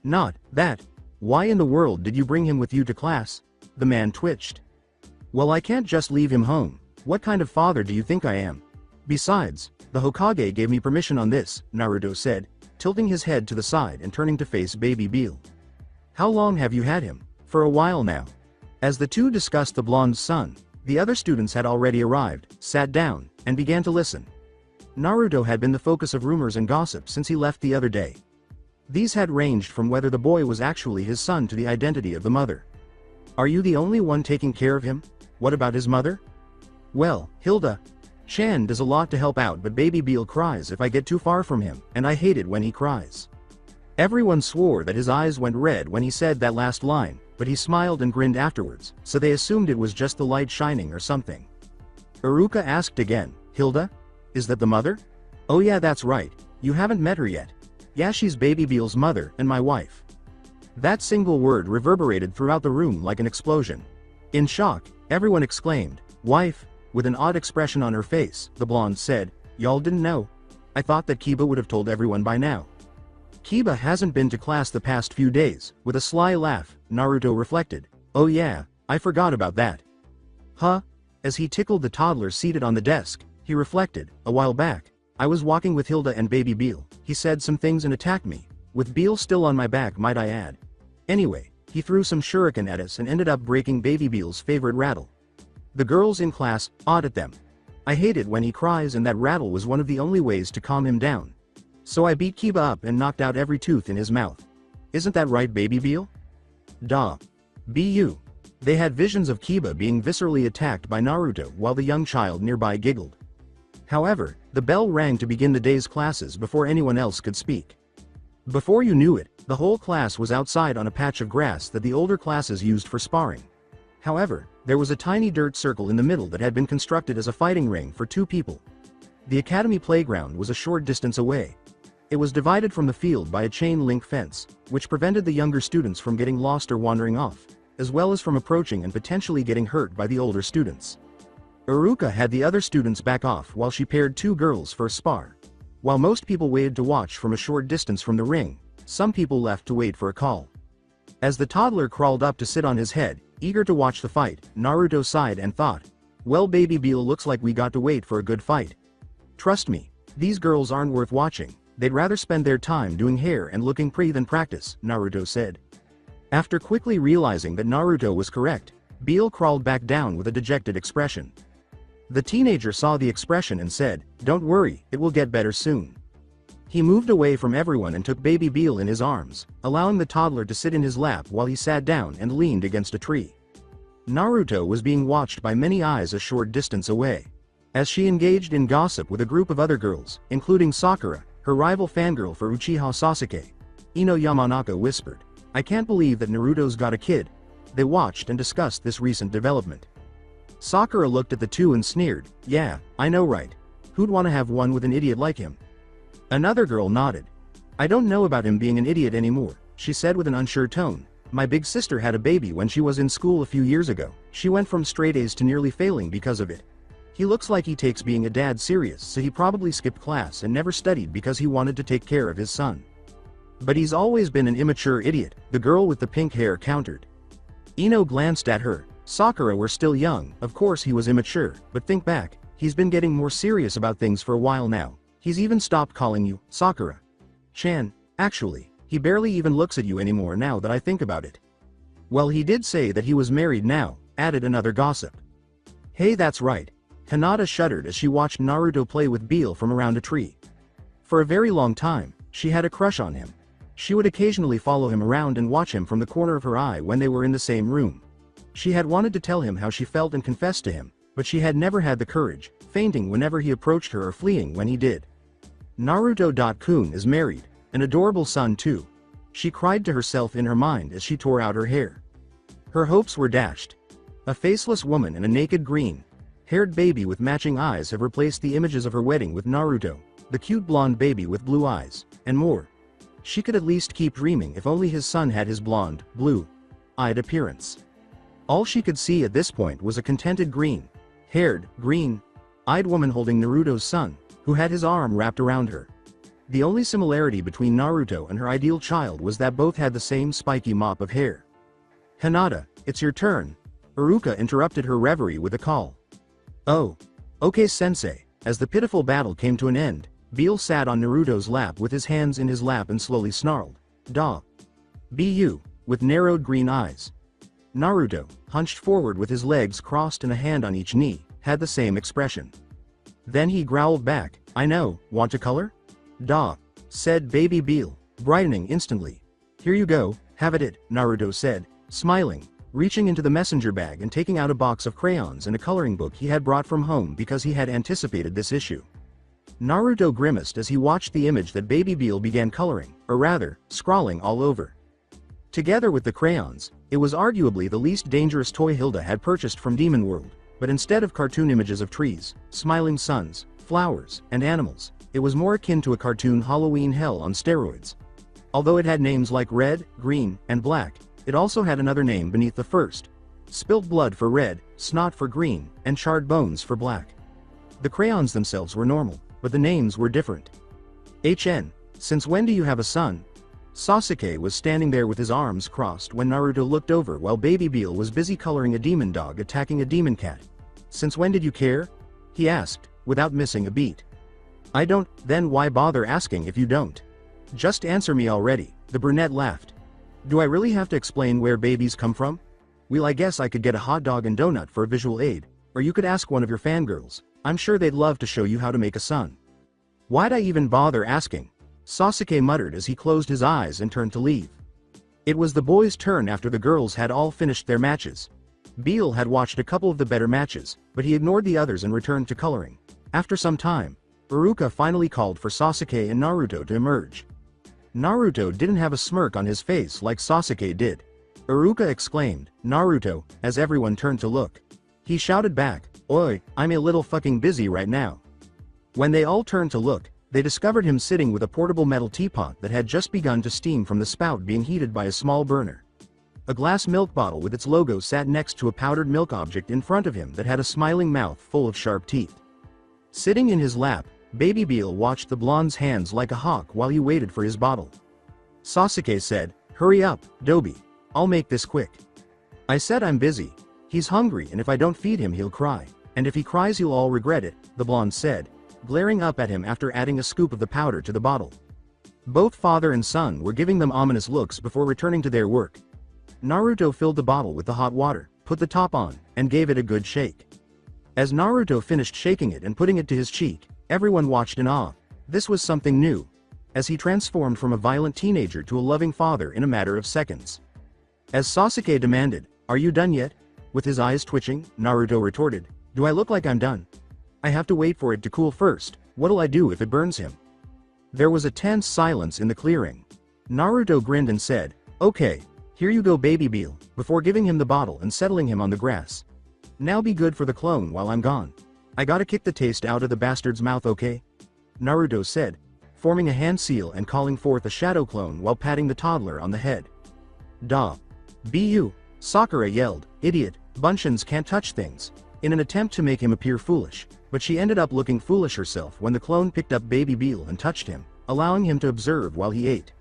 Not that. Why in the world did you bring him with you to class? The man twitched. Well, I can't just leave him home. What kind of father do you think I am? Besides, the Hokage gave me permission on this, Naruto said, tilting his head to the side and turning to face baby Beal. How long have you had him? For a while now. As the two discussed the blonde's son, the other students had already arrived, sat down, and began to listen. Naruto had been the focus of rumors and gossip since he left the other day. These had ranged from whether the boy was actually his son to the identity of the mother. Are you the only one taking care of him? What about his mother? Well, Hilda. Chan does a lot to help out, but baby Beal cries if I get too far from him, and I hate it when he cries. Everyone swore that his eyes went red when he said that last line, but he smiled and grinned afterwards, so they assumed it was just the light shining or something. Iruka asked again, Hilda? Is that the mother? Oh yeah, that's right. You haven't met her yet. Yeah, she's baby Beal's mother and my wife. That single word reverberated throughout the room like an explosion. In shock, everyone exclaimed, wife? With an odd expression on her face, the blonde said, y'all didn't know? I thought that Kiba would have told everyone by now. Kiba hasn't been to class the past few days. With a sly laugh, Naruto reflected, oh yeah, I forgot about that. Huh? As he tickled the toddler seated on the desk, he reflected, a while back, I was walking with Hilda and baby Beal. He said some things and attacked me. With Beal still on my back, might I add. Anyway, he threw some shuriken at us and ended up breaking baby Beal's favorite rattle. The girls in class awed at them. I hate it when he cries, and that rattle was one of the only ways to calm him down. So I beat Kiba up and knocked out every tooth in his mouth. Isn't that right, baby Beal? Duh. Bu. They had visions of Kiba being viscerally attacked by Naruto while the young child nearby giggled. However, the bell rang to begin the day's classes before anyone else could speak. Before you knew it, the whole class was outside on a patch of grass that the older classes used for sparring. However, there was a tiny dirt circle in the middle that had been constructed as a fighting ring for 2 people. The academy playground was a short distance away. It was divided from the field by a chain-link fence, which prevented the younger students from getting lost or wandering off, as well as from approaching and potentially getting hurt by the older students. Iruka had the other students back off while she paired 2 girls for a spar. While most people waited to watch from a short distance from the ring, some people left to wait for a call. As the toddler crawled up to sit on his head, eager to watch the fight, Naruto sighed and thought, well, baby Beal, looks like we got to wait for a good fight. Trust me, these girls aren't worth watching. They'd rather spend their time doing hair and looking pretty than practice, Naruto said. After quickly realizing that Naruto was correct, Beal crawled back down with a dejected expression. The teenager saw the expression and said, don't worry, it will get better soon. He moved away from everyone and took baby Beal in his arms, allowing the toddler to sit in his lap while he sat down and leaned against a tree. Naruto was being watched by many eyes a short distance away. As she engaged in gossip with a group of other girls, including Sakura, her rival fangirl for Uchiha Sasuke, Ino Yamanaka whispered, I can't believe that Naruto's got a kid. They watched and discussed this recent development. Sakura looked at the two and sneered, yeah, I know right. Who'd want to have one with an idiot like him? Another girl nodded. I don't know about him being an idiot anymore, she said with an unsure tone. My big sister had a baby when she was in school a few years ago. She went from straight A's to nearly failing because of it. He looks like he takes being a dad serious, so he probably skipped class and never studied because he wanted to take care of his son. But he's always been an immature idiot, the girl with the pink hair countered. Ino glanced at her. Sakura were still young, of course he was immature, but think back, he's been getting more serious about things for a while now. He's even stopped calling you Sakura. Chan, actually, he barely even looks at you anymore now that I think about it. Well, he did say that he was married now, added another gossip. Hey, that's right. Hinata shuddered as she watched Naruto play with Beal from around a tree. For a very long time, she had a crush on him. She would occasionally follow him around and watch him from the corner of her eye when they were in the same room. She had wanted to tell him how she felt and confess to him, but she had never had the courage, fainting whenever he approached her or fleeing when he did. Naruto-kun is married, an adorable son too. She cried to herself in her mind as she tore out her hair. Her hopes were dashed. A faceless woman and a naked green-haired baby with matching eyes have replaced the images of her wedding with Naruto, the cute blonde baby with blue eyes, and more. She could at least keep dreaming if only his son had his blonde, blue-eyed appearance. All she could see at this point was a contented green-haired, green-eyed woman holding Naruto's son, who had his arm wrapped around her. The only similarity between Naruto and her ideal child was that both had the same spiky mop of hair. Hinata, it's your turn. Iruka interrupted her reverie with a call. Oh. Okay, sensei. As the pitiful battle came to an end, Beal sat on Naruto's lap with his hands in his lap and slowly snarled. Da. Bu. With narrowed green eyes. Naruto, hunched forward with his legs crossed and a hand on each knee, had the same expression. Then he growled back, I know, want to color? Da. Said baby Beal. brightening instantly. "Here you go, have it," Naruto said, smiling, reaching into the messenger bag and taking out a box of crayons and a coloring book he had brought from home because he had anticipated this issue. Naruto grimaced as he watched the image that Baby Beal began coloring, or rather, scrawling all over. Together with the crayons, it was arguably the least dangerous toy Hilda had purchased from Demon World, but instead of cartoon images of trees, smiling suns, flowers, and animals, it was more akin to a cartoon Halloween hell on steroids. Although it had names like red, green, and black, it also had another name beneath the first: spilt blood for red, snot for green, and charred bones for black. The crayons themselves were normal, but the names were different. "HN, since when do you have a son?" Sasuke was standing there with his arms crossed when Naruto looked over while Baby Beal was busy coloring a demon dog attacking a demon cat. "Since when did you care?" he asked, without missing a beat. "I don't." "Then why bother asking if you don't? Just answer me already," the brunette laughed. "Do I really have to explain where babies come from? Well, I guess I could get a hot dog and donut for a visual aid, or you could ask one of your fangirls. I'm sure they'd love to show you how to make a son." "Why'd I even bother asking?" Sasuke muttered as he closed his eyes and turned to leave. It was the boys' turn after the girls had all finished their matches. Beal had watched a couple of the better matches, but he ignored the others and returned to coloring. After some time, Iruka finally called for Sasuke and Naruto to emerge. Naruto didn't have a smirk on his face like Sasuke did. Iruka exclaimed, "Naruto," as everyone turned to look. He shouted back, "Oi, I'm a little fucking busy right now." When they all turned to look, they discovered him sitting with a portable metal teapot that had just begun to steam from the spout being heated by a small burner. A glass milk bottle with its logo sat next to a powdered milk object in front of him that had a smiling mouth full of sharp teeth. Sitting in his lap, Baby Beal watched the blonde's hands like a hawk while he waited for his bottle. Sasuke said, "Hurry up, Dobi. I'll make this quick." "I said I'm busy. He's hungry and if I don't feed him he'll cry. And if he cries you'll all regret it," the blonde said, glaring up at him after adding a scoop of the powder to the bottle. Both father and son were giving them ominous looks before returning to their work. Naruto filled the bottle with the hot water, put the top on, and gave it a good shake. As Naruto finished shaking it and putting it to his cheek, everyone watched in awe. This was something new, as he transformed from a violent teenager to a loving father in a matter of seconds. As Sasuke demanded, "Are you done yet?" With his eyes twitching, Naruto retorted, "Do I look like I'm done? I have to wait for it to cool first. What'll I do if it burns him?" There was a tense silence in the clearing. Naruto grinned and said, "Okay, here you go Baby Beal," before giving him the bottle and settling him on the grass. "Now be good for the clone while I'm gone. I gotta kick the taste out of the bastard's mouth, okay?" Naruto said, forming a hand seal and calling forth a shadow clone while patting the toddler on the head. "Da. Be you," Sakura yelled, "Idiot, Bunshins can't touch things," in an attempt to make him appear foolish. But she ended up looking foolish herself when the clone picked up Baby Beal and touched him, allowing him to observe while he ate.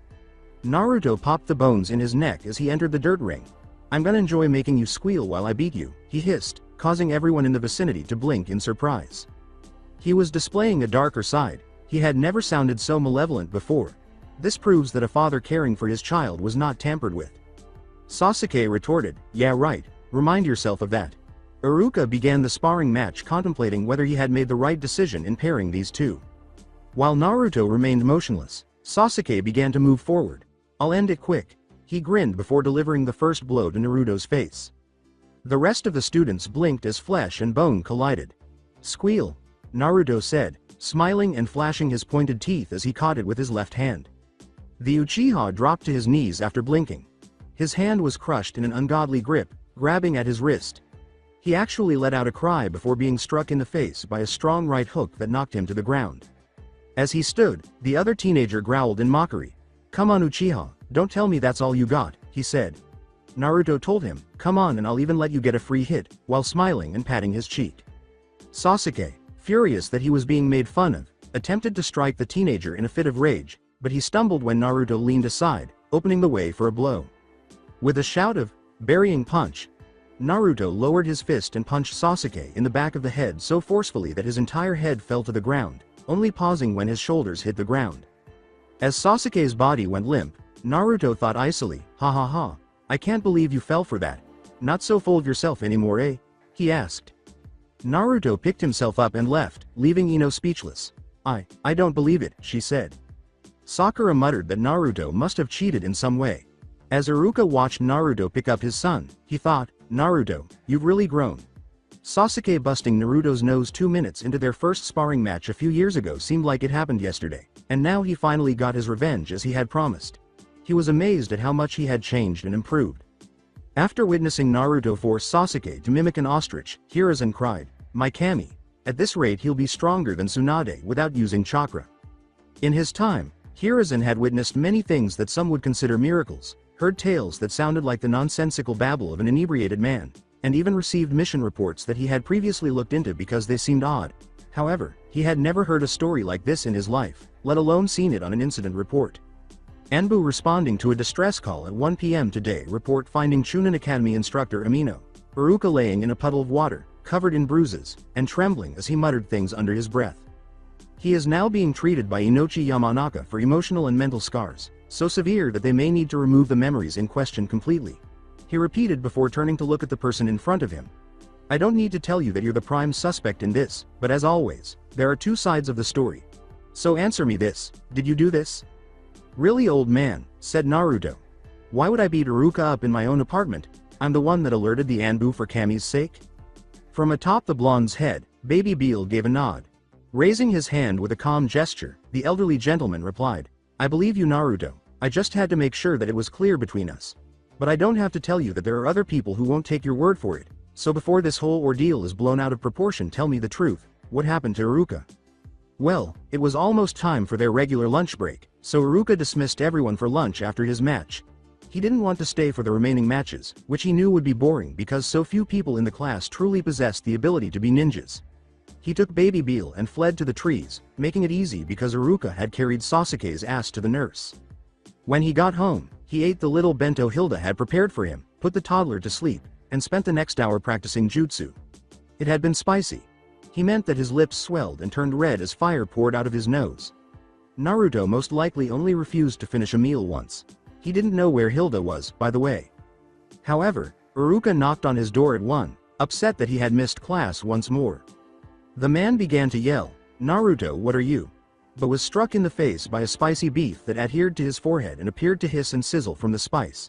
Naruto popped the bones in his neck as he entered the dirt ring. "I'm gonna enjoy making you squeal while I beat you," he hissed, causing everyone in the vicinity to blink in surprise. He was displaying a darker side. He had never sounded so malevolent before. This proves that a father caring for his child was not tampered with. Sasuke retorted, "Yeah right, remind yourself of that." Iruka began the sparring match contemplating whether he had made the right decision in pairing these two. While Naruto remained motionless, Sasuke began to move forward. "I'll end it quick," he grinned before delivering the first blow to Naruto's face. The rest of the students blinked as flesh and bone collided. "Squeal," Naruto said, smiling and flashing his pointed teeth as he caught it with his left hand. The Uchiha dropped to his knees after blinking. His hand was crushed in an ungodly grip, grabbing at his wrist. He actually let out a cry before being struck in the face by a strong right hook that knocked him to the ground. As he stood, the other teenager growled in mockery. "Come on Uchiha, don't tell me that's all you got," he said. Naruto told him, "Come on and I'll even let you get a free hit," while smiling and patting his cheek. Sasuke, furious that he was being made fun of, attempted to strike the teenager in a fit of rage, but he stumbled when Naruto leaned aside, opening the way for a blow. With a shout of, "Burying punch," Naruto lowered his fist and punched Sasuke in the back of the head so forcefully that his entire head fell to the ground, only pausing when his shoulders hit the ground. As Sasuke's body went limp, Naruto thought icily, "Ha ha ha, I can't believe you fell for that. Not so full of yourself anymore, eh?" he asked. Naruto picked himself up and left, leaving Ino speechless. I don't believe it," she said. Sakura muttered that Naruto must have cheated in some way. As Iruka watched Naruto pick up his son, he thought, Naruto, you've really grown. Sasuke busting Naruto's nose 2 minutes into their first sparring match a few years ago seemed like it happened yesterday, and now he finally got his revenge as he had promised. He was amazed at how much he had changed and improved. After witnessing Naruto force Sasuke to mimic an ostrich, Hiruzen cried, "My Kami. At this rate he'll be stronger than Tsunade without using chakra." In his time, Hiruzen had witnessed many things that some would consider miracles, heard tales that sounded like the nonsensical babble of an inebriated man, and even received mission reports that he had previously looked into because they seemed odd. However, he had never heard a story like this in his life, let alone seen it on an incident report. Anbu responding to a distress call at 1 p.m. today report finding Chunin Academy instructor Amino Iruka laying in a puddle of water, covered in bruises, and trembling as he muttered things under his breath. He is now being treated by Inochi Yamanaka for emotional and mental scars, so severe that they may need to remove the memories in question completely. He repeated before turning to look at the person in front of him. "I don't need to tell you that you're the prime suspect in this, but as always, there are two sides of the story. So answer me this, did you do this?" "Really, old man," said Naruto. "Why would I beat Iruka up in my own apartment? I'm the one that alerted the Anbu for Kami's sake." From atop the blonde's head, Baby Beal gave a nod. Raising his hand with a calm gesture, the elderly gentleman replied, "I believe you, Naruto. I just had to make sure that it was clear between us. But I don't have to tell you that there are other people who won't take your word for it, so before this whole ordeal is blown out of proportion, tell me the truth. What happened to Iruka?" Well, it was almost time for their regular lunch break, so Iruka dismissed everyone for lunch after his match. He didn't want to stay for the remaining matches, which he knew would be boring because so few people in the class truly possessed the ability to be ninjas. He took Baby Beal and fled to the trees, making it easy because Iruka had carried Sasuke's ass to the nurse. When he got home, he ate the little bento Hilda had prepared for him, put the toddler to sleep, and spent the next hour practicing jutsu. It had been spicy. He meant that his lips swelled and turned red as fire poured out of his nose. Naruto most likely only refused to finish a meal once. He didn't know where Hilda was, by the way. However, Iruka knocked on his door at 1, upset that he had missed class once more. The man began to yell, "Naruto, what are you?" but was struck in the face by a spicy beef that adhered to his forehead and appeared to hiss and sizzle from the spice.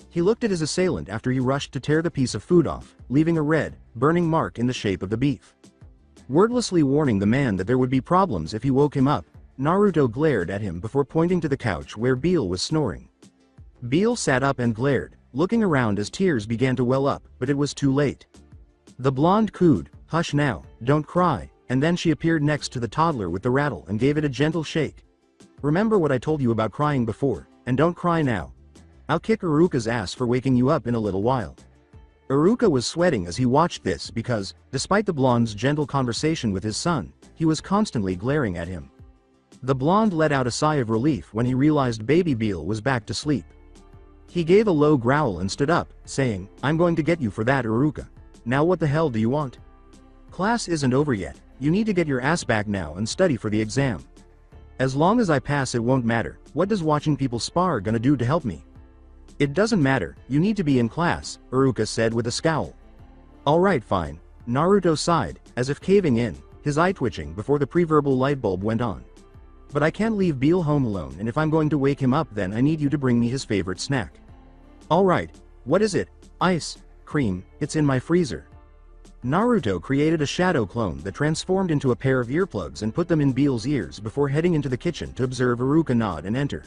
He looked at his assailant after he rushed to tear the piece of food off, leaving a red, burning mark in the shape of the beef. Wordlessly warning the man that there would be problems if he woke him up, Naruto glared at him before pointing to the couch where Beal was snoring. Beal sat up and glared, looking around as tears began to well up, but it was too late. The blonde cooed, "Hush now, don't cry," and then she appeared next to the toddler with the rattle and gave it a gentle shake. "Remember what I told you about crying before, and don't cry now. I'll kick Iruka's ass for waking you up in a little while." Iruka was sweating as he watched this because, despite the blonde's gentle conversation with his son, he was constantly glaring at him. The blonde let out a sigh of relief when he realized Baby Beal was back to sleep. He gave a low growl and stood up, saying, "I'm going to get you for that, Iruka. Now what the hell do you want? Class isn't over yet, you need to get your ass back now and study for the exam. As long as I pass it won't matter, what does watching people spar gonna do to help me?" "It doesn't matter, you need to be in class," Iruka said with a scowl. "Alright fine," Naruto sighed, as if caving in, his eye twitching before the pre-verbal light bulb went on. "But I can't leave Beal home alone, and if I'm going to wake him up then I need you to bring me his favorite snack." "Alright, what is it?" "Ice cream, it's in my freezer." Naruto created a shadow clone that transformed into a pair of earplugs and put them in Beal's ears before heading into the kitchen to observe Iruka nod and enter.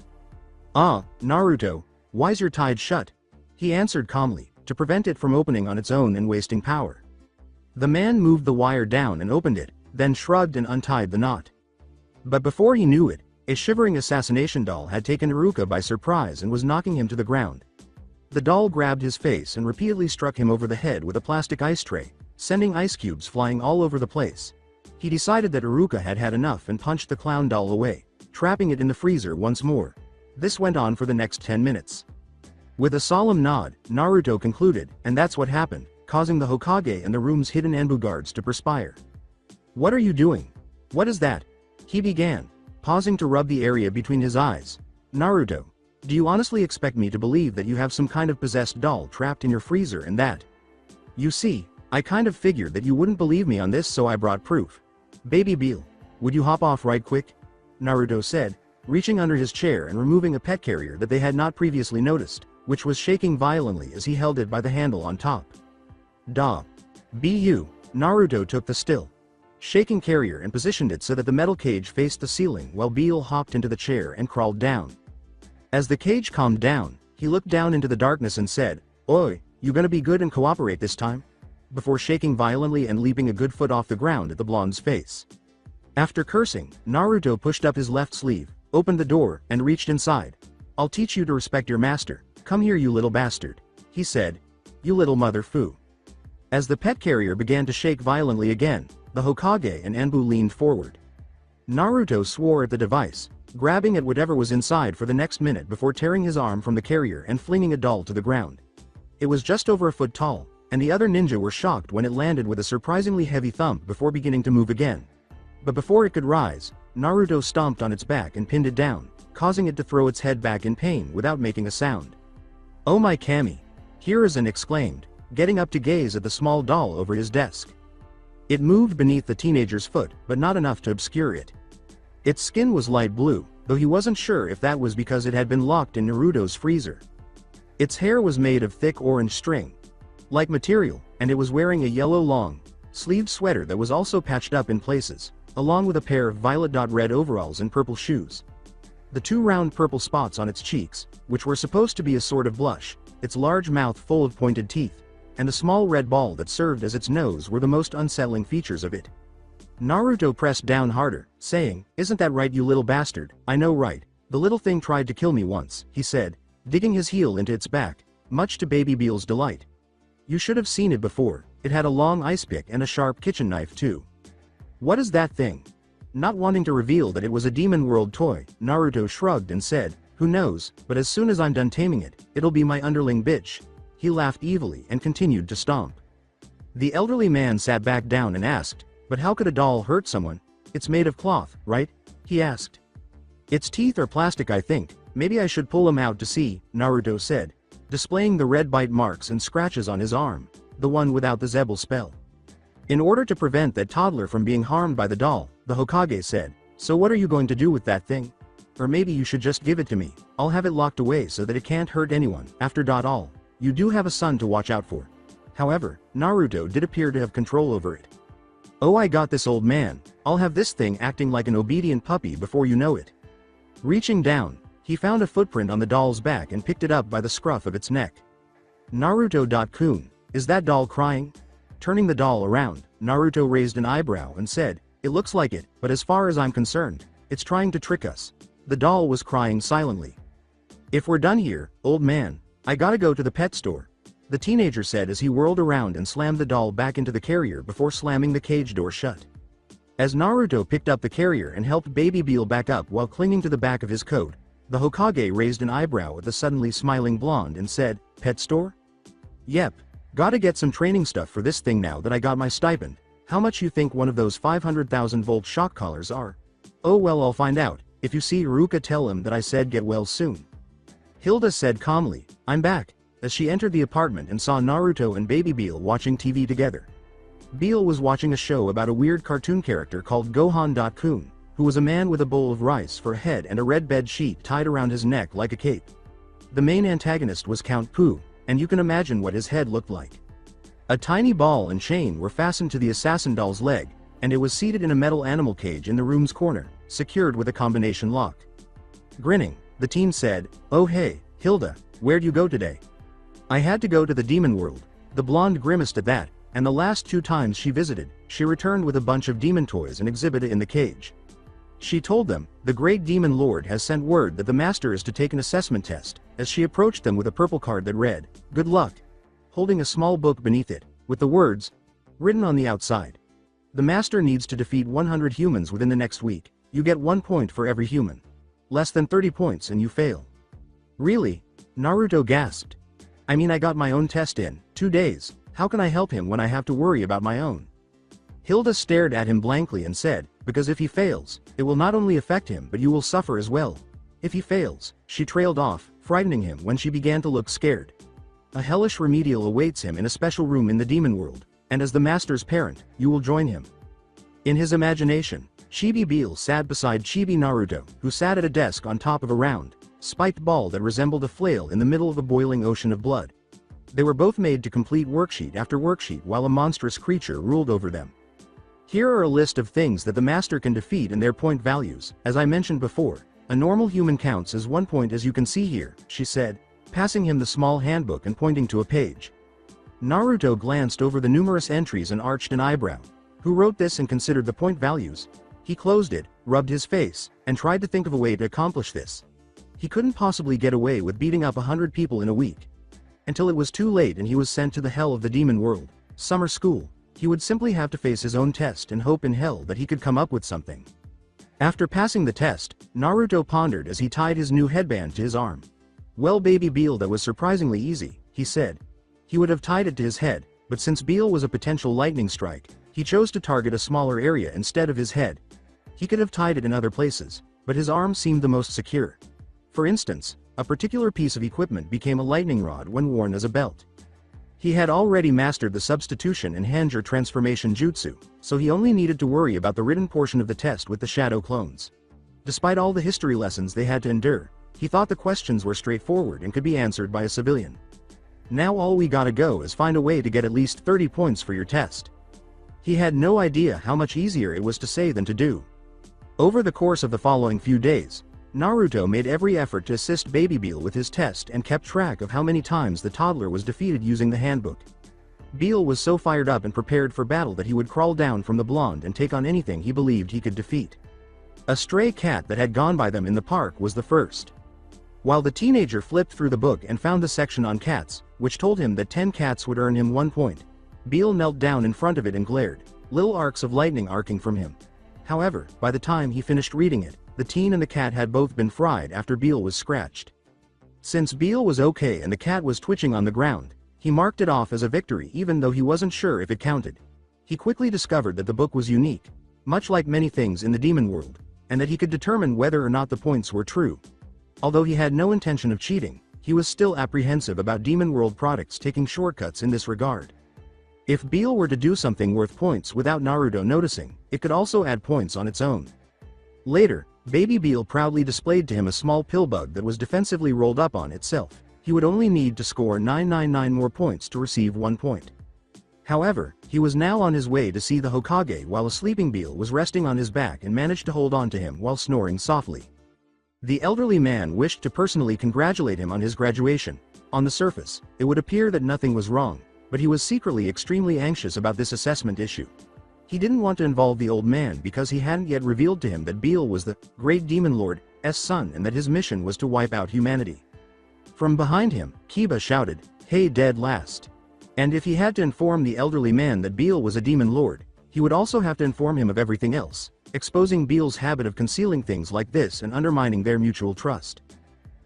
"Ah, Naruto, why's your tied shut?" he answered calmly, to prevent it from opening on its own and wasting power. The man moved the wire down and opened it, then shrugged and untied the knot. But before he knew it, a shivering assassination doll had taken Iruka by surprise and was knocking him to the ground. The doll grabbed his face and repeatedly struck him over the head with a plastic ice tray, sending ice cubes flying all over the place. He decided that Iruka had had enough and punched the clown doll away, trapping it in the freezer once more. This went on for the next 10 minutes. With a solemn nod, Naruto concluded, and that's what happened, causing the Hokage and the room's hidden Anbu guards to perspire. "What are you doing? What is that?" he began, pausing to rub the area between his eyes. "Naruto, do you honestly expect me to believe that you have some kind of possessed doll trapped in your freezer and that? You see, I kind of figured that you wouldn't believe me on this, so I brought proof. Baby Beal, would you hop off right quick?" Naruto said, reaching under his chair and removing a pet carrier that they had not previously noticed, which was shaking violently as he held it by the handle on top. Da. Bu. Naruto took the still shaking carrier and positioned it so that the metal cage faced the ceiling while Beal hopped into the chair and crawled down. As the cage calmed down, he looked down into the darkness and said, "Oi, you gonna be good and cooperate this time?" Before shaking violently and leaping a good foot off the ground at the blonde's face. After cursing, Naruto pushed up his left sleeve, opened the door, and reached inside. "I'll teach you to respect your master. Come here, you little bastard," he said. "You little mother foo." As the pet carrier began to shake violently again, the Hokage and Enbu leaned forward. Naruto swore at the device, grabbing at whatever was inside for the next minute before tearing his arm from the carrier and flinging a doll to the ground. It was just over a foot tall, and the other ninja were shocked when it landed with a surprisingly heavy thump before beginning to move again. But before it could rise, Naruto stomped on its back and pinned it down, causing it to throw its head back in pain without making a sound. "Oh my Kami!" Hiruzen exclaimed, getting up to gaze at the small doll over his desk. It moved beneath the teenager's foot, but not enough to obscure it. Its skin was light blue, though he wasn't sure if that was because it had been locked in Naruto's freezer. Its hair was made of thick orange string like material, and it was wearing a yellow long-sleeved sweater that was also patched up in places, along with a pair of violet-red overalls and purple shoes. The two round purple spots on its cheeks, which were supposed to be a sort of blush, its large mouth full of pointed teeth, and a small red ball that served as its nose were the most unsettling features of it. Naruto pressed down harder, saying, "Isn't that right, you little bastard? I know, right? The little thing tried to kill me once," he said, digging his heel into its back, much to Baby Beal's delight. "You should have seen it before. It had a long ice pick and a sharp kitchen knife too." "What is that thing?" Not wanting to reveal that it was a Demon World toy, Naruto shrugged and said, "Who knows, but as soon as I'm done taming it, it'll be my underling bitch." He laughed evilly and continued to stomp. The elderly man sat back down and asked, "But how could a doll hurt someone? It's made of cloth, right?" he asked. "Its teeth are plastic, I think. Maybe I should pull them out to see," Naruto said, displaying the red bite marks and scratches on his arm, the one without the Zebel spell. In order to prevent that toddler from being harmed by the doll, the Hokage said, "So what are you going to do with that thing? Or maybe you should just give it to me. I'll have it locked away so that it can't hurt anyone. After all, you do have a son to watch out for." However, Naruto did appear to have control over it. "Oh, I got this, old man. I'll have this thing acting like an obedient puppy before you know it." Reaching down, he found a footprint on the doll's back and picked it up by the scruff of its neck. Naruto.kun, is that doll crying? Turning the doll around, Naruto raised an eyebrow and said, "It looks like it, but as far as I'm concerned, it's trying to trick us." The doll was crying silently. "If we're done here, old man, I gotta go to the pet store," the teenager said as he whirled around and slammed the doll back into the carrier before slamming the cage door shut. As Naruto picked up the carrier and helped Baby Beal back up while clinging to the back of his coat, the Hokage raised an eyebrow at the suddenly smiling blonde and said, "Pet store? Yep. Gotta get some training stuff for this thing now that I got my stipend. How much you think one of those 500,000-volt shock collars are?" "Oh well, I'll find out. If you see Ruka, tell him that I said get well soon." Hilda said calmly, "I'm back," as she entered the apartment and saw Naruto and Baby Beal watching TV together. Beal was watching a show about a weird cartoon character called Gohan.kun, who was a man with a bowl of rice for a head and a red bed sheet tied around his neck like a cape. The main antagonist was Count Pooh, and you can imagine what his head looked like. A tiny ball and chain were fastened to the assassin doll's leg, and it was seated in a metal animal cage in the room's corner, secured with a combination lock. Grinning, the teen said, "Oh hey, Hilda, where'd you go today?" "I had to go to the demon world." The blonde grimaced at that, and the last 2 times she visited, she returned with a bunch of demon toys and exhibited in the cage. She told them, "The great demon lord has sent word that the master is to take an assessment test," as she approached them with a purple card that read, "Good luck," holding a small book beneath it, with the words written on the outside. "The master needs to defeat 100 humans within the next week. You get 1 point for every human. Less than 30 points and you fail." "Really?" Naruto gasped. "I mean, I got my own test in 2 days. How can I help him when I have to worry about my own?" Hilda stared at him blankly and said, "Because if he fails, it will not only affect him but you will suffer as well. If he fails," she trailed off, frightening him when she began to look scared. "A hellish remedial awaits him in a special room in the demon world, and as the master's parent, you will join him." In his imagination, Chibi Beal sat beside Chibi Naruto, who sat at a desk on top of a round, spiked ball that resembled a flail in the middle of a boiling ocean of blood. They were both made to complete worksheet after worksheet while a monstrous creature ruled over them. Here are a list of things that the master can defeat and their point values. As I mentioned before, a normal human counts as 1 point, as you can see here, she said, passing him the small handbook and pointing to a page. Naruto glanced over the numerous entries and arched an eyebrow. Who wrote this and considered the point values? He closed it, rubbed his face, and tried to think of a way to accomplish this. He couldn't possibly get away with beating up 100 people in a week. Until it was too late and he was sent to the hell of the demon world, summer school. He would simply have to face his own test and hope in hell that he could come up with something. After passing the test, Naruto pondered as he tied his new headband to his arm. Well, baby Beal, that was surprisingly easy, he said. He would have tied it to his head, but since Beal was a potential lightning strike, he chose to target a smaller area instead of his head. He could have tied it in other places, but his arm seemed the most secure. For instance, a particular piece of equipment became a lightning rod when worn as a belt. He had already mastered the substitution and Hanger transformation jutsu, so he only needed to worry about the written portion of the test with the shadow clones. Despite all the history lessons they had to endure, he thought the questions were straightforward and could be answered by a civilian. Now all we gotta go is find a way to get at least 30 points for your test. He had no idea how much easier it was to say than to do. Over the course of the following few days, Naruto made every effort to assist Baby Beal with his test and kept track of how many times the toddler was defeated using the handbook. Beal was so fired up and prepared for battle that he would crawl down from the blonde and take on anything he believed he could defeat. A stray cat that had gone by them in the park was the first. While the teenager flipped through the book and found the section on cats, which told him that 10 cats would earn him 1 point, Beal knelt down in front of it and glared, little arcs of lightning arcing from him. However, by the time he finished reading it, the teen and the cat had both been fried after Beal was scratched. Since Beal was okay and the cat was twitching on the ground, he marked it off as a victory even though he wasn't sure if it counted. He quickly discovered that the book was unique, much like many things in the demon world, and that he could determine whether or not the points were true. Although he had no intention of cheating, he was still apprehensive about demon world products taking shortcuts in this regard. If Beal were to do something worth points without Naruto noticing, it could also add points on its own. Later, Baby Beal proudly displayed to him a small pill bug that was defensively rolled up on itself. He would only need to score 999 more points to receive 1 point. However, he was now on his way to see the Hokage while a sleeping Beal was resting on his back and managed to hold on to him while snoring softly. The elderly man wished to personally congratulate him on his graduation. On the surface, it would appear that nothing was wrong, but he was secretly extremely anxious about this assessment issue. He didn't want to involve the old man because he hadn't yet revealed to him that Beal was the great demon lord's son and that his mission was to wipe out humanity. From behind him, Kiba shouted, "Hey, dead last." And if he had to inform the elderly man that Beal was a demon lord, he would also have to inform him of everything else, exposing Beal's habit of concealing things like this and undermining their mutual trust.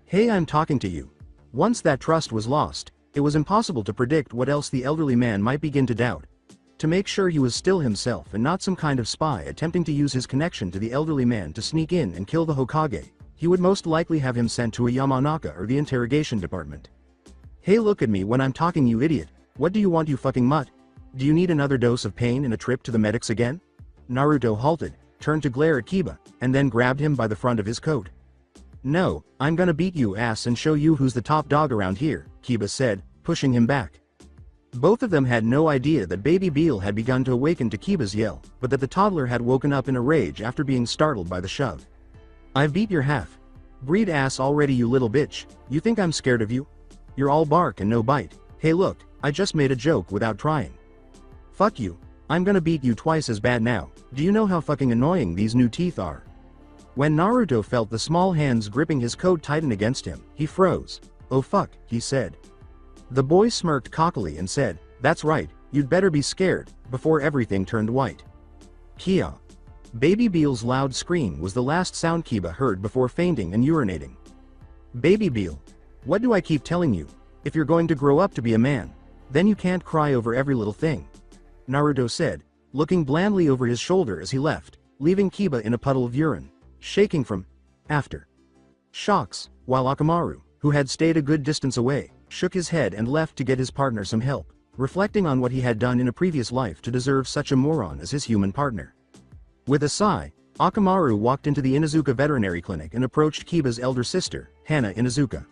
"Hey, I'm talking to you." Once that trust was lost, it was impossible to predict what else the elderly man might begin to doubt. To make sure he was still himself and not some kind of spy attempting to use his connection to the elderly man to sneak in and kill the Hokage, he would most likely have him sent to a Yamanaka or the interrogation department. "Hey, look at me when I'm talking, you idiot. What do you want, you fucking mutt? Do you need another dose of pain and a trip to the medics again?" Naruto halted, turned to glare at Kiba, and then grabbed him by the front of his coat. "No, I'm gonna beat you ass and show you who's the top dog around here," Kiba said, pushing him back. Both of them had no idea that Baby Beal had begun to awaken to Kiba's yell, but that the toddler had woken up in a rage after being startled by the shove. "I've beat your half breed ass already, you little bitch. You think I'm scared of you? You're all bark and no bite. Hey look, I just made a joke without trying. Fuck you. I'm gonna beat you twice as bad now. Do you know how fucking annoying these new teeth are?" When Naruto felt the small hands gripping his coat tighten against him, he froze. "Oh fuck," he said. The boy smirked cockily and said, "That's right, you'd better be scared," before everything turned white. Kia. Baby Beal's loud scream was the last sound Kiba heard before fainting and urinating. "Baby Beal. What do I keep telling you? If you're going to grow up to be a man, then you can't cry over every little thing," Naruto said, looking blandly over his shoulder as he left, leaving Kiba in a puddle of urine, shaking from after shocks, while Akamaru, who had stayed a good distance away, shook his head and left to get his partner some help, reflecting on what he had done in a previous life to deserve such a moron as his human partner. With a sigh, Akamaru walked into the Inuzuka veterinary clinic and approached Kiba's elder sister, Hana Inuzuka.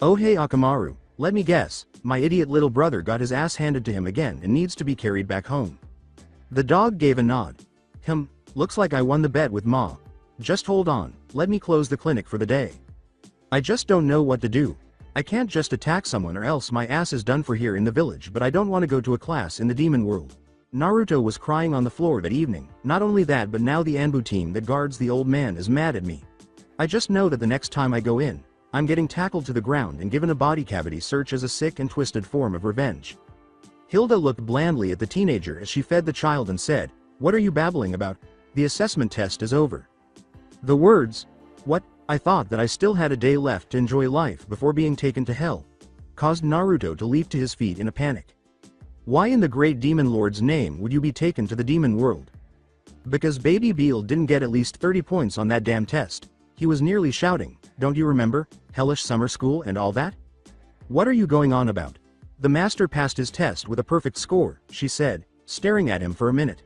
"Oh hey Akamaru, let me guess, my idiot little brother got his ass handed to him again and needs to be carried back home." The dog gave a nod. Looks like I won the bet with Ma. Just hold on, let me close the clinic for the day. I just don't know what to do. I can't just attack someone or else my ass is done for here in the village, but I don't want to go to a class in the demon world. Naruto was crying on the floor that evening. Not only that, but now the Anbu team that guards the old man is mad at me. I just know that the next time I go in, I'm getting tackled to the ground and given a body cavity search as a sick and twisted form of revenge. Hilda looked blandly at the teenager as she fed the child and said, "What are you babbling about? The assessment test is over." The words, "What? I thought that I still had a day left to enjoy life before being taken to hell," caused Naruto to leap to his feet in a panic. Why in the great demon lord's name would you be taken to the demon world? Because baby Beal didn't get at least 30 points on that damn test. He was nearly shouting, "Don't you remember, hellish summer school and all that? What are you going on about? The master passed his test with a perfect score," she said, staring at him for a minute.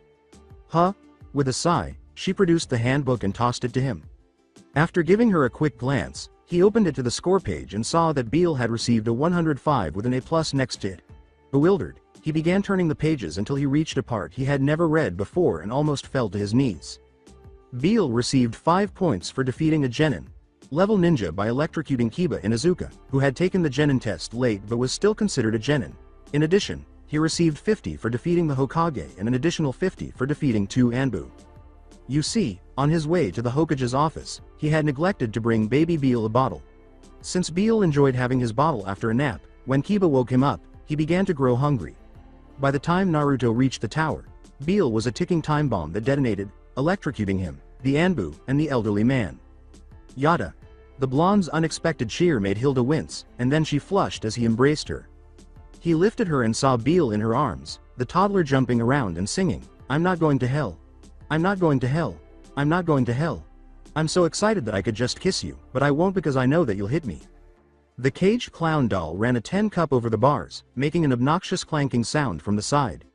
"Huh?" With a sigh, she produced the handbook and tossed it to him. After giving her a quick glance, he opened it to the score page and saw that Beal had received a 105 with an A+ next to it. Bewildered, he began turning the pages until he reached a part he had never read before and almost fell to his knees. Beal received 5 points for defeating a genin level ninja by electrocuting Kiba Inuzuka, who had taken the genin test late but was still considered a genin. In addition, he received 50 for defeating the Hokage and an additional 50 for defeating 2 Anbu. You see, on his way to the Hokage's office, he had neglected to bring baby Beal a bottle. Since Beal enjoyed having his bottle after a nap, when Kiba woke him up, he began to grow hungry. By the time Naruto reached the tower, Beal was a ticking time bomb that detonated, electrocuting him, the Anbu, and the elderly man. Yada. The blonde's unexpected cheer made Hilda wince, and then she flushed as he embraced her. He lifted her and saw Beal in her arms, the toddler jumping around and singing, "I'm not going to hell. I'm not going to hell. I'm not going to hell. I'm so excited that I could just kiss you, but I won't because I know that you'll hit me." The caged clown doll ran a 10 cup over the bars, making an obnoxious clanking sound from the side.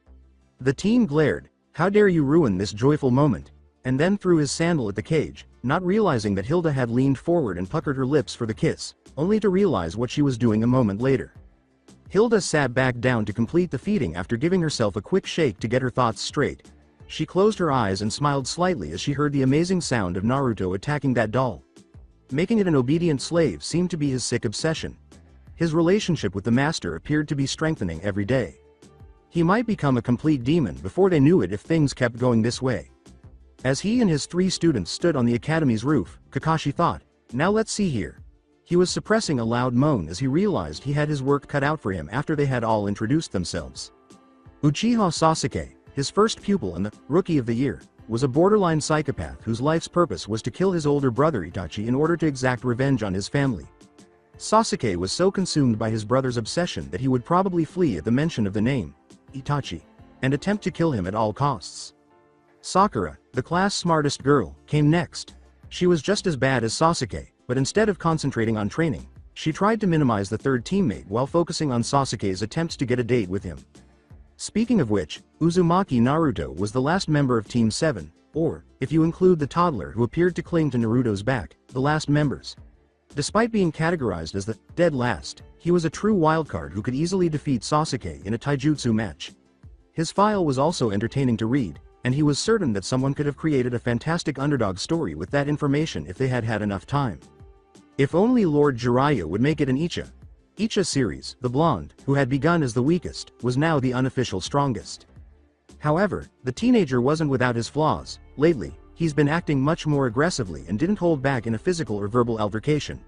The teen glared, "How dare you ruin this joyful moment," and then threw his sandal at the cage, not realizing that Hilda had leaned forward and puckered her lips for the kiss, only to realize what she was doing a moment later. Hilda sat back down to complete the feeding after giving herself a quick shake to get her thoughts straight. She closed her eyes and smiled slightly as she heard the amazing sound of Naruto attacking that doll. Making it an obedient slave seemed to be his sick obsession. His relationship with the master appeared to be strengthening every day. He might become a complete demon before they knew it if things kept going this way. As he and his 3 students stood on the academy's roof, Kakashi thought, "Now let's see here." He was suppressing a loud moan as he realized he had his work cut out for him after they had all introduced themselves. Uchiha Sasuke, his first pupil and the Rookie of the Year, was a borderline psychopath whose life's purpose was to kill his older brother Itachi in order to exact revenge on his family. Sasuke was so consumed by his brother's obsession that he would probably flee at the mention of the name, Itachi, and attempt to kill him at all costs. Sakura, the class' smartest girl, came next. She was just as bad as Sasuke, but instead of concentrating on training, she tried to minimize the third teammate while focusing on Sasuke's attempts to get a date with him. Speaking of which, Uzumaki Naruto was the last member of Team 7, or, if you include the toddler who appeared to cling to Naruto's back, the last members. Despite being categorized as the dead last, he was a true wildcard who could easily defeat Sasuke in a taijutsu match. His file was also entertaining to read, and he was certain that someone could have created a fantastic underdog story with that information if they had had enough time. If only Lord Jiraiya would make it an Icha series. The blonde, who had begun as the weakest, was now the unofficial strongest. However, the teenager wasn't without his flaws. Lately, he's been acting much more aggressively and didn't hold back in a physical or verbal altercation.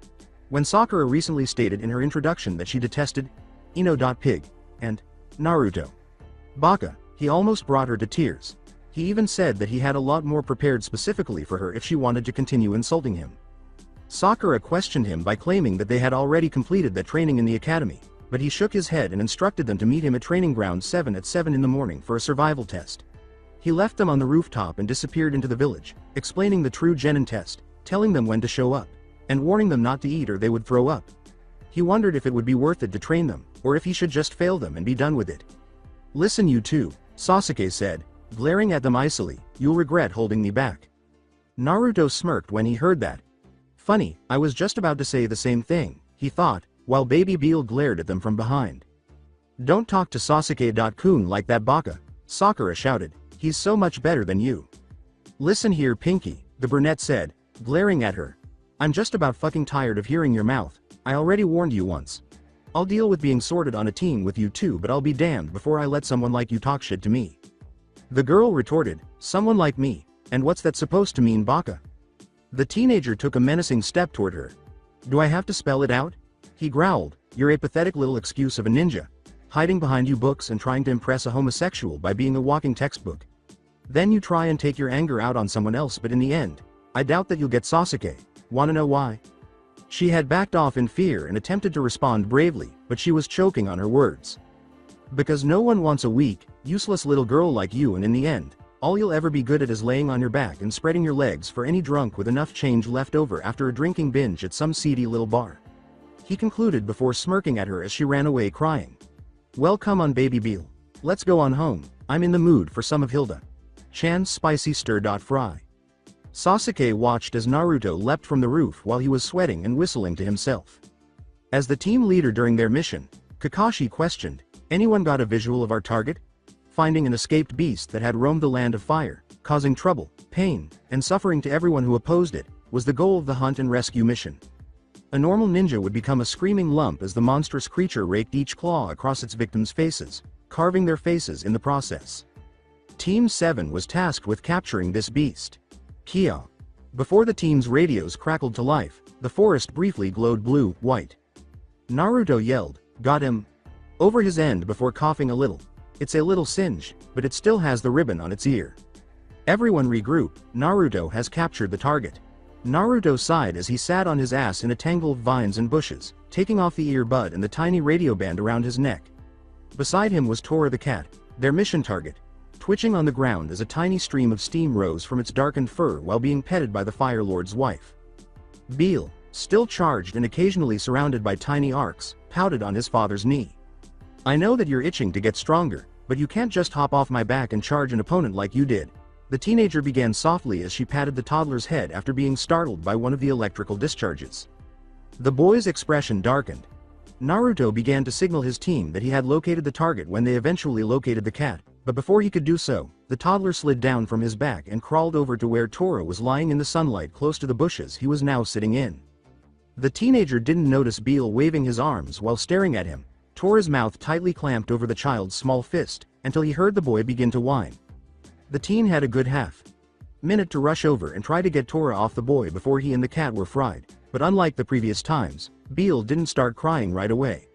When Sakura recently stated in her introduction that she detested Ino.Pig and Naruto Baka, he almost brought her to tears. He even said that he had a lot more prepared specifically for her if she wanted to continue insulting him. Sakura questioned him by claiming that they had already completed that training in the academy, but he shook his head and instructed them to meet him at Training Ground 7 at 7 in the morning for a survival test. He left them on the rooftop and disappeared into the village, explaining the true genin test, telling them when to show up, and warning them not to eat or they would throw up. He wondered if it would be worth it to train them, or if he should just fail them and be done with it. "Listen you two," Sasuke said, glaring at them icily, "you'll regret holding me back. Naruto smirked when he heard that. Funny, I was just about to say the same thing, he thought, while Baby Beal glared at them from behind. Don't talk to Sasuke-kun like that baka, Sakura shouted, he's so much better than you. Listen here Pinky, the brunette said, glaring at her. I'm just about fucking tired of hearing your mouth, I already warned you once. I'll deal with being sorted on a team with you too, but I'll be damned before I let someone like you talk shit to me. The girl retorted, someone like me, and what's that supposed to mean baka? The teenager took a menacing step toward her. Do I have to spell it out? He growled, you're a pathetic little excuse of a ninja, hiding behind you books and trying to impress a homosexual by being a walking textbook. Then you try and take your anger out on someone else, but in the end, I doubt that you'll get Sasuke. Wanna know why? She had backed off in fear and attempted to respond bravely, but she was choking on her words. Because no one wants a weak, useless little girl like you, and in the end, all you'll ever be good at is laying on your back and spreading your legs for any drunk with enough change left over after a drinking binge at some seedy little bar. He concluded before smirking at her as she ran away crying. Well, come on Baby Beal. Let's go on home, I'm in the mood for some of Hilda-chan's spicy stir-fry. Sasuke watched as Naruto leapt from the roof while he was sweating and whistling to himself. As the team leader during their mission, Kakashi questioned, anyone got a visual of our target? Finding an escaped beast that had roamed the land of fire, causing trouble, pain, and suffering to everyone who opposed it, was the goal of the hunt and rescue mission. A normal ninja would become a screaming lump as the monstrous creature raked each claw across its victims' faces, carving their faces in the process. Team 7 was tasked with capturing this beast. Kia. Before the team's radios crackled to life, the forest briefly glowed blue-white. Naruto yelled, got him! Over his end before coughing a little. It's a little singed, but it still has the ribbon on its ear. Everyone regroup, Naruto has captured the target. Naruto sighed as he sat on his ass in a tangle of vines and bushes, taking off the earbud and the tiny radio band around his neck. Beside him was Tora the cat, their mission target, twitching on the ground as a tiny stream of steam rose from its darkened fur while being petted by the Fire Lord's wife. Beal, still charged and occasionally surrounded by tiny arcs, pouted on his father's knee. I know that you're itching to get stronger, but you can't just hop off my back and charge an opponent like you did. The teenager began softly as she patted the toddler's head after being startled by one of the electrical discharges. The boy's expression darkened. Naruto began to signal his team that he had located the target when they eventually located the cat, but before he could do so, the toddler slid down from his back and crawled over to where Tora was lying in the sunlight close to the bushes he was now sitting in. The teenager didn't notice Beal waving his arms while staring at him. Tora's mouth tightly clamped over the child's small fist, until he heard the boy begin to whine. The teen had a good half-minute to rush over and try to get Tora off the boy before he and the cat were fried, but unlike the previous times, Beal didn't start crying right away.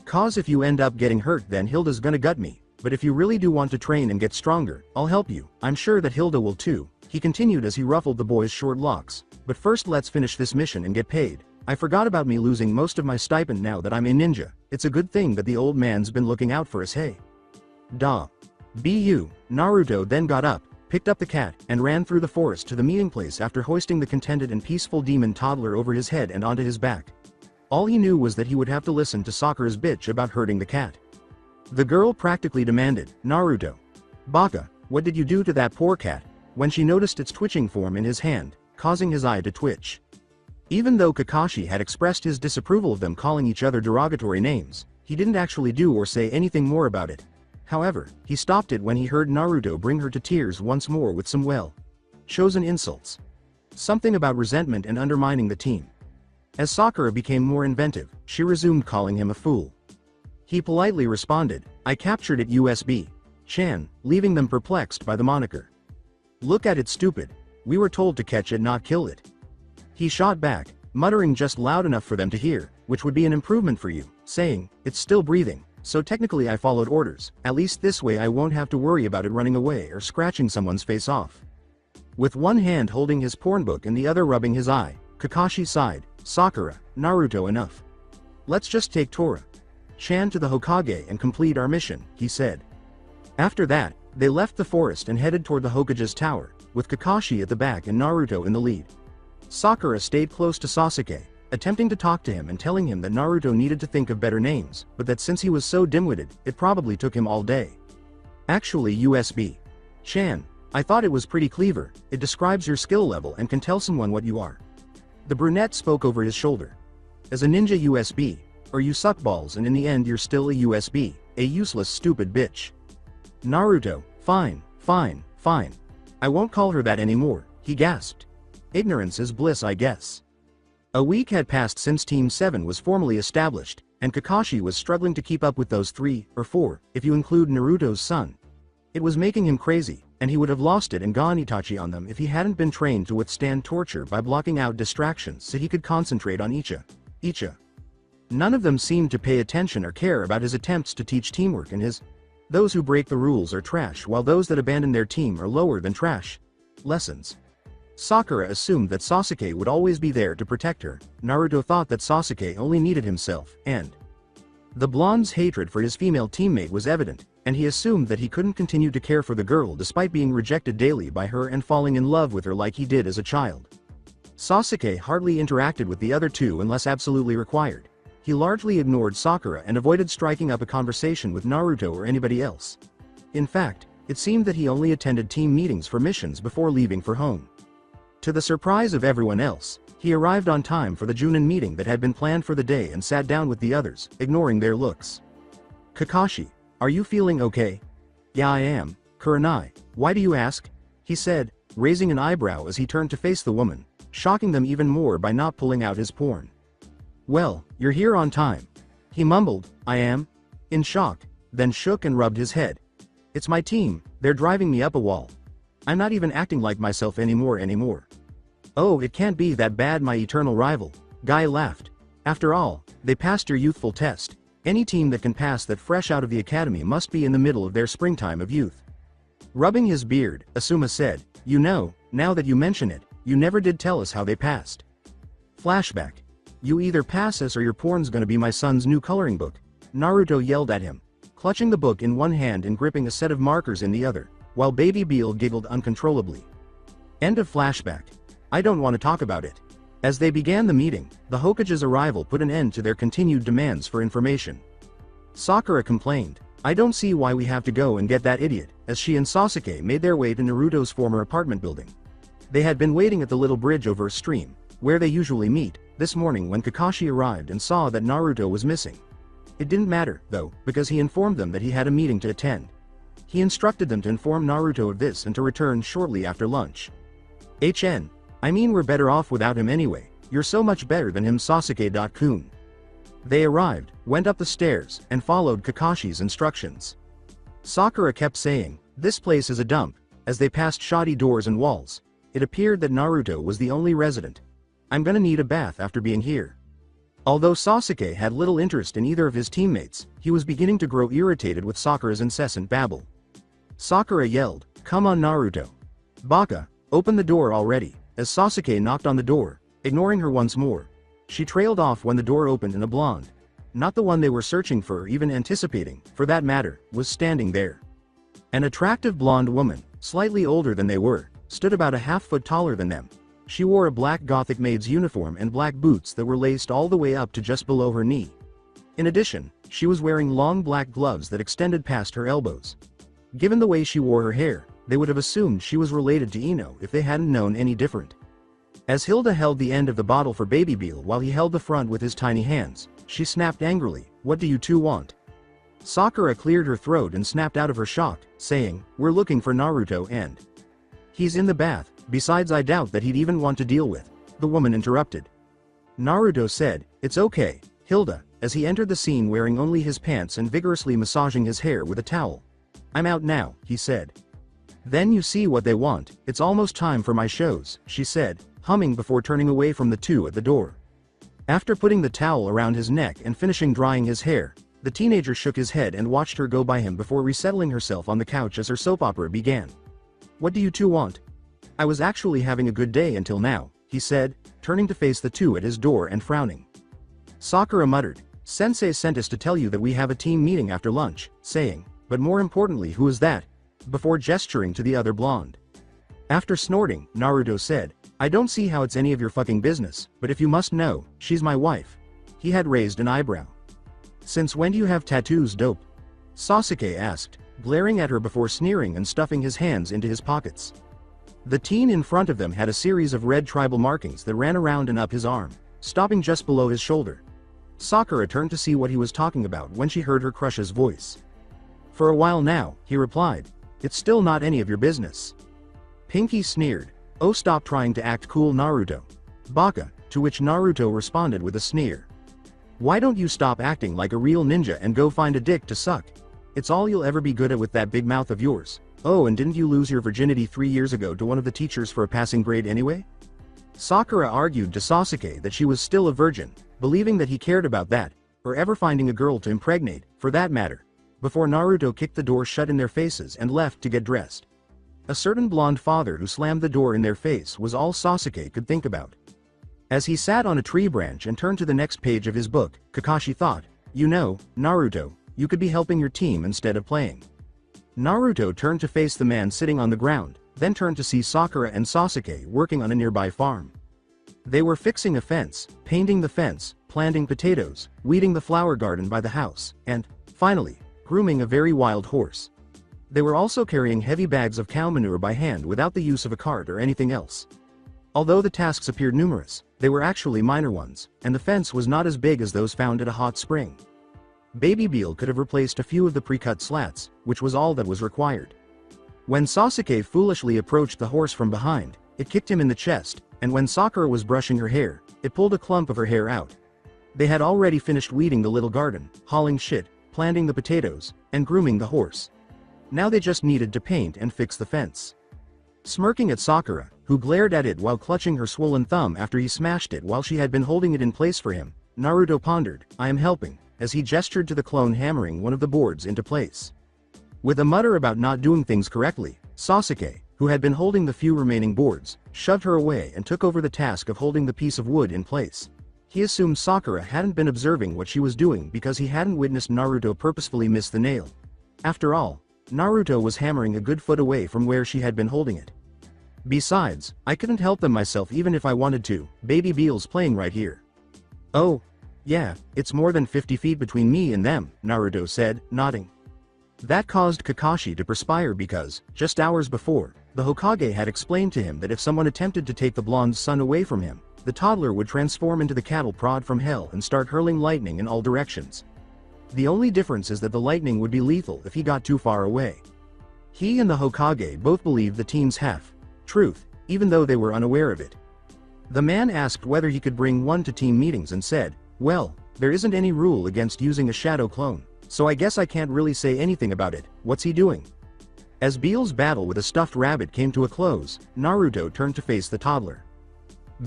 Cause if you end up getting hurt then Hilda's gonna gut me, but if you really do want to train and get stronger, I'll help you, I'm sure that Hilda will too, he continued as he ruffled the boy's short locks, but first let's finish this mission and get paid. I forgot about me losing most of my stipend now that I'm a ninja, it's a good thing that the old man's been looking out for us, hey. Duh. Bu, Naruto then got up, picked up the cat, and ran through the forest to the meeting place after hoisting the contented and peaceful demon toddler over his head and onto his back. All he knew was that he would have to listen to Sakura's bitch about hurting the cat. The girl practically demanded, Naruto. Baka, what did you do to that poor cat? When she noticed its twitching form in his hand, causing his eye to twitch. Even though Kakashi had expressed his disapproval of them calling each other derogatory names, he didn't actually do or say anything more about it. However, he stopped it when he heard Naruto bring her to tears once more with some well-chosen insults. Something about resentment and undermining the team. As Sakura became more inventive, she resumed calling him a fool. He politely responded, I captured it USB-chan, leaving them perplexed by the moniker. Look at it, stupid. We were told to catch it, not kill it. He shot back, muttering just loud enough for them to hear, which would be an improvement for you, saying, it's still breathing, so technically I followed orders, at least this way I won't have to worry about it running away or scratching someone's face off. With one hand holding his porn book and the other rubbing his eye, Kakashi sighed, Sakura, Naruto, enough. Let's just take Tora-chan to the Hokage and complete our mission, he said. After that, they left the forest and headed toward the Hokage's tower, with Kakashi at the back and Naruto in the lead. Sakura stayed close to Sasuke, attempting to talk to him and telling him that Naruto needed to think of better names, but that since he was so dim-witted, it probably took him all day. Actually USB-chan, I thought it was pretty clever, it describes your skill level and can tell someone what you are. The brunette spoke over his shoulder. As a ninja USB, or you suck balls and in the end you're still a USB, a useless stupid bitch. Naruto, fine, fine, fine. I won't call her that anymore, he gasped. Ignorance is bliss, I guess. A week had passed since Team 7 was formally established, and Kakashi was struggling to keep up with those 3, or 4, if you include Naruto's son. It was making him crazy, and he would have lost it and gone Itachi on them if he hadn't been trained to withstand torture by blocking out distractions so he could concentrate on Icha. None of them seemed to pay attention or care about his attempts to teach teamwork and his "those who break the rules are trash while those that abandon their team are lower than trash" lessons. Sakura assumed that Sasuke would always be there to protect her. Naruto thought that Sasuke only needed himself, and the blonde's hatred for his female teammate was evident, and he assumed that he couldn't continue to care for the girl despite being rejected daily by her and falling in love with her like he did as a child. Sasuke hardly interacted with the other two unless absolutely required. He largely ignored Sakura and avoided striking up a conversation with Naruto or anybody else. In fact, it seemed that he only attended team meetings for missions before leaving for home. To the surprise of everyone else, he arrived on time for the Junin meeting that had been planned for the day and sat down with the others, ignoring their looks. Kakashi, are you feeling okay? Yeah, I am, Kurenai. Why do you ask? He said, raising an eyebrow as he turned to face the woman, shocking them even more by not pulling out his porn. Well, you're here on time. He mumbled, I am? In shock, then shook and rubbed his head. It's my team, they're driving me up a wall. I'm not even acting like myself anymore. Oh, it can't be that bad, my eternal rival. Guy laughed. After all, they passed your youthful test. Any team that can pass that fresh out of the academy must be in the middle of their springtime of youth. Rubbing his beard, Asuma said, you know, now that you mention it, you never did tell us how they passed. Flashback. You either pass us or your porn's gonna be my son's new coloring book. Naruto yelled at him, clutching the book in one hand and gripping a set of markers in the other, while Baby Beal giggled uncontrollably. End of flashback. I don't want to talk about it. As they began the meeting, the Hokage's arrival put an end to their continued demands for information. Sakura complained, I don't see why we have to go and get that idiot, as she and Sasuke made their way to Naruto's former apartment building. They had been waiting at the little bridge over a stream, where they usually meet, this morning when Kakashi arrived and saw that Naruto was missing. It didn't matter, though, because he informed them that he had a meeting to attend. He instructed them to inform Naruto of this and to return shortly after lunch. I mean we're better off without him anyway, you're so much better than him, Sasuke-kun. They arrived, went up the stairs, and followed Kakashi's instructions. Sakura kept saying, this place is a dump, as they passed shoddy doors and walls. It appeared that Naruto was the only resident. I'm gonna need a bath after being here. Although Sasuke had little interest in either of his teammates, he was beginning to grow irritated with Sakura's incessant babble. Sakura yelled, come on Naruto. Baka, open the door already, as Sasuke knocked on the door, ignoring her once more. She trailed off when the door opened and a blonde, not the one they were searching for or even anticipating, for that matter, was standing there. An attractive blonde woman, slightly older than they were, stood about a half-foot taller than them. She wore a black Gothic maid's uniform and black boots that were laced all the way up to just below her knee. In addition, she was wearing long black gloves that extended past her elbows. Given the way she wore her hair, they would have assumed she was related to Ino if they hadn't known any different. As Hilda held the end of the bottle for Baby Beal while he held the front with his tiny hands, she snapped angrily, what do you two want? Sakura cleared her throat and snapped out of her shock, saying, we're looking for Naruto and he's in the bath, besides I doubt that he'd even want to deal with. The woman interrupted. Naruto said, it's okay, Hilda, as he entered the scene wearing only his pants and vigorously massaging his hair with a towel. I'm out now, he said. Then you see what they want, it's almost time for my shows, she said, humming before turning away from the two at the door. After putting the towel around his neck and finishing drying his hair, the teenager shook his head and watched her go by him before resettling herself on the couch as her soap opera began. What do you two want? I was actually having a good day until now, he said, turning to face the two at his door and frowning. Sakura muttered, Sensei sent us to tell you that we have a team meeting after lunch, saying, but more importantly, who is that? Before gesturing to the other blonde. After snorting, Naruto said, I don't see how it's any of your fucking business, but if you must know, she's my wife. He had raised an eyebrow. Since when do you have tattoos, dope? Sasuke asked, glaring at her before sneering and stuffing his hands into his pockets. The teen in front of them had a series of red tribal markings that ran around and up his arm, stopping just below his shoulder. Sakura turned to see what he was talking about when she heard her crush's voice. "For a while now," he replied. "It's still not any of your business." Pinky sneered. "Oh, stop trying to act cool, Naruto. Baka," to which Naruto responded with a sneer. "Why don't you stop acting like a real ninja and go find a dick to suck? It's all you'll ever be good at with that big mouth of yours. Oh, and didn't you lose your virginity 3 years ago to one of the teachers for a passing grade anyway?" Sakura argued to Sasuke that she was still a virgin, believing that he cared about that, or ever finding a girl to impregnate, for that matter, before Naruto kicked the door shut in their faces and left to get dressed. A certain blonde father who slammed the door in their face was all Sasuke could think about. As he sat on a tree branch and turned to the next page of his book, Kakashi thought, "You know, Naruto, you could be helping your team instead of playing." Naruto turned to face the man sitting on the ground, then turned to see Sakura and Sasuke working on a nearby farm. They were fixing a fence, painting the fence, planting potatoes, weeding the flower garden by the house, and, finally, grooming a very wild horse. They were also carrying heavy bags of cow manure by hand without the use of a cart or anything else. Although the tasks appeared numerous, they were actually minor ones, and the fence was not as big as those found at a hot spring. Baby Beal could have replaced a few of the pre-cut slats, which was all that was required. When Sasuke foolishly approached the horse from behind, it kicked him in the chest, and when Sakura was brushing her hair, it pulled a clump of her hair out. They had already finished weeding the little garden, hauling shit, planting the potatoes, and grooming the horse. Now they just needed to paint and fix the fence. Smirking at Sakura, who glared at it while clutching her swollen thumb after he smashed it while she had been holding it in place for him, Naruto pondered, "I am helping," as he gestured to the clone hammering one of the boards into place. With a mutter about not doing things correctly, Sasuke, who had been holding the few remaining boards, shoved her away and took over the task of holding the piece of wood in place. He assumed Sakura hadn't been observing what she was doing because he hadn't witnessed Naruto purposefully miss the nail. After all, Naruto was hammering a good foot away from where she had been holding it. Besides, I couldn't help them myself even if I wanted to. Baby Beal's playing right here. "Oh, yeah, it's more than 50 feet between me and them," Naruto said, nodding. That caused Kakashi to perspire because, just hours before, the Hokage had explained to him that if someone attempted to take the blonde's son away from him, the toddler would transform into the cattle prod from hell and start hurling lightning in all directions. The only difference is that the lightning would be lethal if he got too far away. He and the Hokage both believed the teen's half-truth, even though they were unaware of it. The man asked whether he could bring one to team meetings and said, "Well, there isn't any rule against using a shadow clone, so I guess I can't really say anything about it. What's he doing?" As Beal's battle with a stuffed rabbit came to a close, Naruto turned to face the toddler.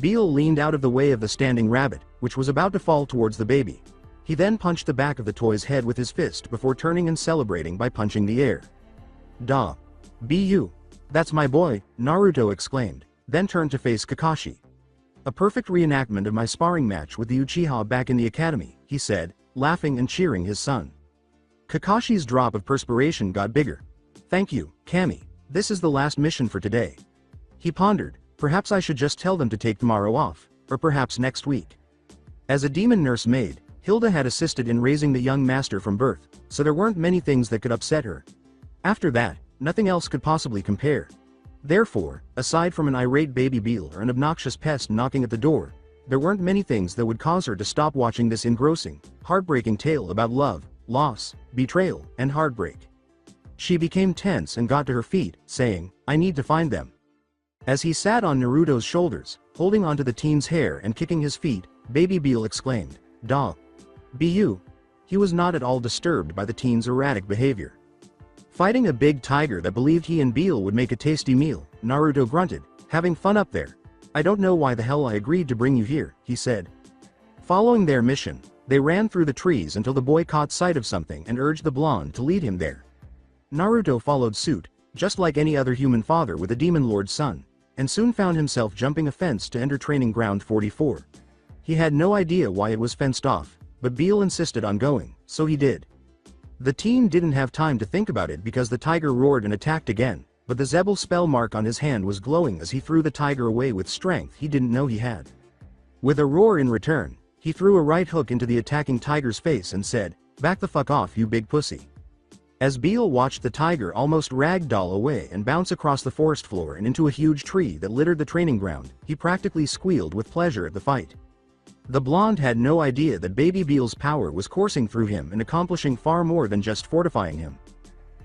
Beal leaned out of the way of the standing rabbit, which was about to fall towards the baby. He then punched the back of the toy's head with his fist before turning and celebrating by punching the air. "Da. Bu. That's my boy," Naruto exclaimed, then turned to face Kakashi. "A perfect reenactment of my sparring match with the Uchiha back in the academy," he said, laughing and cheering his son. Kakashi's drop of perspiration got bigger. "Thank you, Kami. This is the last mission for today." He pondered, perhaps I should just tell them to take tomorrow off, or perhaps next week. As a demon nurse maid, Hilda had assisted in raising the young master from birth, so there weren't many things that could upset her. After that, nothing else could possibly compare. Therefore, aside from an irate baby Beal or an obnoxious pest knocking at the door, there weren't many things that would cause her to stop watching this engrossing, heartbreaking tale about love, loss, betrayal, and heartbreak. She became tense and got to her feet, saying, "I need to find them." As he sat on Naruto's shoulders, holding onto the teen's hair and kicking his feet, Baby Beal exclaimed, "Da. Bu." He was not at all disturbed by the teen's erratic behavior. Fighting a big tiger that believed he and Beal would make a tasty meal, Naruto grunted, "Having fun up there. I don't know why the hell I agreed to bring you here," he said. Following their mission, they ran through the trees until the boy caught sight of something and urged the blonde to lead him there. Naruto followed suit, just like any other human father with a demon lord's son, and soon found himself jumping a fence to enter training ground 44. He had no idea why it was fenced off, but Beal insisted on going, so he did. The teen didn't have time to think about it because the tiger roared and attacked again, but the Zebel spell mark on his hand was glowing as he threw the tiger away with strength he didn't know he had. With a roar in return, he threw a right hook into the attacking tiger's face and said, "Back the fuck off, you big pussy." As Beale watched the tiger almost ragdoll away and bounce across the forest floor and into a huge tree that littered the training ground, he practically squealed with pleasure at the fight. The blonde had no idea that Baby Beale's power was coursing through him and accomplishing far more than just fortifying him.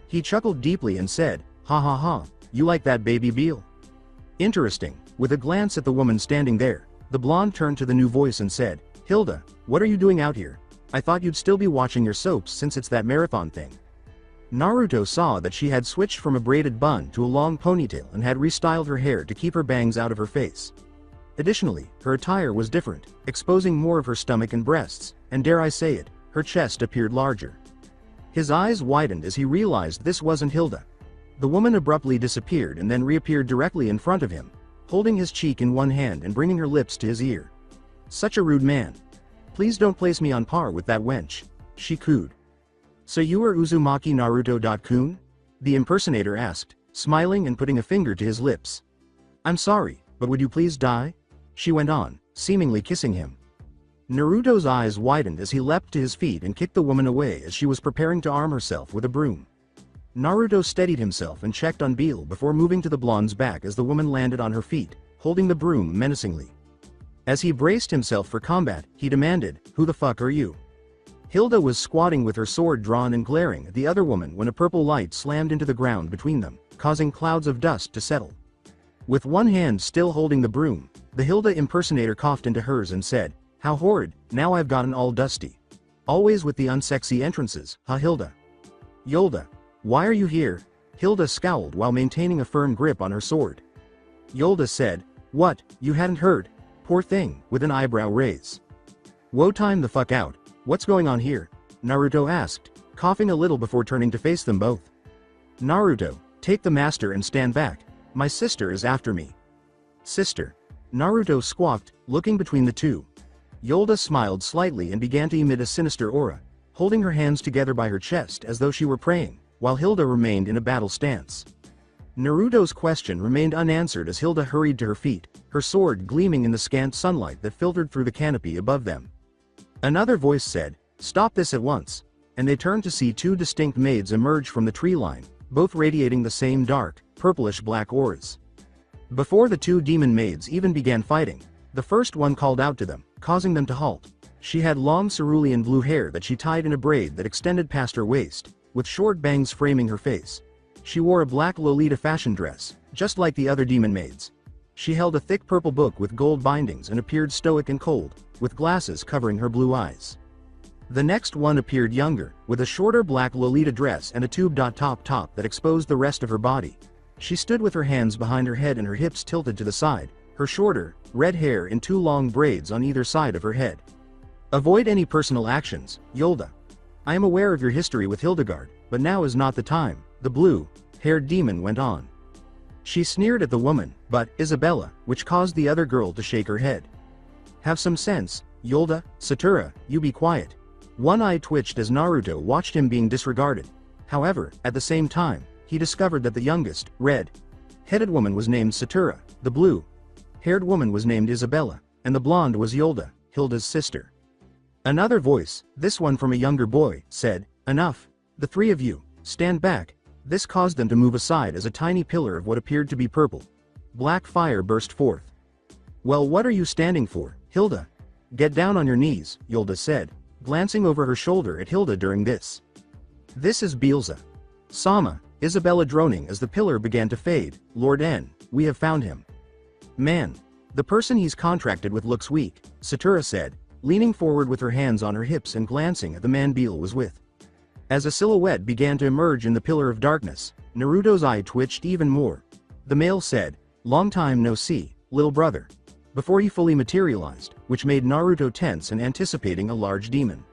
He chuckled deeply and said, "Ha ha ha, you like that, Baby Beale?" Interesting. With a glance at the woman standing there, the blonde turned to the new voice and said, "Hilda, what are you doing out here? I thought you'd still be watching your soaps since it's that marathon thing." Naruto saw that she had switched from a braided bun to a long ponytail and had restyled her hair to keep her bangs out of her face. Additionally, her attire was different, exposing more of her stomach and breasts, and dare I say it, her chest appeared larger. His eyes widened as he realized this wasn't Hilda. The woman abruptly disappeared and then reappeared directly in front of him, holding his cheek in one hand and bringing her lips to his ear. "Such a rude man. Please don't place me on par with that wench," she cooed. "So you are Uzumaki Naruto-kun?" the impersonator asked, smiling and putting a finger to his lips. "I'm sorry, but would you please die?" she went on, seemingly kissing him. Naruto's eyes widened as he leapt to his feet and kicked the woman away as she was preparing to arm herself with a broom. Naruto steadied himself and checked on Beale before moving to the blonde's back as the woman landed on her feet, holding the broom menacingly. As he braced himself for combat, he demanded, "Who the fuck are you?" Hilda was squatting with her sword drawn and glaring at the other woman when a purple light slammed into the ground between them, causing clouds of dust to settle. With one hand still holding the broom, the Hilda impersonator coughed into hers and said, "How horrid, now I've gotten all dusty. Always with the unsexy entrances, huh Hilda? Yolda, why are you here?" Hilda scowled while maintaining a firm grip on her sword. Yolda said, "What, you hadn't heard? Poor thing," with an eyebrow raise. "Whoa, time the fuck out, what's going on here?" Naruto asked, coughing a little before turning to face them both. "Naruto, take the master and stand back. My sister is after me." "Sister?" Naruto squawked, looking between the two. Yolda smiled slightly and began to emit a sinister aura, holding her hands together by her chest as though she were praying, while Hilda remained in a battle stance. Naruto's question remained unanswered as Hilda hurried to her feet, her sword gleaming in the scant sunlight that filtered through the canopy above them. Another voice said, "Stop this at once," and they turned to see two distinct maids emerge from the tree line, both radiating the same dark, purplish-black auras. Before the two demon maids even began fighting, the first one called out to them, causing them to halt. She had long cerulean blue hair that she tied in a braid that extended past her waist, with short bangs framing her face. She wore a black Lolita fashion dress, just like the other demon maids. She held a thick purple book with gold bindings and appeared stoic and cold, with glasses covering her blue eyes. The next one appeared younger, with a shorter black Lolita dress and a tube-top that exposed the rest of her body. She stood with her hands behind her head and her hips tilted to the side, her shorter, red hair in two long braids on either side of her head. "Avoid any personal actions, Yolda. I am aware of your history with Hildegard, but now is not the time," the blue-haired demon went on. She sneered at the woman, but Isabella, which caused the other girl to shake her head. "Have some sense, Yolda, Satura, you be quiet." One eye twitched as Naruto watched him being disregarded. However, at the same time, he discovered that the youngest, red-headed woman was named Satura, the blue-haired woman was named Isabella, and the blonde was Yolda, Hilda's sister. Another voice, this one from a younger boy, said, "Enough. The three of you, stand back." This caused them to move aside as a tiny pillar of what appeared to be purple. Black fire burst forth. "Well, what are you standing for, Hilda? Get down on your knees," Yolda said, glancing over her shoulder at Hilda during this. "This is Beelza. Sama," Isabella droning as the pillar began to fade, "Lord N, we have found him." "Man. The person he's contracted with looks weak," Satura said, leaning forward with her hands on her hips and glancing at the man Beale was with. As a silhouette began to emerge in the pillar of darkness, Naruto's eye twitched even more. The male said, "Long time no see, little brother," before he fully materialized, which made Naruto tense and anticipating a large demon.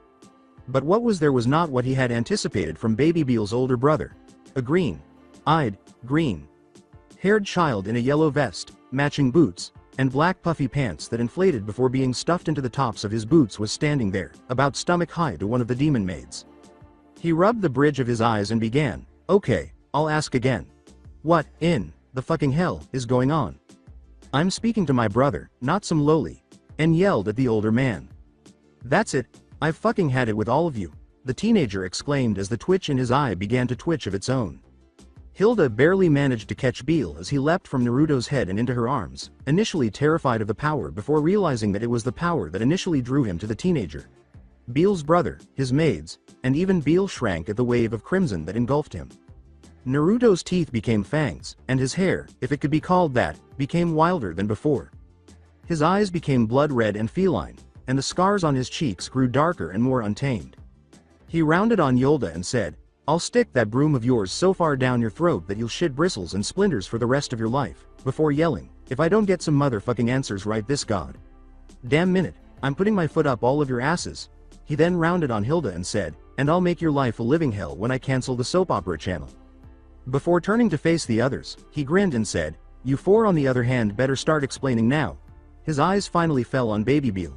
But what was there was not what he had anticipated from Baby Beale's older brother. A green-eyed, green-haired child in a yellow vest, matching boots, and black puffy pants that inflated before being stuffed into the tops of his boots was standing there, about stomach high to one of the demon maids. He rubbed the bridge of his eyes and began, "Okay, I'll ask again. What in the fucking hell is going on? I'm speaking to my brother, not some lowly," and yelled at the older man. "That's it, I've fucking had it with all of you. the teenager exclaimed as the twitch in his eye began to twitch of its own. Hilda barely managed to catch Beal as he leapt from Naruto's head and into her arms, initially terrified of the power before realizing that it was the power that initially drew him to the teenager. Beal's brother, his maids, and even Beal shrank at the wave of crimson that engulfed him. Naruto's teeth became fangs, and his hair, if it could be called that, became wilder than before. His eyes became blood red and feline, and the scars on his cheeks grew darker and more untamed. He rounded on Yolda and said, "I'll stick that broom of yours so far down your throat that you'll shit bristles and splinters for the rest of your life," before yelling, "If I don't get some motherfucking answers right this god damn minute, I'm putting my foot up all of your asses." He then rounded on Hilda and said, "And I'll make your life a living hell when I cancel the soap opera channel." Before turning to face the others, he grinned and said, "You four on the other hand better start explaining now." His eyes finally fell on Baby Beal.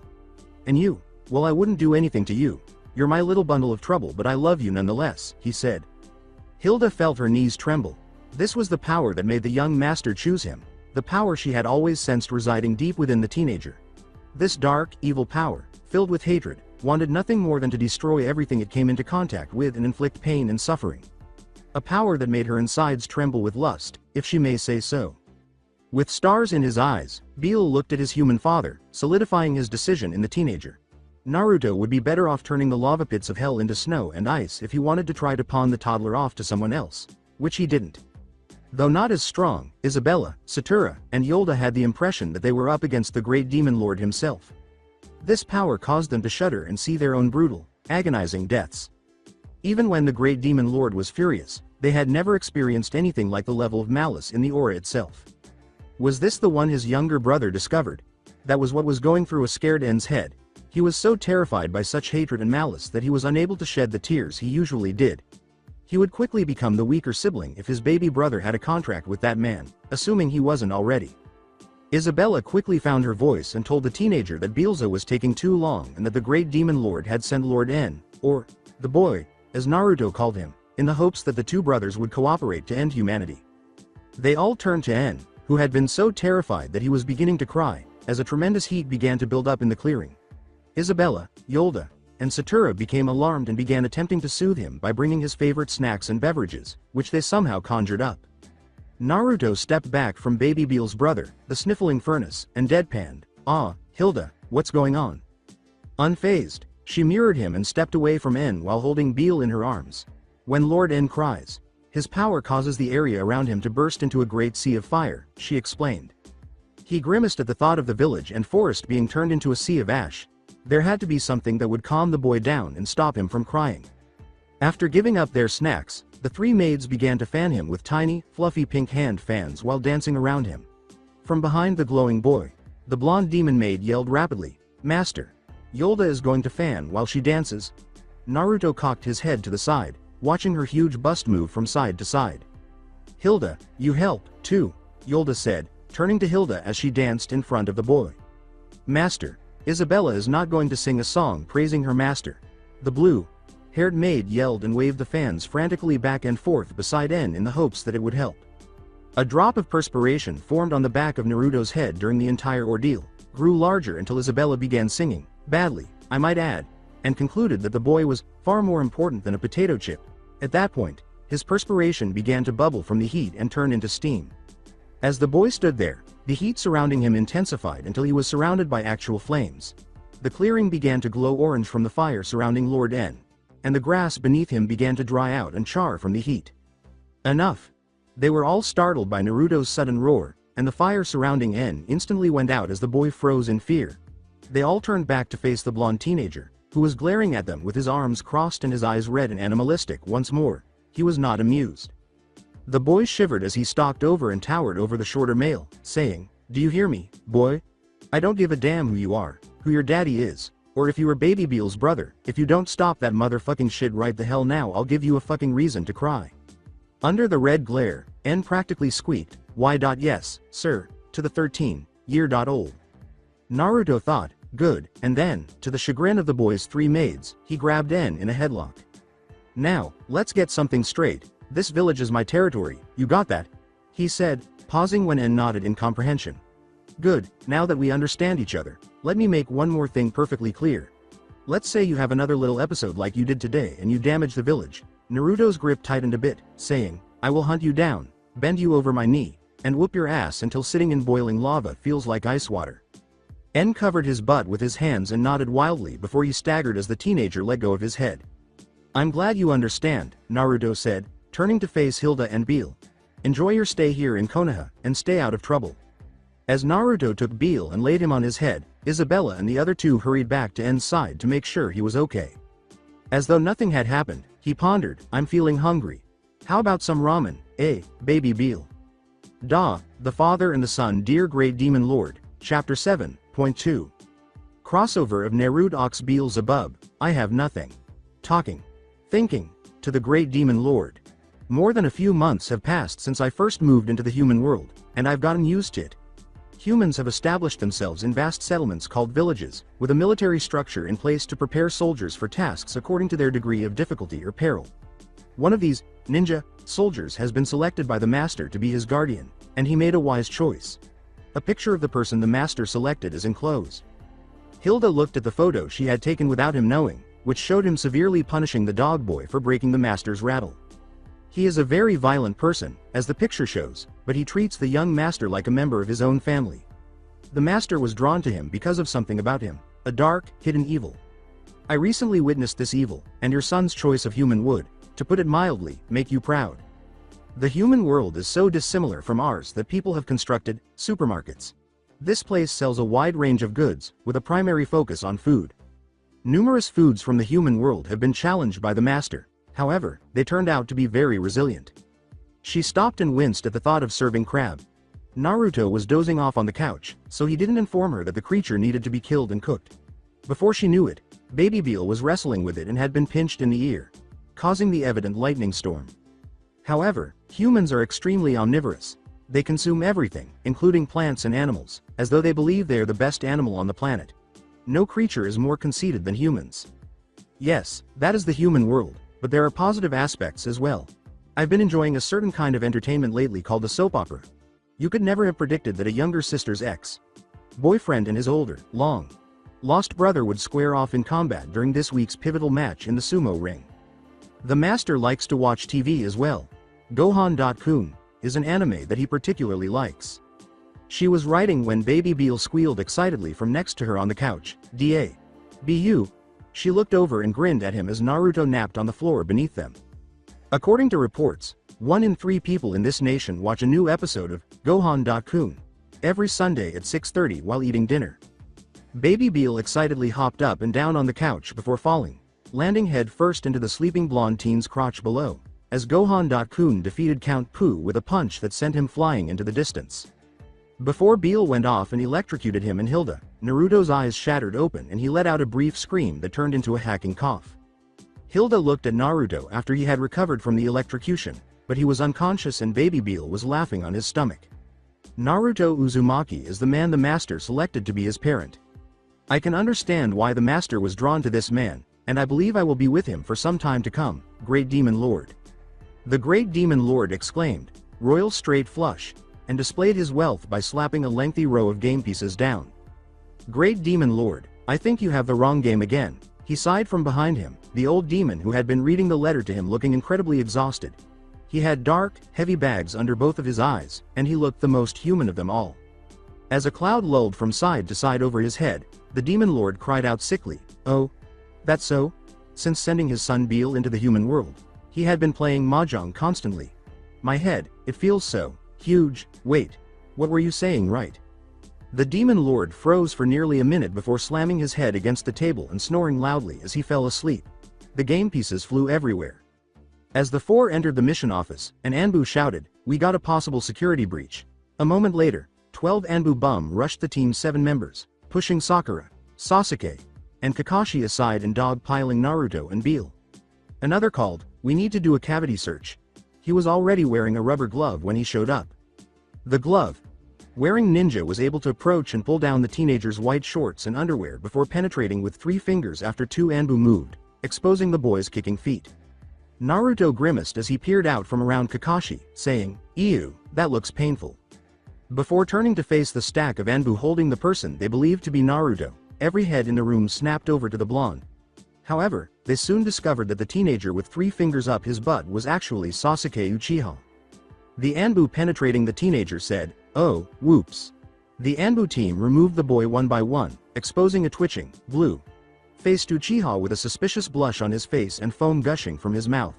"And you? Well, I wouldn't do anything to you. You're my little bundle of trouble, but I love you nonetheless," he said. Hilda felt her knees tremble. This was the power that made the young master choose him, the power she had always sensed residing deep within the teenager. This dark, evil power, filled with hatred, wanted nothing more than to destroy everything it came into contact with and inflict pain and suffering. A power that made her insides tremble with lust, if she may say so. With stars in his eyes, Beal looked at his human father, solidifying his decision in the teenager. Naruto would be better off turning the lava pits of hell into snow and ice if he wanted to try to pawn the toddler off to someone else, which he didn't. Though not as strong, Isabella, Satura, and Yolda had the impression that they were up against the great demon lord himself. This power caused them to shudder and see their own brutal, agonizing deaths. Even when the great demon lord was furious, they had never experienced anything like the level of malice in the aura itself. Was this the one his younger brother discovered? That was what was going through a scared En's head. He was so terrified by such hatred and malice that he was unable to shed the tears he usually did. He would quickly become the weaker sibling if his baby brother had a contract with that man, assuming he wasn't already. Isabella quickly found her voice and told the teenager that Beelza was taking too long and that the great demon lord had sent Lord N, or the boy, as Naruto called him, in the hopes that the two brothers would cooperate to end humanity. They all turned to N, who had been so terrified that he was beginning to cry, as a tremendous heat began to build up in the clearing. Isabella, Yolda, and Satura became alarmed and began attempting to soothe him by bringing his favorite snacks and beverages, which they somehow conjured up. Naruto stepped back from Baby Beal's brother, the sniffling furnace, and deadpanned, "Ah, Hilda, what's going on?" Unfazed, she mirrored him and stepped away from N while holding Beal in her arms. When Lord N cries, his power causes the area around him to burst into a great sea of fire, she explained. He grimaced at the thought of the village and forest being turned into a sea of ash. There had to be something that would calm the boy down and stop him from crying. After giving up their snacks, the three maids began to fan him with tiny, fluffy pink hand fans while dancing around him. From behind the glowing boy, the blonde demon maid yelled rapidly, "Master! Yolda is going to fan while she dances." Naruto cocked his head to the side, watching her huge bust move from side to side. "Hilda, you help, too," Yolda said, turning to Hilda as she danced in front of the boy. "Master, Isabella is not going to sing a song praising her master." The blue-haired maid yelled and waved the fans frantically back and forth beside N in the hopes that it would help. A drop of perspiration formed on the back of Naruto's head during the entire ordeal, grew larger until Isabella began singing, badly, I might add, and concluded that the boy was far more important than a potato chip. At that point, his perspiration began to bubble from the heat and turn into steam. As the boy stood there, the heat surrounding him intensified until he was surrounded by actual flames. The clearing began to glow orange from the fire surrounding Lord N, and the grass beneath him began to dry out and char from the heat. Enough! They were all startled by Naruto's sudden roar, and the fire surrounding N instantly went out as the boy froze in fear. They all turned back to face the blonde teenager, who was glaring at them with his arms crossed and his eyes red and animalistic once more. He was not amused. The boy shivered as he stalked over and towered over the shorter male, saying, "Do you hear me, boy? I don't give a damn who you are, who your daddy is, or if you are Baby Beal's brother. If you don't stop that motherfucking shit right the hell now, I'll give you a fucking reason to cry." Under the red glare, N practically squeaked, "Yes, sir, to the 13-year-old. Naruto thought, good, and then, to the chagrin of the boy's three maids, he grabbed N in a headlock. "Now, let's get something straight. This village is my territory, you got that?" he said, pausing when N nodded in comprehension. "Good, now that we understand each other, let me make one more thing perfectly clear. Let's say you have another little episode like you did today and you damage the village. Naruto's grip tightened a bit, saying, I will hunt you down, bend you over my knee, and whoop your ass until sitting in boiling lava feels like ice water. En covered his butt with his hands and nodded wildly before he staggered as the teenager let go of his head. I'm glad you understand, Naruto said, turning to face Hilda and Beal. Enjoy your stay here in Konoha, and stay out of trouble. As Naruto took Beal and laid him on his head, Isabella and the other two hurried back to En's side to make sure he was okay. As though nothing had happened, he pondered, I'm feeling hungry. How about some ramen, eh, baby Beal? The Father and the Son Dear Great Demon Lord, Chapter 7.2. Crossover of Naruto Ox Beelzebub, I have nothing. Talking. Thinking. To the Great Demon Lord. More than a few months have passed since I first moved into the human world, and I've gotten used to it. Humans have established themselves in vast settlements called villages, with a military structure in place to prepare soldiers for tasks according to their degree of difficulty or peril. One of these, ninja, soldiers has been selected by the master to be his guardian, and he made a wise choice. A picture of the person the master selected is enclosed. Hilda looked at the photo she had taken without him knowing, which showed him severely punishing the dog boy for breaking the master's rattle. He is a very violent person, as the picture shows, but he treats the young master like a member of his own family. The master was drawn to him because of something about him, a dark, hidden evil. I recently witnessed this evil, and your son's choice of human would, to put it mildly, make you proud. The human world is so dissimilar from ours that people have constructed supermarkets. This place sells a wide range of goods, with a primary focus on food. Numerous foods from the human world have been challenged by the master, however, they turned out to be very resilient. She stopped and winced at the thought of serving crab. Naruto was dozing off on the couch, so he didn't inform her that the creature needed to be killed and cooked. Before she knew it, Baby Beal was wrestling with it and had been pinched in the ear, causing the evident lightning storm. However, humans are extremely omnivorous. They consume everything, including plants and animals, as though they believe they are the best animal on the planet. No creature is more conceited than humans. Yes, that is the human world, but there are positive aspects as well. I've been enjoying a certain kind of entertainment lately called a soap opera. You could never have predicted that a younger sister's ex-boyfriend and his older, long-lost brother would square off in combat during this week's pivotal match in the sumo ring. The master likes to watch TV as well. Gohan.kun is an anime that he particularly likes. She was writing when Baby Beal squealed excitedly from next to her on the couch. "Bu." She looked over and grinned at him as Naruto napped on the floor beneath them. According to reports, 1 in 3 people in this nation watch a new episode of Gohan.kun every Sunday at 6:30 while eating dinner. Baby Beal excitedly hopped up and down on the couch before falling, landing head first into the sleeping blonde teen's crotch below, as Gohan.kun defeated Count Poo with a punch that sent him flying into the distance. Before Beal went off and electrocuted him and Hilda, Naruto's eyes shattered open and he let out a brief scream that turned into a hacking cough. Hilda looked at Naruto after he had recovered from the electrocution, but he was unconscious and Baby Beal was laughing on his stomach. Naruto Uzumaki is the man the master selected to be his parent. I can understand why the master was drawn to this man, and I believe I will be with him for some time to come, Great Demon Lord. The Great Demon Lord exclaimed, "Royal straight flush," and displayed his wealth by slapping a lengthy row of game pieces down. Great Demon Lord, I think you have the wrong game again, he sighed from behind him, the old demon who had been reading the letter to him looking incredibly exhausted. He had dark, heavy bags under both of his eyes, and he looked the most human of them all. As a cloud lulled from side to side over his head, the Demon Lord cried out sickly, "Oh, that's so?" Since sending his son Beal into the human world, he had been playing mahjong constantly. "My head, it feels so huge. Wait, what were you saying, right?" The Demon Lord froze for nearly a minute before slamming his head against the table and snoring loudly as he fell asleep. The game pieces flew everywhere. As the four entered the mission office, an Anbu shouted, "We got a possible security breach." A moment later, 12 Anbu bum rushed the team's 7 members, pushing Sakura, Sasuke, and Kakashi aside and dogpiling Naruto and Beal. Another called, "We need to do a cavity search." He was already wearing a rubber glove when he showed up. The glove-wearing ninja was able to approach and pull down the teenager's white shorts and underwear before penetrating with 3 fingers after 2 Anbu moved, exposing the boy's kicking feet. Naruto grimaced as he peered out from around Kakashi, saying, "Ew, that looks painful." Before turning to face the stack of Anbu holding the person they believed to be Naruto, every head in the room snapped over to the blonde, However, they soon discovered that the teenager with 3 fingers up his butt was actually Sasuke Uchiha. The Anbu penetrating the teenager said, "Oh, whoops." The Anbu team removed the boy one by one, exposing a twitching, blue-faced Uchiha with a suspicious blush on his face and foam gushing from his mouth.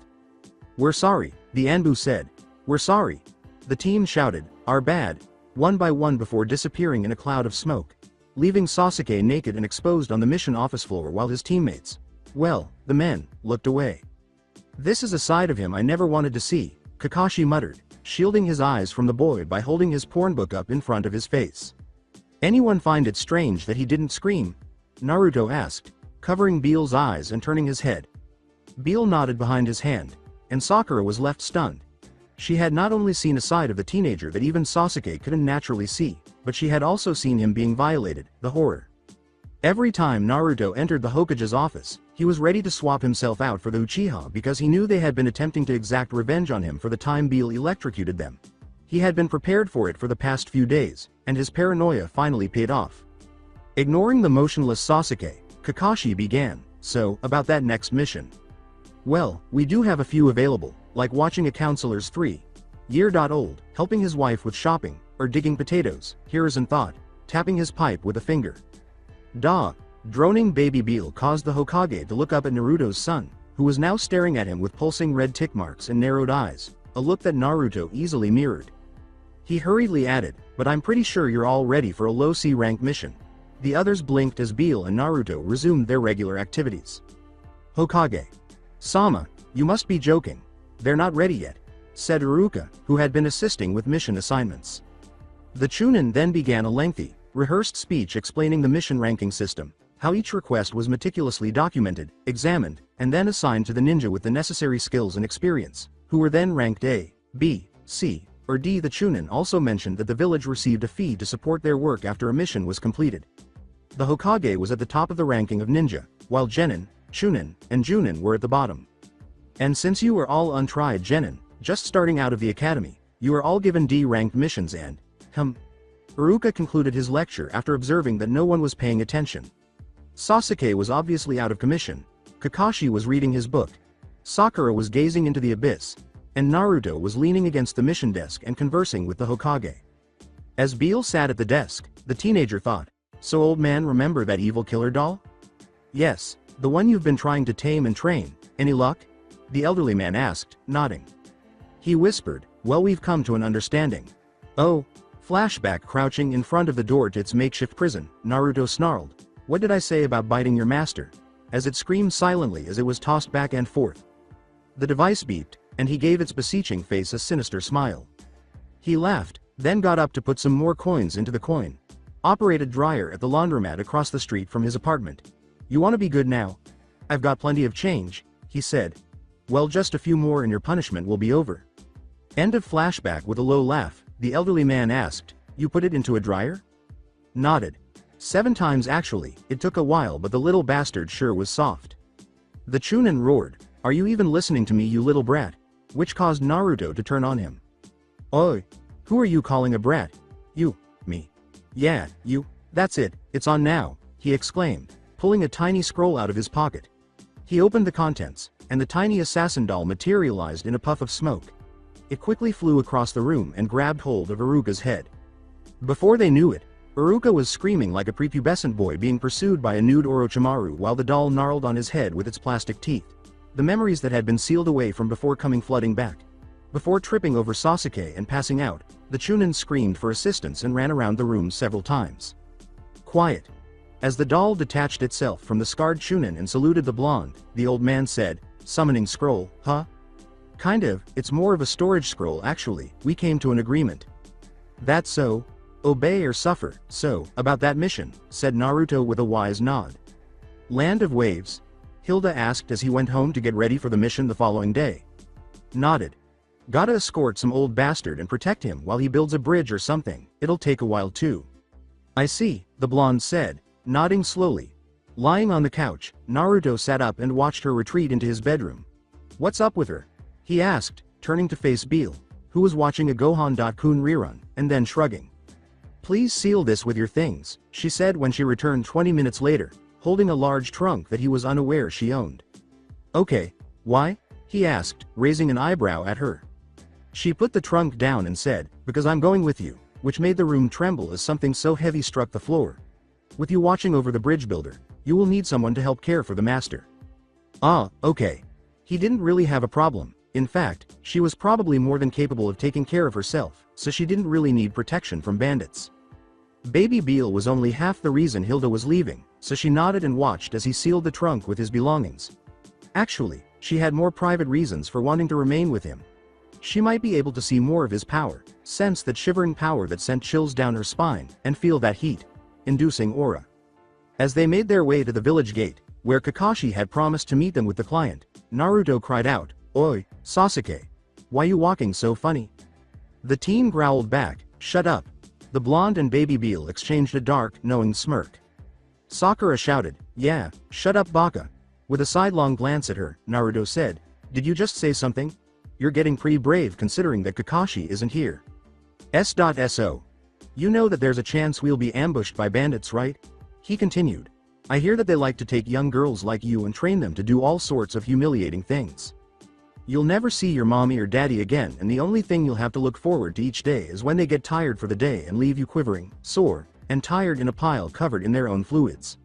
"We're sorry," the Anbu said. "We're sorry." The team shouted, "Our bad," one by one before disappearing in a cloud of smoke, leaving Sasuke naked and exposed on the mission office floor while his teammates, well, the men, looked away. "This is a side of him I never wanted to see," Kakashi muttered, shielding his eyes from the boy by holding his porn book up in front of his face. "Anyone find it strange that he didn't scream?" Naruto asked, covering Beel's eyes and turning his head. Beel nodded behind his hand, and Sakura was left stunned. She had not only seen a side of the teenager that even Sasuke couldn't naturally see, but she had also seen him being violated, the horror. Every time Naruto entered the Hokage's office, he was ready to swap himself out for the Uchiha because he knew they had been attempting to exact revenge on him for the time Beel electrocuted them. He had been prepared for it for the past few days, and his paranoia finally paid off. Ignoring the motionless Sasuke, Kakashi began, "So, about that next mission. Well, we do have a few available, like watching a counselor's 3-year-old, helping his wife with shopping, or digging potatoes," Hiruzen thought, tapping his pipe with a finger. "Da!" Droning baby Beel caused the Hokage to look up at Naruto's son, who was now staring at him with pulsing red tick marks and narrowed eyes, a look that Naruto easily mirrored. He hurriedly added, "But I'm pretty sure you're all ready for a low C-rank mission." The others blinked as Beel and Naruto resumed their regular activities. "Hokage Sama, you must be joking. They're not ready yet," said Iruka, who had been assisting with mission assignments. The Chunin then began a lengthy, rehearsed speech explaining the mission ranking system, how each request was meticulously documented, examined, and then assigned to the ninja with the necessary skills and experience, who were then ranked A, B, C, or D. The Chunin also mentioned that the village received a fee to support their work after a mission was completed. The Hokage was at the top of the ranking of ninja, while Genin, Chunin, and Junin were at the bottom. "And since you are all untried Genin, just starting out of the academy, you are all given D-ranked missions and, Iruka concluded his lecture after observing that no one was paying attention. Sasuke was obviously out of commission, Kakashi was reading his book, Sakura was gazing into the abyss, and Naruto was leaning against the mission desk and conversing with the Hokage. As Beel sat at the desk, the teenager thought, "So old man, remember that evil killer doll?" "Yes, the one you've been trying to tame and train. Any luck?" the elderly man asked, nodding. He whispered, "Well, we've come to an understanding." "Oh." Flashback crouching in front of the door to its makeshift prison, Naruto snarled, "What did I say about biting your master?" as it screamed silently as it was tossed back and forth. The device beeped, and he gave its beseeching face a sinister smile. He laughed, then got up to put some more coins into the coin-operated dryer at the laundromat across the street from his apartment. "You want to be good now? I've got plenty of change," he said. "Well, just a few more and your punishment will be over." End of flashback. With a low laugh, the elderly man asked, "You put it into a dryer?" Nodded. 7 times actually, it took a while but the little bastard sure was soft. The Chunin roared, "Are you even listening to me, you little brat?" which caused Naruto to turn on him. "Oi! Who are you calling a brat?" "You, me." "Yeah, you, that's it, it's on now," he exclaimed, pulling a tiny scroll out of his pocket. He opened the contents, and the tiny assassin doll materialized in a puff of smoke. It quickly flew across the room and grabbed hold of Iruka's head. Before they knew it, Iruka was screaming like a prepubescent boy being pursued by a nude Orochimaru while the doll gnarled on his head with its plastic teeth. The memories that had been sealed away from before coming flooding back. Before tripping over Sasuke and passing out, the Chunin screamed for assistance and ran around the room several times. "Quiet." As the doll detached itself from the scarred Chunin and saluted the blonde, the old man said, "Summoning scroll, huh?" "Kind of, it's more of a storage scroll actually, we came to an agreement." "That's so? Obey or suffer." "So, about that mission," said Naruto with a wise nod. "Land of Waves?" Hilda asked as he went home to get ready for the mission the following day. Nodded. "Gotta escort some old bastard and protect him while he builds a bridge or something, it'll take a while too." "I see," the blonde said, nodding slowly. Lying on the couch, Naruto sat up and watched her retreat into his bedroom. "What's up with her?" he asked, turning to face Beel, who was watching a Gohan.kun rerun, and then shrugging. "Please seal this with your things," she said when she returned 20 minutes later, holding a large trunk that he was unaware she owned. Okay, why? He asked, raising an eyebrow at her. She put the trunk down and said, because I'm going with you, which made the room tremble as something so heavy struck the floor. With you watching over the bridge builder, you will need someone to help care for the master. Ah, okay. He didn't really have a problem. In fact, she was probably more than capable of taking care of herself, so she didn't really need protection from bandits. Baby Beale was only half the reason Hilda was leaving, so she nodded and watched as he sealed the trunk with his belongings. Actually, she had more private reasons for wanting to remain with him. She might be able to see more of his power, sense that shivering power that sent chills down her spine, and feel that heat-inducing aura. As they made their way to the village gate, where Kakashi had promised to meet them with the client, Naruto cried out, "Oi, Sasuke! Why you walking so funny?" The teen growled back, "Shut up." The blonde and Baby Beale exchanged a dark, knowing smirk. Sakura shouted, "Yeah, shut up Baka." With a sidelong glance at her, Naruto said, "Did you just say something? You're getting pretty brave considering that Kakashi isn't here." S.So. You know that there's a chance we'll be ambushed by bandits, right? He continued. I hear that they like to take young girls like you and train them to do all sorts of humiliating things. You'll never see your mommy or daddy again, and the only thing you'll have to look forward to each day is when they get tired for the day and leave you quivering, sore, and tired in a pile covered in their own fluids.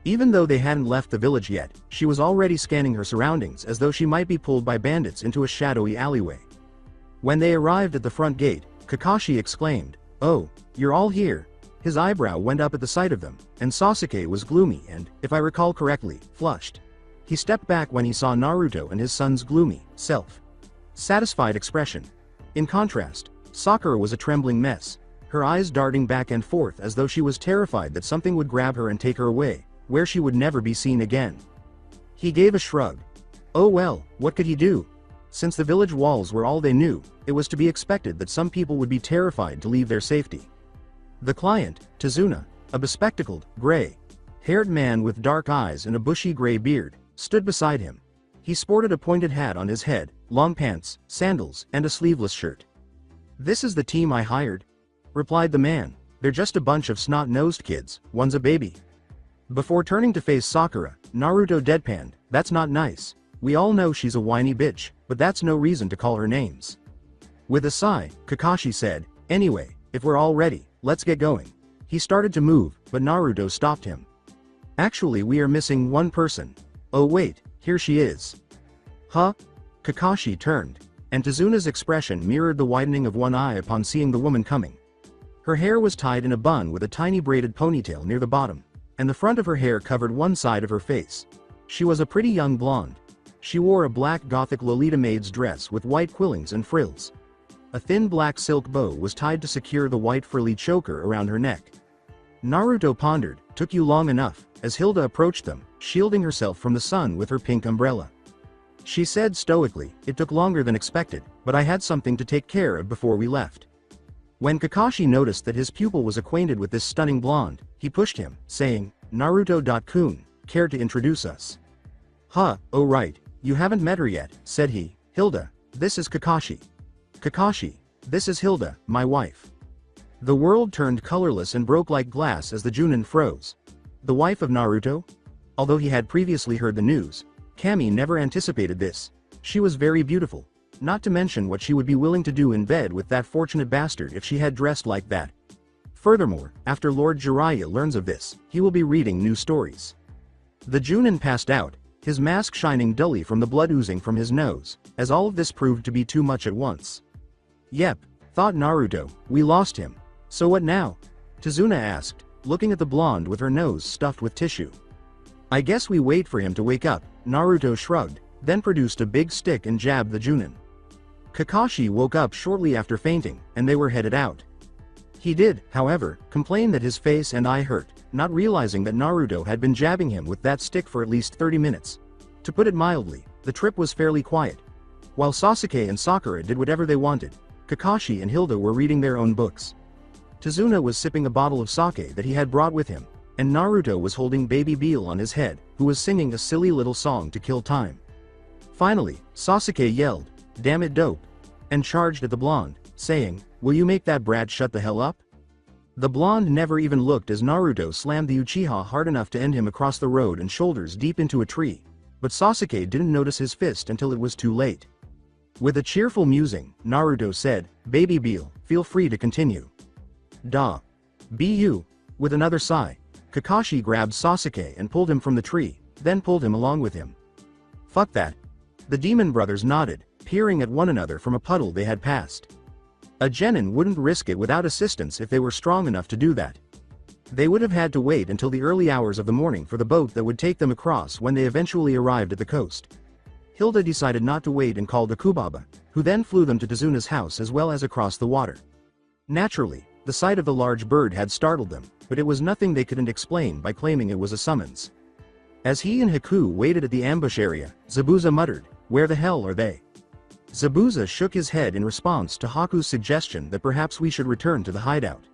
Even though they hadn't left the village yet, she was already scanning her surroundings as though she might be pulled by bandits into a shadowy alleyway. When they arrived at the front gate, Kakashi exclaimed, "Oh, you're all here." His eyebrow went up at the sight of them, and Sasuke was gloomy and, if I recall correctly, flushed. He stepped back when he saw Naruto and his son's gloomy, self-satisfied expression. In contrast, Sakura was a trembling mess, her eyes darting back and forth as though she was terrified that something would grab her and take her away, where she would never be seen again. He gave a shrug. Oh well, what could he do? Since the village walls were all they knew, it was to be expected that some people would be terrified to leave their safety. The client, Tazuna, a bespectacled, gray-haired man with dark eyes and a bushy gray beard, stood beside him. He sported a pointed hat on his head, long pants, sandals, and a sleeveless shirt. "This is the team I hired," replied the man. "They're just a bunch of snot-nosed kids, one's a baby." Before turning to face Sakura, Naruto deadpanned, "That's not nice. We all know she's a whiny bitch, but that's no reason to call her names." With a sigh, Kakashi said, "Anyway, if we're all ready, let's get going." He started to move, but Naruto stopped him. "Actually, we are missing one person. Oh wait, here she is." Huh? Kakashi turned, and Tazuna's expression mirrored the widening of one eye upon seeing the woman coming. Her hair was tied in a bun with a tiny braided ponytail near the bottom, and the front of her hair covered one side of her face. She was a pretty young blonde. She wore a black gothic Lolita maid's dress with white quillings and frills. A thin black silk bow was tied to secure the white frilly choker around her neck. Naruto pondered, "Took you long enough," as Hilda approached them, shielding herself from the sun with her pink umbrella. She said stoically, "It took longer than expected, but I had something to take care of before we left." When Kakashi noticed that his pupil was acquainted with this stunning blonde, he pushed him, saying, "Naruto-kun, care to introduce us?" "Huh, oh right, you haven't met her yet," said he. "Hilda, this is Kakashi. Kakashi, this is Hilda, my wife." The world turned colorless and broke like glass as the Junin froze. The wife of Naruto? Although he had previously heard the news, Kami never anticipated this. She was very beautiful, not to mention what she would be willing to do in bed with that fortunate bastard if she had dressed like that. Furthermore, after Lord Jiraiya learns of this, he will be reading new stories. The Junin passed out, his mask shining dully from the blood oozing from his nose, as all of this proved to be too much at once. "Yep," thought Naruto, "we lost him. So what now?" Tazuna asked, looking at the blonde with her nose stuffed with tissue. "I guess we wait for him to wake up," Naruto shrugged, then produced a big stick and jabbed the Junin. Kakashi woke up shortly after fainting, and they were headed out. He did, however, complain that his face and eye hurt, not realizing that Naruto had been jabbing him with that stick for at least 30 minutes. To put it mildly, the trip was fairly quiet. While Sasuke and Sakura did whatever they wanted, Kakashi and Hilda were reading their own books. Tazuna was sipping a bottle of sake that he had brought with him, and Naruto was holding Baby Beale on his head, who was singing a silly little song to kill time. Finally, Sasuke yelled, "Damn it dope," and charged at the blonde, saying, "Will you make that brat shut the hell up?" The blonde never even looked as Naruto slammed the Uchiha hard enough to end him across the road and shoulders deep into a tree, but Sasuke didn't notice his fist until it was too late. With a cheerful musing, Naruto said, "Baby Beal, feel free to continue." "Da. Be you." With another sigh, Kakashi grabbed Sasuke and pulled him from the tree, then pulled him along with him. "Fuck that." The demon brothers nodded, peering at one another from a puddle they had passed. A genin wouldn't risk it without assistance if they were strong enough to do that. They would have had to wait until the early hours of the morning for the boat that would take them across when they eventually arrived at the coast. Hilda decided not to wait and called a Kubaba, who then flew them to Tazuna's house as well as across the water. Naturally, the sight of the large bird had startled them, but it was nothing they couldn't explain by claiming it was a summons. As he and Haku waited at the ambush area, Zabuza muttered, "Where the hell are they?" Zabuza shook his head in response to Haku's suggestion that perhaps we should return to the hideout.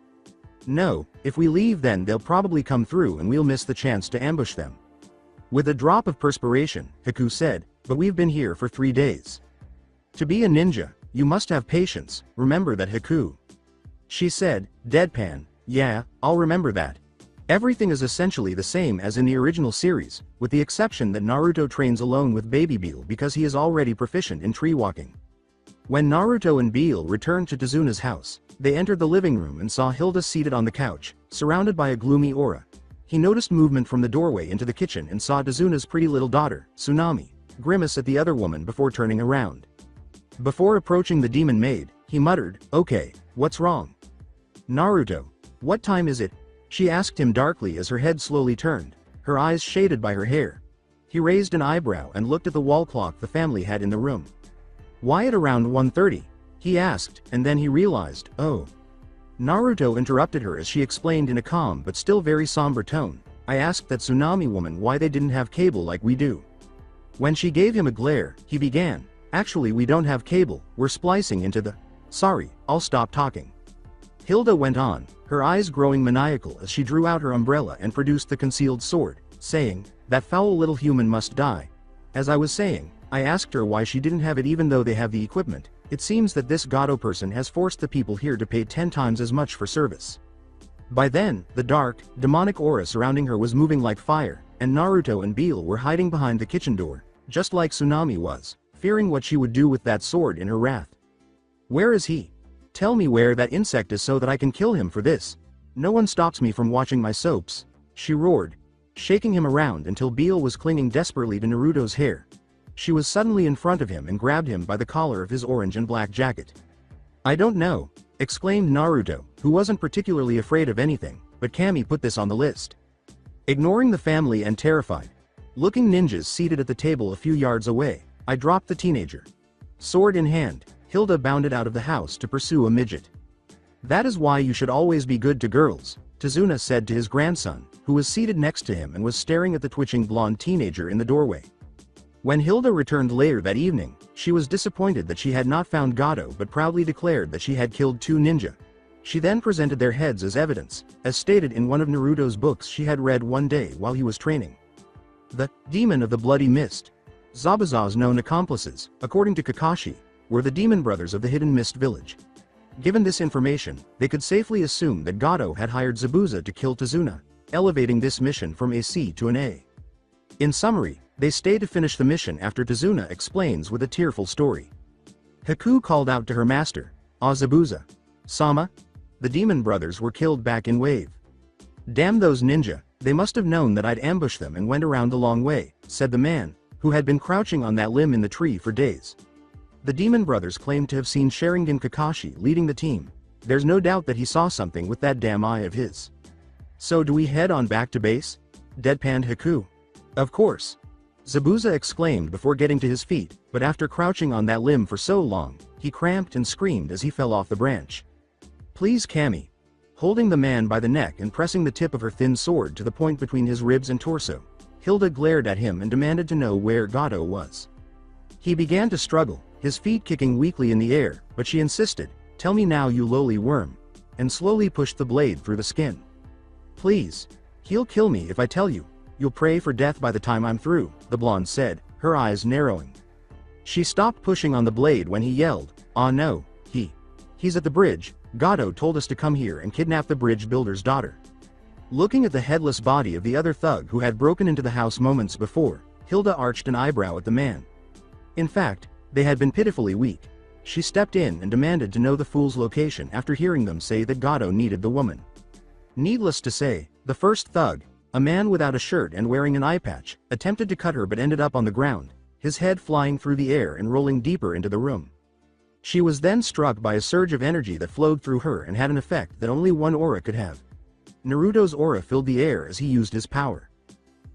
"No, if we leave then they'll probably come through and we'll miss the chance to ambush them." With a drop of perspiration, Haku said, "But we've been here for 3 days. To be a ninja, you must have patience, remember that, Haku." She said, deadpan, "Yeah, I'll remember that. Everything is essentially the same as in the original series, with the exception that Naruto trains alone with Baby Beal because he is already proficient in tree walking." When Naruto and Beal returned to Tazuna's house, they entered the living room and saw Hilda seated on the couch, surrounded by a gloomy aura. He noticed movement from the doorway into the kitchen and saw Tazuna's pretty little daughter, Tsunami, grimace at the other woman before turning around. Before approaching the demon maid, he muttered, "Okay, what's wrong?" "Naruto, what time is it?" she asked him darkly as her head slowly turned, her eyes shaded by her hair. He raised an eyebrow and looked at the wall clock the family had in the room. "Why at around 1:30? He asked, and then he realized, oh. Naruto interrupted her as she explained in a calm but still very somber tone, "I asked that Tsunami woman why they didn't have cable like we do." When she gave him a glare, he began, "Actually we don't have cable, we're splicing into the—" "Sorry, I'll stop talking." Hilda went on, her eyes growing maniacal as she drew out her umbrella and produced the concealed sword, saying, "That foul little human must die. As I was saying, I asked her why she didn't have it even though they have the equipment. It seems that this Gato person has forced the people here to pay 10 times as much for service." By then, the dark, demonic aura surrounding her was moving like fire, and Naruto and Beal were hiding behind the kitchen door, just like Tsunami was, fearing what she would do with that sword in her wrath. "Where is he? Tell me where that insect is so that I can kill him for this. No one stops me from watching my soaps," she roared, shaking him around until Beal was clinging desperately to Naruto's hair. She was suddenly in front of him and grabbed him by the collar of his orange and black jacket. "I don't know," exclaimed Naruto, who wasn't particularly afraid of anything, but Kami put this on the list. Ignoring the family and terrified looking ninjas seated at the table a few yards away, I dropped the teenager. Sword in hand, Hilda bounded out of the house to pursue a midget. "That is why you should always be good to girls," Tazuna said to his grandson, who was seated next to him and was staring at the twitching blonde teenager in the doorway. When Hilda returned later that evening, she was disappointed that she had not found Gato but proudly declared that she had killed 2 ninja. She then presented their heads as evidence, as stated in one of Naruto's books she had read one day while he was training. The demon of the bloody mist. Zabuza's known accomplices, according to Kakashi, were the demon brothers of the Hidden Mist village. Given this information, they could safely assume that Gato had hired Zabuza to kill Tazuna, elevating this mission from a C to an A. In summary, they stay to finish the mission after Tazuna explains with a tearful story. Haku called out to her master, "Ah, Zabuza. Sama?" The demon brothers were killed back in Wave. "Damn those ninja, they must have known that I'd ambush them and went around the long way," said the man, who had been crouching on that limb in the tree for days. The demon brothers claimed to have seen Sharingan Kakashi leading the team. There's no doubt that he saw something with that damn eye of his. "So do we head on back to base?" deadpanned Haku. "Of course," Zabuza exclaimed before getting to his feet, but after crouching on that limb for so long, he cramped and screamed as he fell off the branch. "Please, Kami." Holding the man by the neck and pressing the tip of her thin sword to the point between his ribs and torso, Hilda glared at him and demanded to know where Gato was. He began to struggle, his feet kicking weakly in the air, but she insisted, "Tell me now, you lowly worm," and slowly pushed the blade through the skin. "Please. He'll kill me if I tell you. You'll pray for death by the time I'm through," the blonde said, her eyes narrowing. She stopped pushing on the blade when he yelled, "Ah no, he's at the bridge," Gato told us to come here and kidnap the bridge builder's daughter." Looking at the headless body of the other thug who had broken into the house moments before, Hilda arched an eyebrow at the man. In fact, they had been pitifully weak. She stepped in and demanded to know the fool's location after hearing them say that Gato needed the woman. Needless to say, the first thug, a man without a shirt and wearing an eye patch, attempted to cut her but ended up on the ground, his head flying through the air and rolling deeper into the room. She was then struck by a surge of energy that flowed through her and had an effect that only one aura could have. Naruto's aura filled the air as he used his power.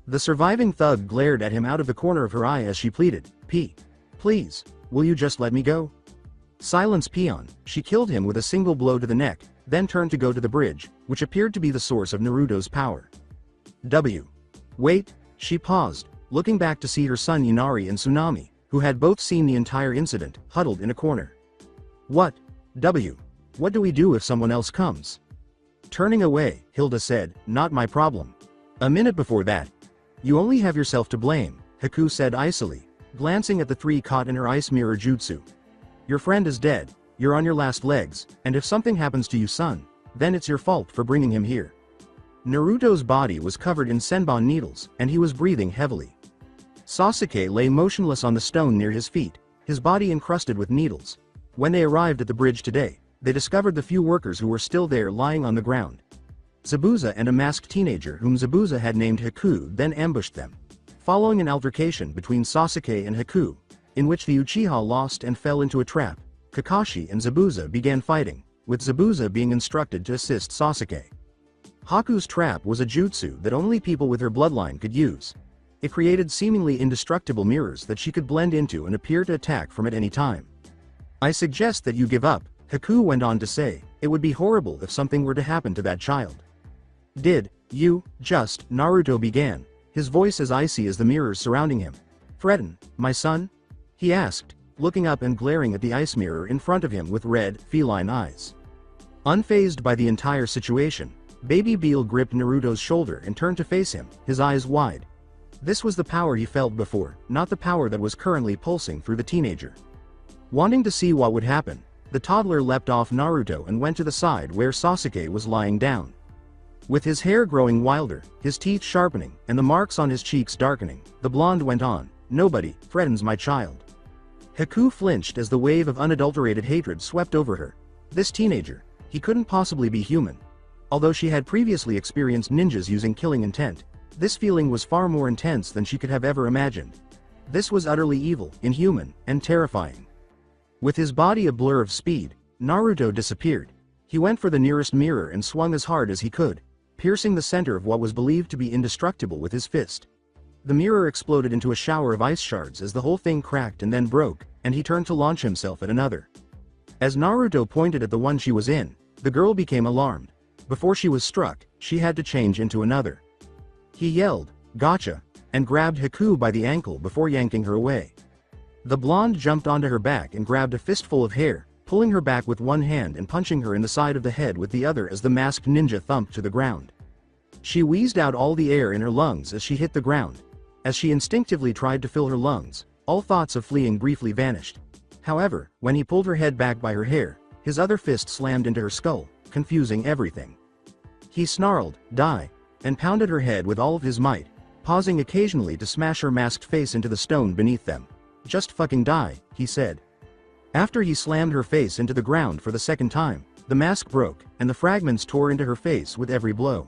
The surviving thug glared at him out of the corner of her eye as she pleaded, Please, will you just let me go?" "Silence, peon." She killed him with a single blow to the neck, then turned to go to the bridge, which appeared to be the source of Naruto's power. Wait, she paused, looking back to see her son Inari and Tsunami, who had both seen the entire incident, huddled in a corner. What do we do if someone else comes?" Turning away, Hilda said, "Not my problem." A minute before that, "You only have yourself to blame," Haku said icily, glancing at the three caught in her ice mirror jutsu. "Your friend is dead, you're on your last legs, and if something happens to you, son, then it's your fault for bringing him here." Naruto's body was covered in senbon needles, and he was breathing heavily. Sasuke lay motionless on the stone near his feet, his body encrusted with needles. When they arrived at the bridge today, they discovered the few workers who were still there lying on the ground. Zabuza and a masked teenager whom Zabuza had named Haku then ambushed them. Following an altercation between Sasuke and Haku, in which the Uchiha lost and fell into a trap, Kakashi and Zabuza began fighting, with Zabuza being instructed to assist Sasuke. Haku's trap was a jutsu that only people with her bloodline could use. It created seemingly indestructible mirrors that she could blend into and appear to attack from at any time. "I suggest that you give up," Haku went on to say. "It would be horrible if something were to happen to that child." Naruto began, his voice as icy as the mirrors surrounding him. "Threaten, my son?" he asked, looking up and glaring at the ice mirror in front of him with red, feline eyes. Unfazed by the entire situation, Baby Beal gripped Naruto's shoulder and turned to face him, his eyes wide. This was the power he felt before, not the power that was currently pulsing through the teenager. Wanting to see what would happen, the toddler leapt off Naruto and went to the side where Sasuke was lying down. With his hair growing wilder, his teeth sharpening, and the marks on his cheeks darkening, the blonde went on, "Nobody threatens my child." Haku flinched as the wave of unadulterated hatred swept over her. This teenager, he couldn't possibly be human. Although she had previously experienced ninjas using killing intent, this feeling was far more intense than she could have ever imagined. This was utterly evil, inhuman, and terrifying. With his body a blur of speed, Naruto disappeared. He went for the nearest mirror and swung as hard as he could, piercing the center of what was believed to be indestructible with his fist. The mirror exploded into a shower of ice shards as the whole thing cracked and then broke, and he turned to launch himself at another. As Naruto pointed at the one she was in, the girl became alarmed. Before she was struck, she had to change into another. He yelled, "Gotcha," and grabbed Haku by the ankle before yanking her away. The blonde jumped onto her back and grabbed a fistful of hair, pulling her back with one hand and punching her in the side of the head with the other as the masked ninja thumped to the ground. She wheezed out all the air in her lungs as she hit the ground. As she instinctively tried to fill her lungs, all thoughts of fleeing briefly vanished. However, when he pulled her head back by her hair, his other fist slammed into her skull, confusing everything. He snarled, "Die," and pounded her head with all of his might, pausing occasionally to smash her masked face into the stone beneath them. "Just fucking die," he said. After he slammed her face into the ground for the second time, the mask broke, and the fragments tore into her face with every blow.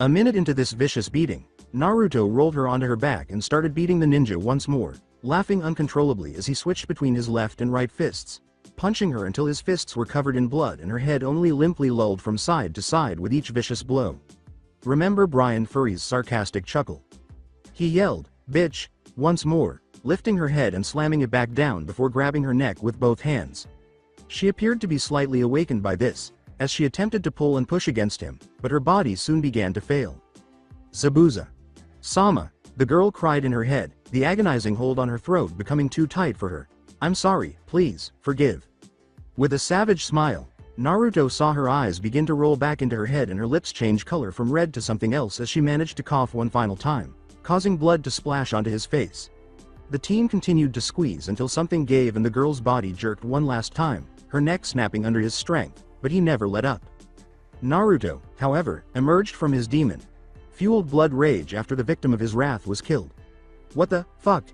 A minute into this vicious beating, Naruto rolled her onto her back and started beating the ninja once more, laughing uncontrollably as he switched between his left and right fists, punching her until his fists were covered in blood and her head only limply lolled from side to side with each vicious blow. Remember Brian Furry's sarcastic chuckle? He yelled, "Bitch," once more, lifting her head and slamming it back down before grabbing her neck with both hands. She appeared to be slightly awakened by this, as she attempted to pull and push against him, but her body soon began to fail. "Zabuza. Sama," the girl cried in her head, the agonizing hold on her throat becoming too tight for her. "I'm sorry, please, forgive." With a savage smile, Naruto saw her eyes begin to roll back into her head and her lips change color from red to something else as she managed to cough one final time, causing blood to splash onto his face. The teen continued to squeeze until something gave and the girl's body jerked one last time, her neck snapping under his strength, but he never let up. Naruto, however, emerged from his demon-fueled blood rage after the victim of his wrath was killed. "What the fuck?"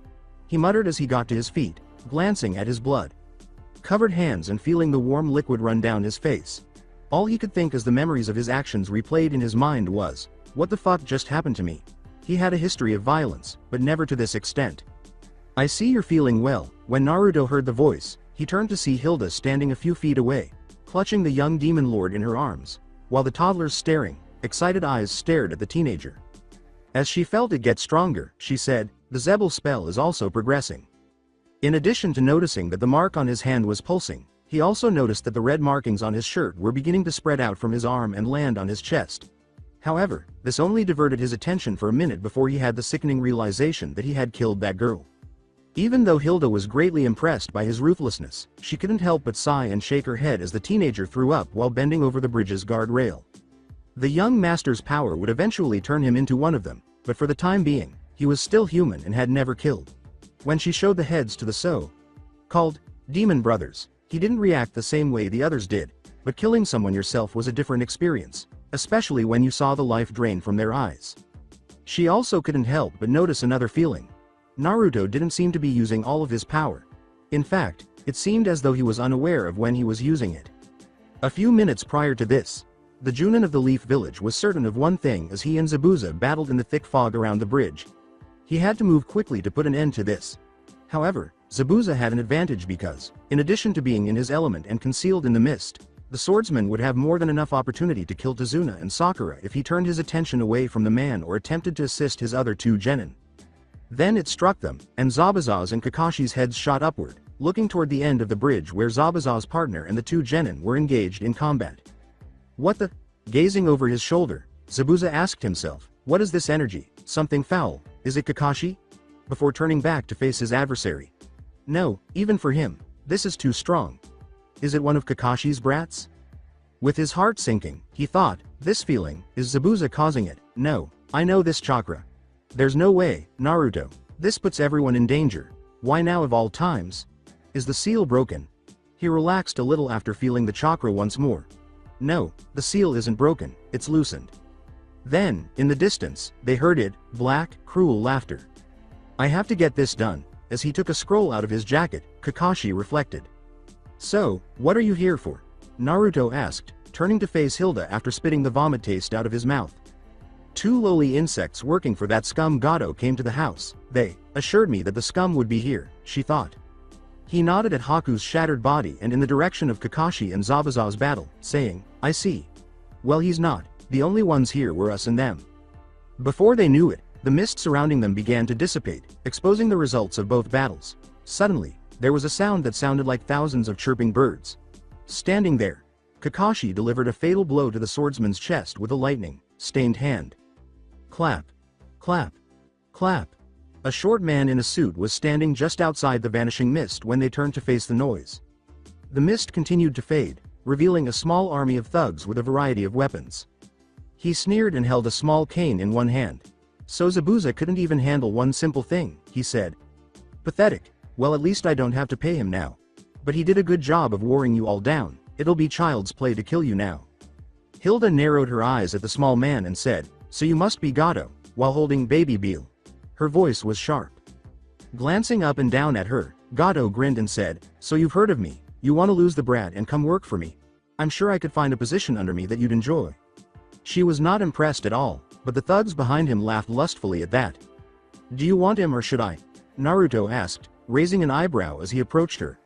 he muttered as he got to his feet, glancing at his blood-covered hands and feeling the warm liquid run down his face. All he could think as the memories of his actions replayed in his mind was, "What the fuck just happened to me?" He had a history of violence, but never to this extent. "I see you're feeling well." When Naruto heard the voice, he turned to see Hilda standing a few feet away, clutching the young demon lord in her arms, while the toddler's staring, excited eyes stared at the teenager. As she felt it get stronger, she said, "The Zebel spell is also progressing." In addition to noticing that the mark on his hand was pulsing, he also noticed that the red markings on his shirt were beginning to spread out from his arm and land on his chest. However, this only diverted his attention for a minute before he had the sickening realization that he had killed that girl. Even though Hilda was greatly impressed by his ruthlessness, she couldn't help but sigh and shake her head as the teenager threw up while bending over the bridge's guardrail. The young master's power would eventually turn him into one of them, but for the time being, he was still human and had never killed. When she showed the heads to the so-called demon brothers, he didn't react the same way the others did, but killing someone yourself was a different experience, especially when you saw the life drain from their eyes. She also couldn't help but notice another feeling. Naruto didn't seem to be using all of his power. In fact, it seemed as though he was unaware of when he was using it. A few minutes prior to this, the Junin of the Leaf Village was certain of one thing as he and Zabuza battled in the thick fog around the bridge. He had to move quickly to put an end to this. However, Zabuza had an advantage because, in addition to being in his element and concealed in the mist, the swordsman would have more than enough opportunity to kill Tazuna and Sakura if he turned his attention away from the man or attempted to assist his other two genin. Then it struck them, and Zabuza's and Kakashi's heads shot upward, looking toward the end of the bridge where Zabuza's partner and the two genin were engaged in combat. "What the?" Gazing over his shoulder, Zabuza asked himself, "What is this energy? Something foul? Is it Kakashi?" Before turning back to face his adversary. No, even for him, this is too strong. Is it one of Kakashi's brats? With his heart sinking, he thought, this feeling, is Zabuza causing it? No, I know this chakra. There's no way, Naruto. This puts everyone in danger. Why now of all times? Is the seal broken? He relaxed a little after feeling the chakra once more. No, the seal isn't broken, it's loosened. Then, in the distance, they heard it, black, cruel laughter. I have to get this done. As he took a scroll out of his jacket, Kakashi reflected. So, what are you here for? Naruto asked, turning to face Hilda after spitting the vomit taste out of his mouth. Two lowly insects working for that scum Gato came to the house. They assured me that the scum would be here, she thought. He nodded at Haku's shattered body and in the direction of Kakashi and Zabuza's battle, saying, I see. Well, he's not. The only ones here were us and them. Before they knew it, the mist surrounding them began to dissipate, exposing the results of both battles. Suddenly, there was a sound that sounded like thousands of chirping birds. Standing there, Kakashi delivered a fatal blow to the swordsman's chest with a lightning-stained hand. Clap. Clap. Clap. A short man in a suit was standing just outside the vanishing mist when they turned to face the noise. The mist continued to fade, revealing a small army of thugs with a variety of weapons. He sneered and held a small cane in one hand. So Zabuza couldn't even handle one simple thing, he said. Pathetic. Well, at least I don't have to pay him now. But he did a good job of wearing you all down. It'll be child's play to kill you now. Hilda narrowed her eyes at the small man and said, So you must be Gato, while holding baby Beal. Her voice was sharp. Glancing up and down at her, Gato grinned and said, So you've heard of me, you want to lose the brat and come work for me. I'm sure I could find a position under me that you'd enjoy. She was not impressed at all, but the thugs behind him laughed lustfully at that. Do you want him or should I? Naruto asked, raising an eyebrow as he approached her.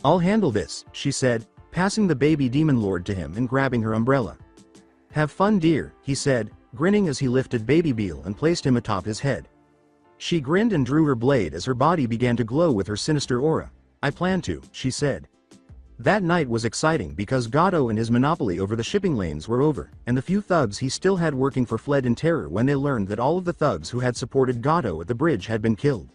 I'll handle this, she said, passing the baby demon lord to him and grabbing her umbrella. Have fun, dear, he said, grinning as he lifted baby Beal and placed him atop his head. She grinned and drew her blade as her body began to glow with her sinister aura. I plan to, she said. That night was exciting because Gato and his monopoly over the shipping lanes were over, and the few thugs he still had working for fled in terror when they learned that all of the thugs who had supported Gato at the bridge had been killed.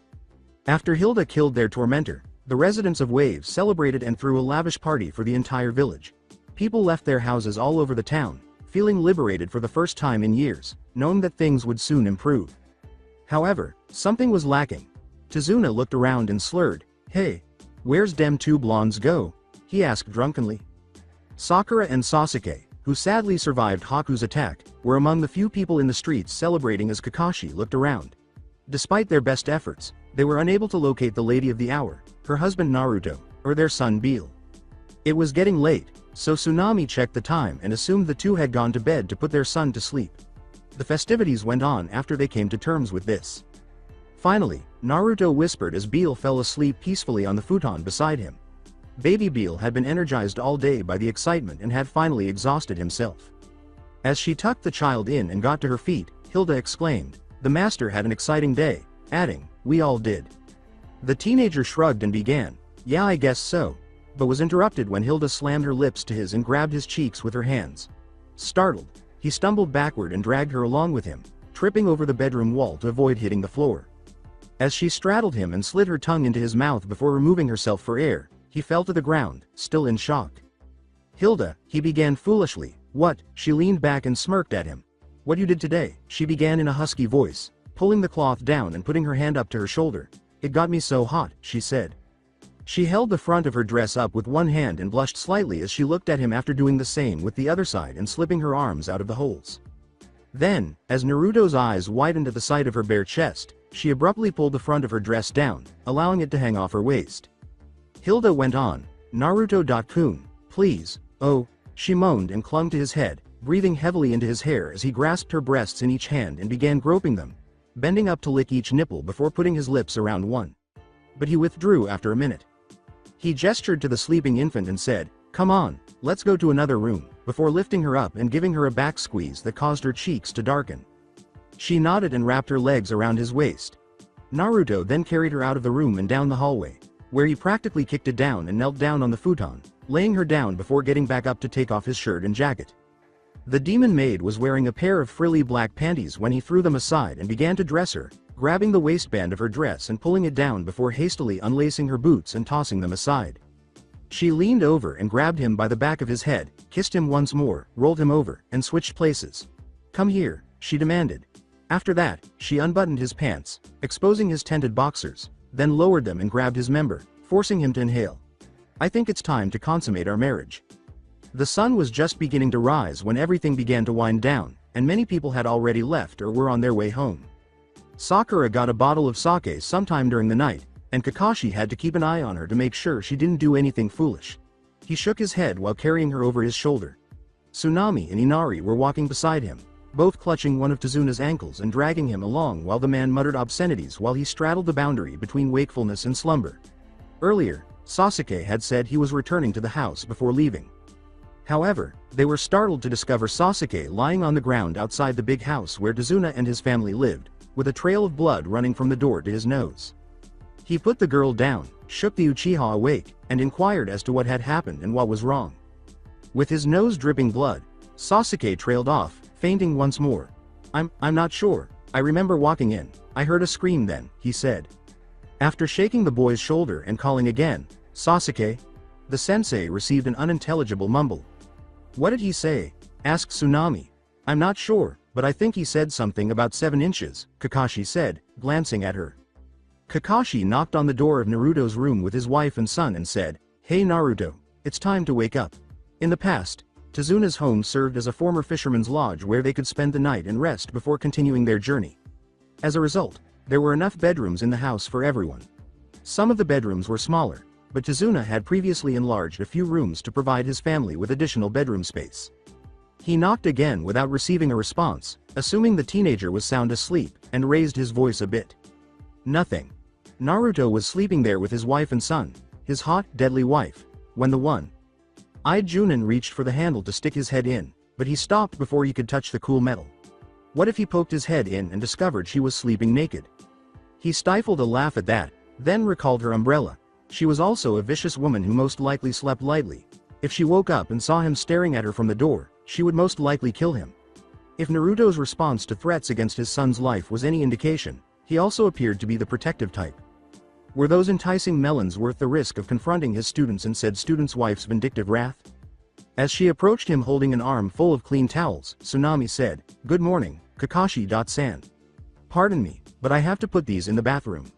After Hilda killed their tormentor, the residents of Waves celebrated and threw a lavish party for the entire village. People left their houses all over the town, feeling liberated for the first time in years, knowing that things would soon improve. However, something was lacking. Tazuna looked around and slurred, Hey, where's dem two blondes go? He asked drunkenly. Sakura and Sasuke, who sadly survived Haku's attack, were among the few people in the streets celebrating as Kakashi looked around. Despite their best efforts, they were unable to locate the lady of the hour, her husband Naruto, or their son Beal. It was getting late, so Tsunami checked the time and assumed the two had gone to bed to put their son to sleep. The festivities went on after they came to terms with this. Finally, Naruto whispered as Beal fell asleep peacefully on the futon beside him. Baby Beal had been energized all day by the excitement and had finally exhausted himself. As she tucked the child in and got to her feet, Hilda exclaimed, "The master had an exciting day," adding, "We all did." The teenager shrugged and began, "Yeah, I guess so," but was interrupted when Hilda slammed her lips to his and grabbed his cheeks with her hands. Startled, he stumbled backward and dragged her along with him, tripping over the bedroom wall to avoid hitting the floor. As she straddled him and slid her tongue into his mouth before removing herself for air, he fell to the ground, still in shock. "Hilda," he began foolishly. "What?" She leaned back and smirked at him. "What you did today," she began in a husky voice, pulling the cloth down and putting her hand up to her shoulder. "It got me so hot," she said. She held the front of her dress up with one hand and blushed slightly as she looked at him after doing the same with the other side and slipping her arms out of the holes. Then, as Naruto's eyes widened at the sight of her bare chest, she abruptly pulled the front of her dress down, allowing it to hang off her waist. Hilda went on, "Naruto-kun, please, oh," she moaned and clung to his head, breathing heavily into his hair as he grasped her breasts in each hand and began groping them, bending up to lick each nipple before putting his lips around one. But he withdrew after a minute. He gestured to the sleeping infant and said, "Come on, let's go to another room," before lifting her up and giving her a back squeeze that caused her cheeks to darken. She nodded and wrapped her legs around his waist. Naruto then carried her out of the room and down the hallway, where he practically kicked it down and knelt down on the futon, laying her down before getting back up to take off his shirt and jacket. The demon maid was wearing a pair of frilly black panties when he threw them aside and began to dress her, grabbing the waistband of her dress and pulling it down before hastily unlacing her boots and tossing them aside. She leaned over and grabbed him by the back of his head, kissed him once more, rolled him over, and switched places. "Come here," she demanded. After that, she unbuttoned his pants, exposing his tented boxers, then lowered them and grabbed his member, forcing him to inhale. "I think it's time to consummate our marriage." The sun was just beginning to rise when everything began to wind down, and many people had already left or were on their way home. Sakura got a bottle of sake sometime during the night, and Kakashi had to keep an eye on her to make sure she didn't do anything foolish. He shook his head while carrying her over his shoulder. Tsunami and Inari were walking beside him, both clutching one of Tezuna's ankles and dragging him along while the man muttered obscenities while he straddled the boundary between wakefulness and slumber. Earlier, Sasuke had said he was returning to the house before leaving. However, they were startled to discover Sasuke lying on the ground outside the big house where Tezuna and his family lived, with a trail of blood running from the door to his nose. He put the girl down, shook the Uchiha awake, and inquired as to what had happened and what was wrong. With his nose dripping blood, Sasuke trailed off, fainting once more. I'm not sure. I remember walking in. I heard a scream then," he said. After shaking the boy's shoulder and calling again, "Sasuke?" the sensei received an unintelligible mumble. "What did he say?" asked Tsunami. "I'm not sure, but I think he said something about 7 inches, Kakashi said, glancing at her. Kakashi knocked on the door of Naruto's room with his wife and son and said, "Hey Naruto, it's time to wake up." In the past, Tezuna's home served as a former fisherman's lodge where they could spend the night and rest before continuing their journey. As a result, there were enough bedrooms in the house for everyone. Some of the bedrooms were smaller, but Tezuna had previously enlarged a few rooms to provide his family with additional bedroom space. He knocked again without receiving a response, assuming the teenager was sound asleep, and raised his voice a bit. Nothing. Naruto was sleeping there with his wife and son, his hot, deadly wife, when the one-eyed Junin reached for the handle to stick his head in, but he stopped before he could touch the cool metal. What if he poked his head in and discovered she was sleeping naked? He stifled a laugh at that, then recalled her umbrella. She was also a vicious woman who most likely slept lightly. If she woke up and saw him staring at her from the door, she would most likely kill him. If Naruto's response to threats against his son's life was any indication, he also appeared to be the protective type. Were those enticing melons worth the risk of confronting his students and said student's wife's vindictive wrath? As she approached him holding an arm full of clean towels, Tsunami said, "Good morning, Kakashi-san. Pardon me, but I have to put these in the bathroom."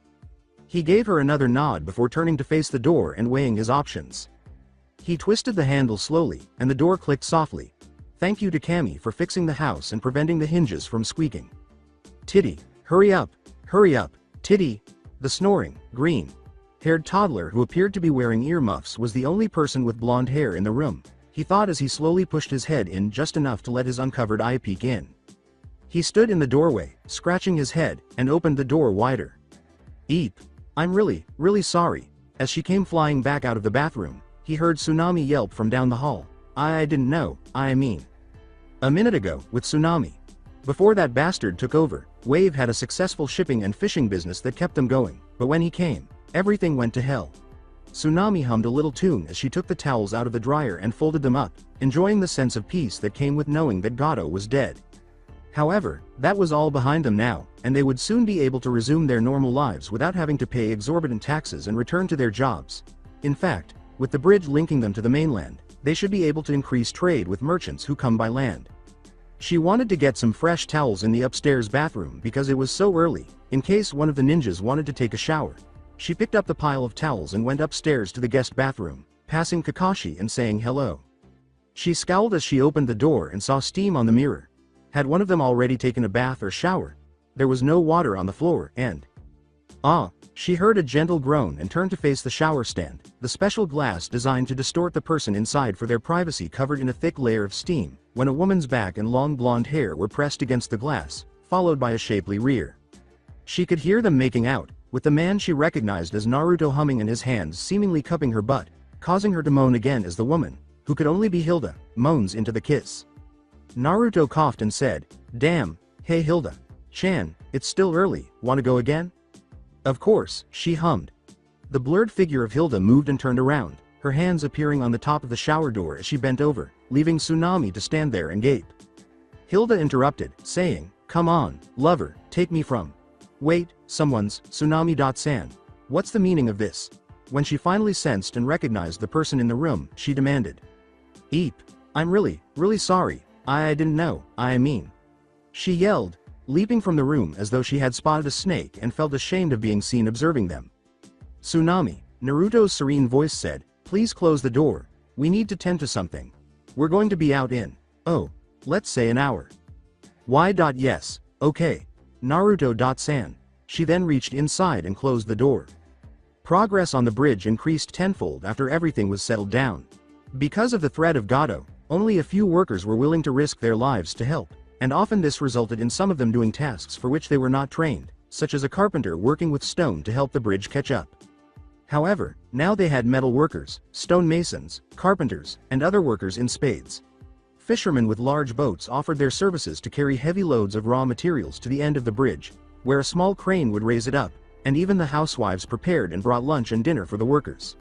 He gave her another nod before turning to face the door and weighing his options. He twisted the handle slowly, and the door clicked softly. Thank you to Cammy for fixing the house and preventing the hinges from squeaking. Titty, hurry up, Titty. The snoring, green-haired toddler who appeared to be wearing earmuffs was the only person with blonde hair in the room, he thought as he slowly pushed his head in just enough to let his uncovered eye peek in. He stood in the doorway, scratching his head, and opened the door wider. Eep. I'm really sorry. As she came flying back out of the bathroom, he heard Tsunami yelp from down the hall. I didn't know, a minute ago, with Tsunami. Before that bastard took over, Wave had a successful shipping and fishing business that kept them going, but when he came, everything went to hell. Tsunami hummed a little tune as she took the towels out of the dryer and folded them up, enjoying the sense of peace that came with knowing that Gato was dead. However, that was all behind them now, and they would soon be able to resume their normal lives without having to pay exorbitant taxes and return to their jobs. In fact, with the bridge linking them to the mainland, they should be able to increase trade with merchants who come by land. She wanted to get some fresh towels in the upstairs bathroom because it was so early, in case one of the ninjas wanted to take a shower. She picked up the pile of towels and went upstairs to the guest bathroom, passing Kakashi and saying hello. She scowled as she opened the door and saw steam on the mirror. Had one of them already taken a bath or shower? There was no water on the floor, and she heard a gentle groan and turned to face the shower stand, the special glass designed to distort the person inside for their privacy covered in a thick layer of steam, when a woman's back and long blonde hair were pressed against the glass, followed by a shapely rear. She could hear them making out, with the man she recognized as Naruto humming and his hands seemingly cupping her butt, causing her to moan again as the woman, who could only be Hilda, moans into the kiss. Naruto coughed and said, Damn, hey Hilda-chan, it's still early, wanna go again? Of course, she hummed. The blurred figure of Hilda moved and turned around, her hands appearing on the top of the shower door as she bent over, leaving Tsunami to stand there and gape. Hilda interrupted, saying, Come on, lover, take me from. Wait, someone's, Tsunami.san. What's the meaning of this? When she finally sensed and recognized the person in the room, she demanded. Eep. I'm really sorry, I didn't know, She yelled, leaping from the room as though she had spotted a snake and felt ashamed of being seen observing them. Tsunami, Naruto's serene voice said, Please close the door, we need to tend to something. We're going to be out in, let's say an hour. Yes, okay. Naruto.san. She then reached inside and closed the door. Progress on the bridge increased tenfold after everything was settled down. Because of the threat of Gato, only a few workers were willing to risk their lives to help, and often this resulted in some of them doing tasks for which they were not trained, such as a carpenter working with stone to help the bridge catch up. However, now they had metal workers, stone masons, carpenters, and other workers in spades. Fishermen with large boats offered their services to carry heavy loads of raw materials to the end of the bridge, where a small crane would raise it up, and even the housewives prepared and brought lunch and dinner for the workers.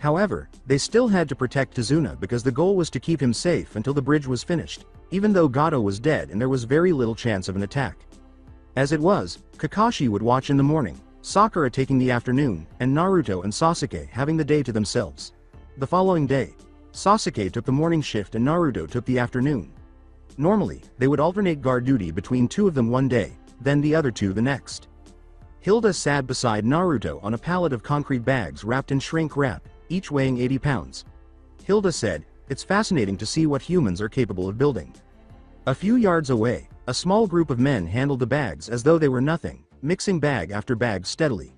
However, they still had to protect Tazuna because the goal was to keep him safe until the bridge was finished, even though Gato was dead and there was very little chance of an attack. As it was, Kakashi would watch in the morning, Sakura taking the afternoon, and Naruto and Sasuke having the day to themselves. The following day, Sasuke took the morning shift and Naruto took the afternoon. Normally, they would alternate guard duty between two of them one day, then the other two the next. Hilda sat beside Naruto on a pallet of concrete bags wrapped in shrink wrap, each weighing 80 pounds. Hilda said, It's fascinating to see what humans are capable of building. A few yards away, a small group of men handled the bags as though they were nothing, mixing bag after bag steadily.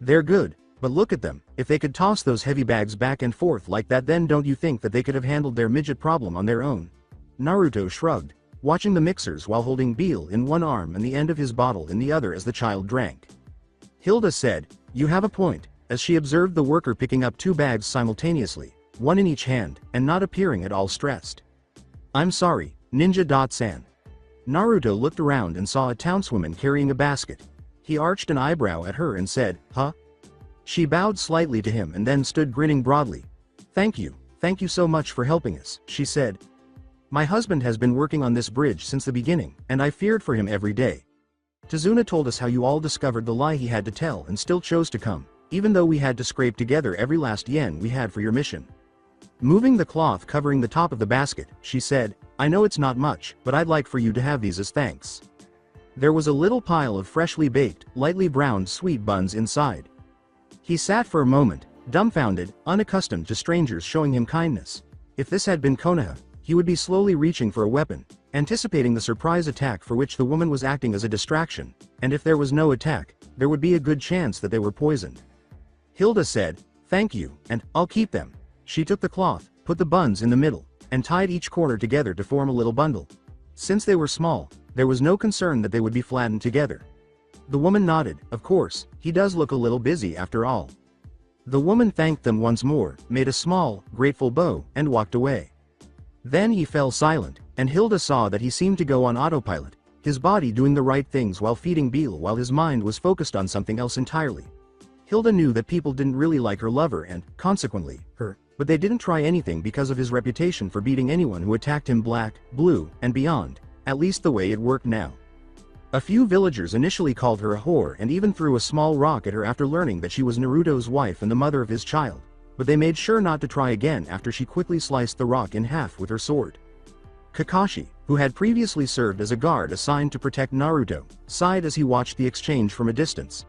They're good, but look at them, if they could toss those heavy bags back and forth like that, then don't you think that they could have handled their midget problem on their own? Naruto shrugged, watching the mixers while holding Beal in one arm and the end of his bottle in the other as the child drank. Hilda said, You have a point, as she observed the worker picking up two bags simultaneously, one in each hand, and not appearing at all stressed. I'm sorry, Ninja.san. Naruto looked around and saw a townswoman carrying a basket. He arched an eyebrow at her and said, Huh? She bowed slightly to him and then stood grinning broadly. Thank you so much for helping us, she said. My husband has been working on this bridge since the beginning, and I feared for him every day. Tazuna told us how you all discovered the lie he had to tell and still chose to come, even though we had to scrape together every last yen we had for your mission. Moving the cloth covering the top of the basket, she said, I know it's not much, but I'd like for you to have these as thanks. There was a little pile of freshly baked, lightly browned sweet buns inside. He sat for a moment, dumbfounded, unaccustomed to strangers showing him kindness. If this had been Konoha, he would be slowly reaching for a weapon, anticipating the surprise attack for which the woman was acting as a distraction, and if there was no attack, there would be a good chance that they were poisoned. Hilda said, "Thank you, and I'll keep them." She took the cloth, put the buns in the middle, and tied each corner together to form a little bundle. Since they were small, there was no concern that they would be flattened together. The woman nodded. "Of course, he does look a little busy after all." The woman thanked them once more, made a small, grateful bow, and walked away. Then he fell silent, and Hilda saw that he seemed to go on autopilot, his body doing the right things while feeding Beale while his mind was focused on something else entirely. Hilda knew that people didn't really like her lover and, consequently, her, but they didn't try anything because of his reputation for beating anyone who attacked him black, blue, and beyond, at least the way it worked now. A few villagers initially called her a whore and even threw a small rock at her after learning that she was Naruto's wife and the mother of his child, but they made sure not to try again after she quickly sliced the rock in half with her sword. Kakashi, who had previously served as a guard assigned to protect Naruto, sighed as he watched the exchange from a distance.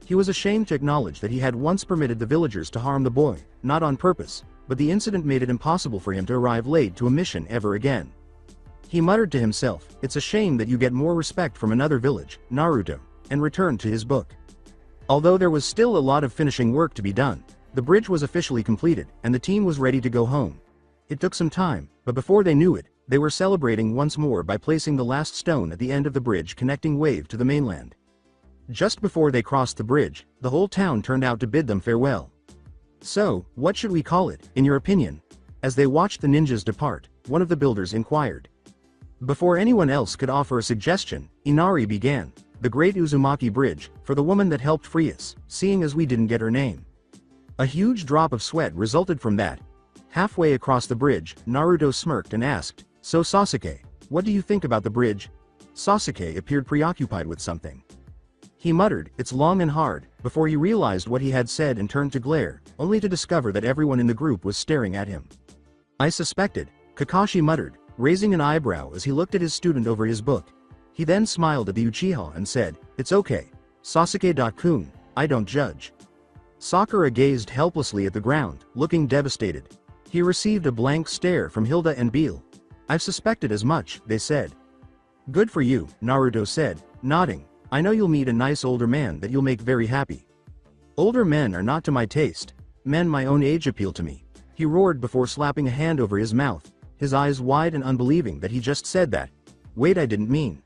He was ashamed to acknowledge that he had once permitted the villagers to harm the boy, not on purpose, but the incident made it impossible for him to arrive late to a mission ever again. He muttered to himself, "It's a shame that you get more respect from another village, Naruto," and returned to his book. Although there was still a lot of finishing work to be done, the bridge was officially completed, and the team was ready to go home. It took some time, but before they knew it, they were celebrating once more by placing the last stone at the end of the bridge connecting Wave to the mainland. Just before they crossed the bridge, the whole town turned out to bid them farewell. "So, what should we call it, in your opinion?" As they watched the ninjas depart, one of the builders inquired. Before anyone else could offer a suggestion, Inari began, "The Great Uzumaki Bridge, for the woman that helped free us, seeing as we didn't get her name." A huge drop of sweat resulted from that. Halfway across the bridge, Naruto smirked and asked, "So Sasuke, what do you think about the bridge?" Sasuke appeared preoccupied with something. He muttered, "It's long and hard," before he realized what he had said and turned to glare, only to discover that everyone in the group was staring at him. "I suspected," Kakashi muttered, raising an eyebrow as he looked at his student over his book. He then smiled at the Uchiha and said, "It's okay. Sasuke-kun, I don't judge." Sakura gazed helplessly at the ground, looking devastated. He received a blank stare from Hilda and Beale. "I've suspected as much," they said. "Good for you," Naruto said, nodding. "I know you'll meet a nice older man that you'll make very happy." "Older men are not to my taste. Men my own age appeal to me," he roared before slapping a hand over his mouth, his eyes wide and unbelieving that he just said that. "Wait, I didn't mean."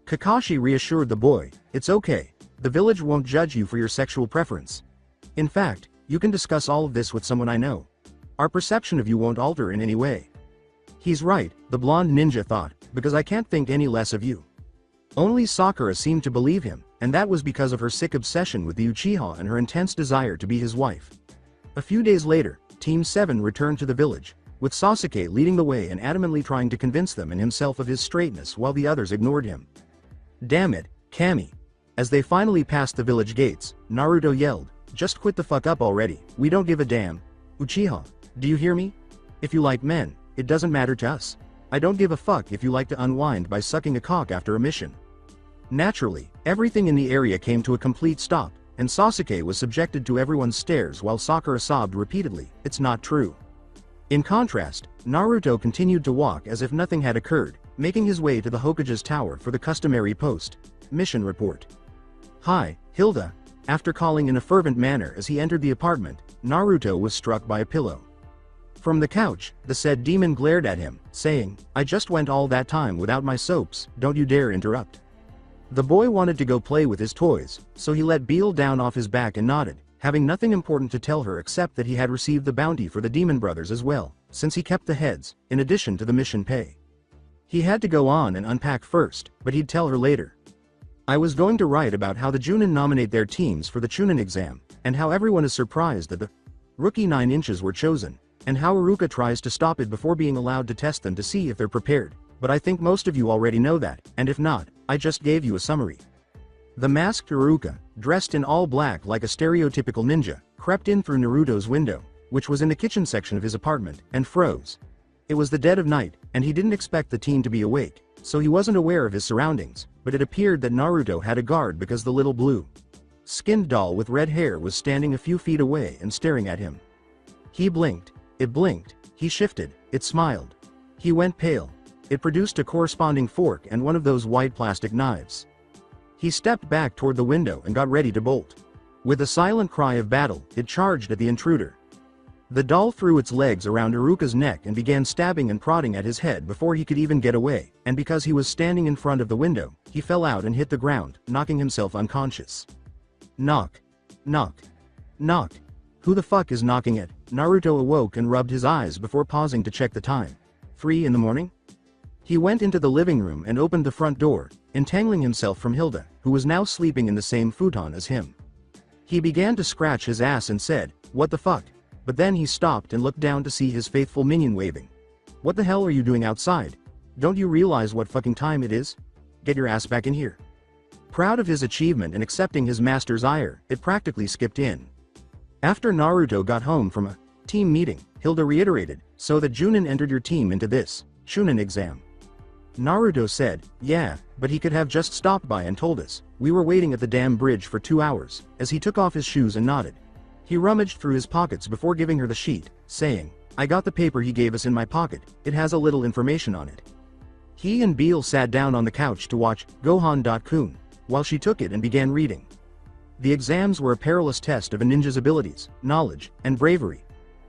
Kakashi reassured the boy, "It's okay. The village won't judge you for your sexual preference. In fact, you can discuss all of this with someone I know. Our perception of you won't alter in any way." "He's right," the blonde ninja thought, "because I can't think any less of you." Only Sakura seemed to believe him, and that was because of her sick obsession with the Uchiha and her intense desire to be his wife. A few days later, Team 7 returned to the village, with Sasuke leading the way and adamantly trying to convince them and himself of his straightness while the others ignored him. "Damn it, Kami." As they finally passed the village gates, Naruto yelled, "Just quit the fuck up already, we don't give a damn. Uchiha, do you hear me? If you like men, it doesn't matter to us. I don't give a fuck if you like to unwind by sucking a cock after a mission." Naturally, everything in the area came to a complete stop, and Sasuke was subjected to everyone's stares while Sakura sobbed repeatedly, "It's not true." In contrast, Naruto continued to walk as if nothing had occurred, making his way to the Hokage's tower for the customary mission report. "Hi, Hilda." After calling in a fervent manner as he entered the apartment, Naruto was struck by a pillow. From the couch, the said demon glared at him, saying, "I just went all that time without my soaps, don't you dare interrupt." The boy wanted to go play with his toys, so he let Beale down off his back and nodded, having nothing important to tell her except that he had received the bounty for the demon brothers as well, since he kept the heads, in addition to the mission pay. He had to go on and unpack first, but he'd tell her later. "I was going to write about how the Chunin nominate their teams for the Chunin exam, and how everyone is surprised that the rookie 9 inches were chosen, and how Iruka tries to stop it before being allowed to test them to see if they're prepared, but I think most of you already know that, and if not, I just gave you a summary." The masked Iruka, dressed in all black like a stereotypical ninja, crept in through Naruto's window, which was in the kitchen section of his apartment, and froze. It was the dead of night, and he didn't expect the teen to be awake, so he wasn't aware of his surroundings, but it appeared that Naruto had a guard because the little blue skinned doll with red hair was standing a few feet away and staring at him. He blinked. It blinked. He shifted. It smiled. He went pale. It produced a corresponding fork and one of those white plastic knives. He stepped back toward the window and got ready to bolt. With a silent cry of battle, it charged at the intruder. The doll threw its legs around Iruka's neck and began stabbing and prodding at his head before he could even get away, and because he was standing in front of the window, he fell out and hit the ground, knocking himself unconscious. Knock. Knock. Knock. Who the fuck is knocking at? Naruto awoke and rubbed his eyes before pausing to check the time. 3 in the morning? He went into the living room and opened the front door, entangling himself from Hilda, who was now sleeping in the same futon as him. He began to scratch his ass and said, "What the fuck?" But then he stopped and looked down to see his faithful minion waving. "What the hell are you doing outside? Don't you realize what fucking time it is? Get your ass back in here." Proud of his achievement and accepting his master's ire, it practically skipped in. After Naruto got home from a team meeting, Hilda reiterated, "So that Junin entered your team into this Shunin exam." Naruto said, "Yeah, but he could have just stopped by and told us. We were waiting at the damn bridge for 2 hours," as he took off his shoes and nodded. He rummaged through his pockets before giving her the sheet, saying, "I got the paper he gave us in my pocket, it has a little information on it." He and Beal sat down on the couch to watch Gohan.kun, while she took it and began reading. The exams were a perilous test of a ninja's abilities, knowledge, and bravery.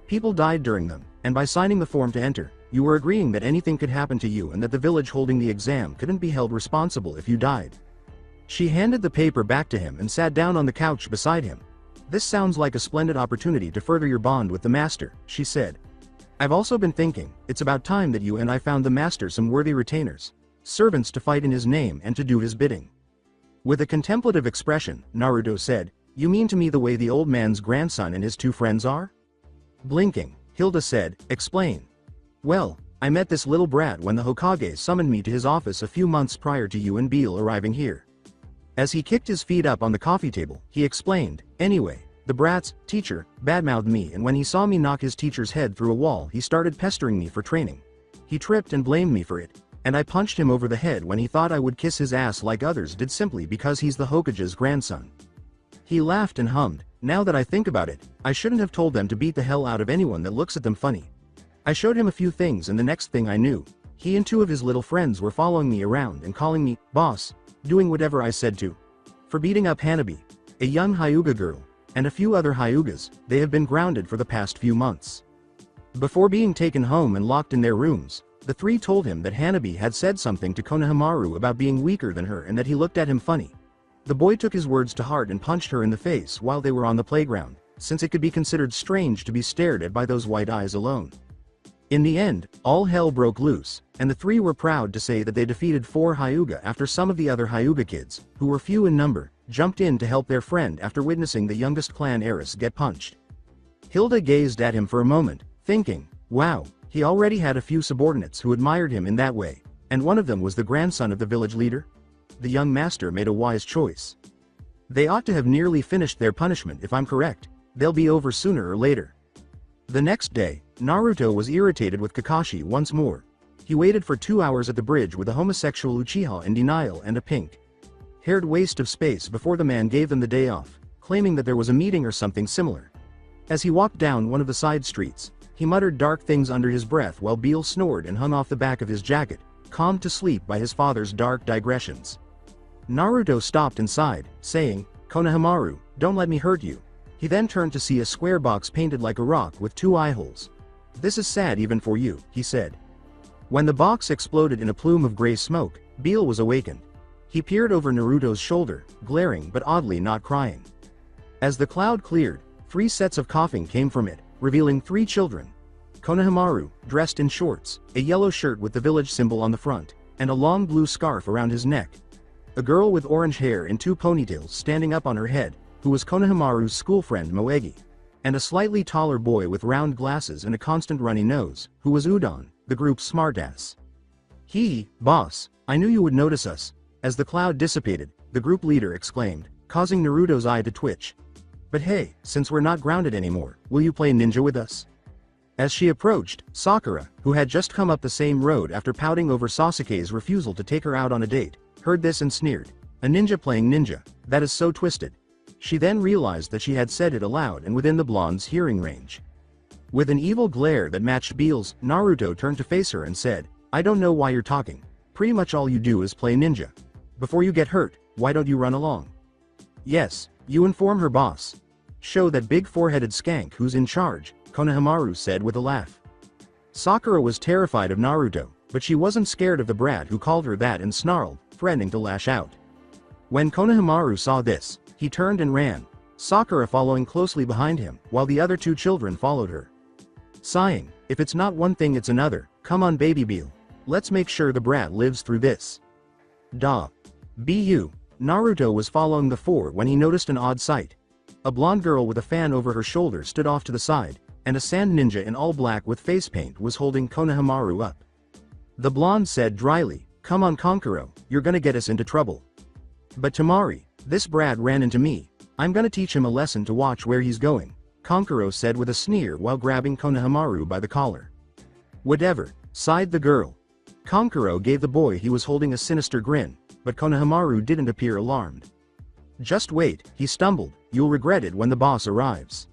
People died during them, and by signing the form to enter, you were agreeing that anything could happen to you and that the village holding the exam couldn't be held responsible if you died. She handed the paper back to him and sat down on the couch beside him. "This sounds like a splendid opportunity to further your bond with the master," she said. "I've also been thinking, it's about time that you and I found the master some worthy retainers, servants to fight in his name and to do his bidding." With a contemplative expression, Naruto said, "You mean to me the way the old man's grandson and his 2 friends are?" Blinking, Hilda said, "Explain." "Well, I met this little brat when the Hokage summoned me to his office a few months prior to you and Beal arriving here." As he kicked his feet up on the coffee table, he explained, "Anyway, the brat's teacher badmouthed me, and when he saw me knock his teacher's head through a wall, he started pestering me for training. He tripped and blamed me for it, and I punched him over the head when he thought I would kiss his ass like others did simply because he's the Hokage's grandson." He laughed and hummed, "Now that I think about it, I shouldn't have told them to beat the hell out of anyone that looks at them funny. I showed him a few things and the next thing I knew, he and 2 of his little friends were following me around and calling me boss, doing whatever I said to. For beating up Hanabi, a young Hyuga girl, and a few other Hyugas, they have been grounded for the past few months." Before being taken home and locked in their rooms, the 3 told him that Hanabi had said something to Konohamaru about being weaker than her and that he looked at him funny. The boy took his words to heart and punched her in the face while they were on the playground, since it could be considered strange to be stared at by those white eyes alone. In the end, all hell broke loose, and the 3 were proud to say that they defeated 4 Hyuga after some of the other Hyuga kids, who were few in number, jumped in to help their friend after witnessing the youngest clan heiress get punched. Hilda gazed at him for a moment, thinking, wow, he already had a few subordinates who admired him in that way, and one of them was the grandson of the village leader? The young master made a wise choice. They ought to have nearly finished their punishment if I'm correct. They'll be over sooner or later. The next day, Naruto was irritated with Kakashi once more. He waited for 2 hours at the bridge with a homosexual Uchiha in denial and a pink-haired waste of space before the man gave them the day off, claiming that there was a meeting or something similar. As he walked down one of the side streets, he muttered dark things under his breath while Beal snored and hung off the back of his jacket, calmed to sleep by his father's dark digressions. Naruto stopped and sighed, saying, "Konohamaru, don't let me hurt you." He then turned to see a square box painted like a rock with 2 eye holes. "This is sad even for you," he said. When the box exploded in a plume of gray smoke, Beal was awakened. He peered over Naruto's shoulder, glaring but oddly not crying. As the cloud cleared, 3 sets of coughing came from it, revealing 3 children. Konohamaru, dressed in shorts, a yellow shirt with the village symbol on the front, and a long blue scarf around his neck. A girl with orange hair in 2 ponytails standing up on her head, who was Konohamaru's school friend Moegi, and a slightly taller boy with round glasses and a constant runny nose, who was Udon, the group's smartass. Boss, I knew you would notice us." As the cloud dissipated, the group leader exclaimed, causing Naruto's eye to twitch. "But hey, since we're not grounded anymore, will you play ninja with us?" As she approached, Sakura, who had just come up the same road after pouting over Sasuke's refusal to take her out on a date, heard this and sneered. "A ninja playing ninja, that is so twisted." She then realized that she had said it aloud and within the blonde's hearing range. With an evil glare that matched Beale's, Naruto turned to face her and said, "I don't know why you're talking. Pretty much all you do is play ninja. Before you get hurt, why don't you run along?" "Yes, you inform her boss. Show that big four-headed skank who's in charge," Konohamaru said with a laugh. Sakura was terrified of Naruto, but she wasn't scared of the brat who called her that and snarled, threatening to lash out. When Konohamaru saw this, he turned and ran, Sakura following closely behind him, while the other two children followed her. Sighing, "If it's not one thing it's another, come on baby Beale. Let's make sure the brat lives through this." Bu. Naruto was following the four when he noticed an odd sight. A blonde girl with a fan over her shoulder stood off to the side, and a sand ninja in all black with face paint was holding Konohamaru up. The blonde said dryly, "Come on Kankuro, you're gonna get us into trouble." "But Tamari, this brat ran into me. I'm gonna teach him a lesson to watch where he's going," Kankuro said with a sneer while grabbing Konohamaru by the collar. "Whatever," sighed the girl. Kankuro gave the boy he was holding a sinister grin, but Konohamaru didn't appear alarmed. "Just wait," he stumbled, "you'll regret it when the boss arrives."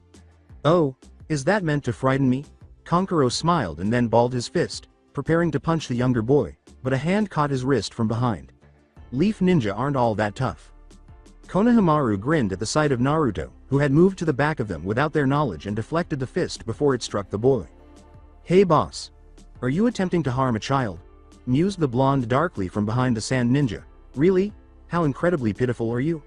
"Oh, is that meant to frighten me?" Kankuro smiled and then balled his fist, preparing to punch the younger boy, but a hand caught his wrist from behind. "Leaf ninja aren't all that tough." Konohamaru grinned at the sight of Naruto, who had moved to the back of them without their knowledge and deflected the fist before it struck the boy. "Hey boss. Are you attempting to harm a child?" mused the blonde darkly from behind the sand ninja. "Really? How incredibly pitiful are you?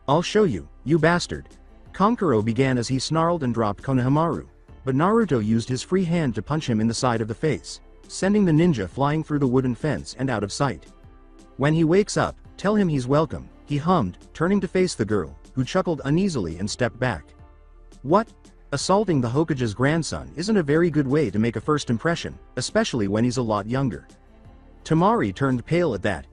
I'll show you, you bastard." Kankuro began as he snarled and dropped Konohamaru, but Naruto used his free hand to punch him in the side of the face, sending the ninja flying through the wooden fence and out of sight. "When he wakes up, tell him he's welcome," he hummed, turning to face the girl, who chuckled uneasily and stepped back. "What? Assaulting the Hokage's grandson isn't a very good way to make a first impression, especially when he's a lot younger." Tamari turned pale at that.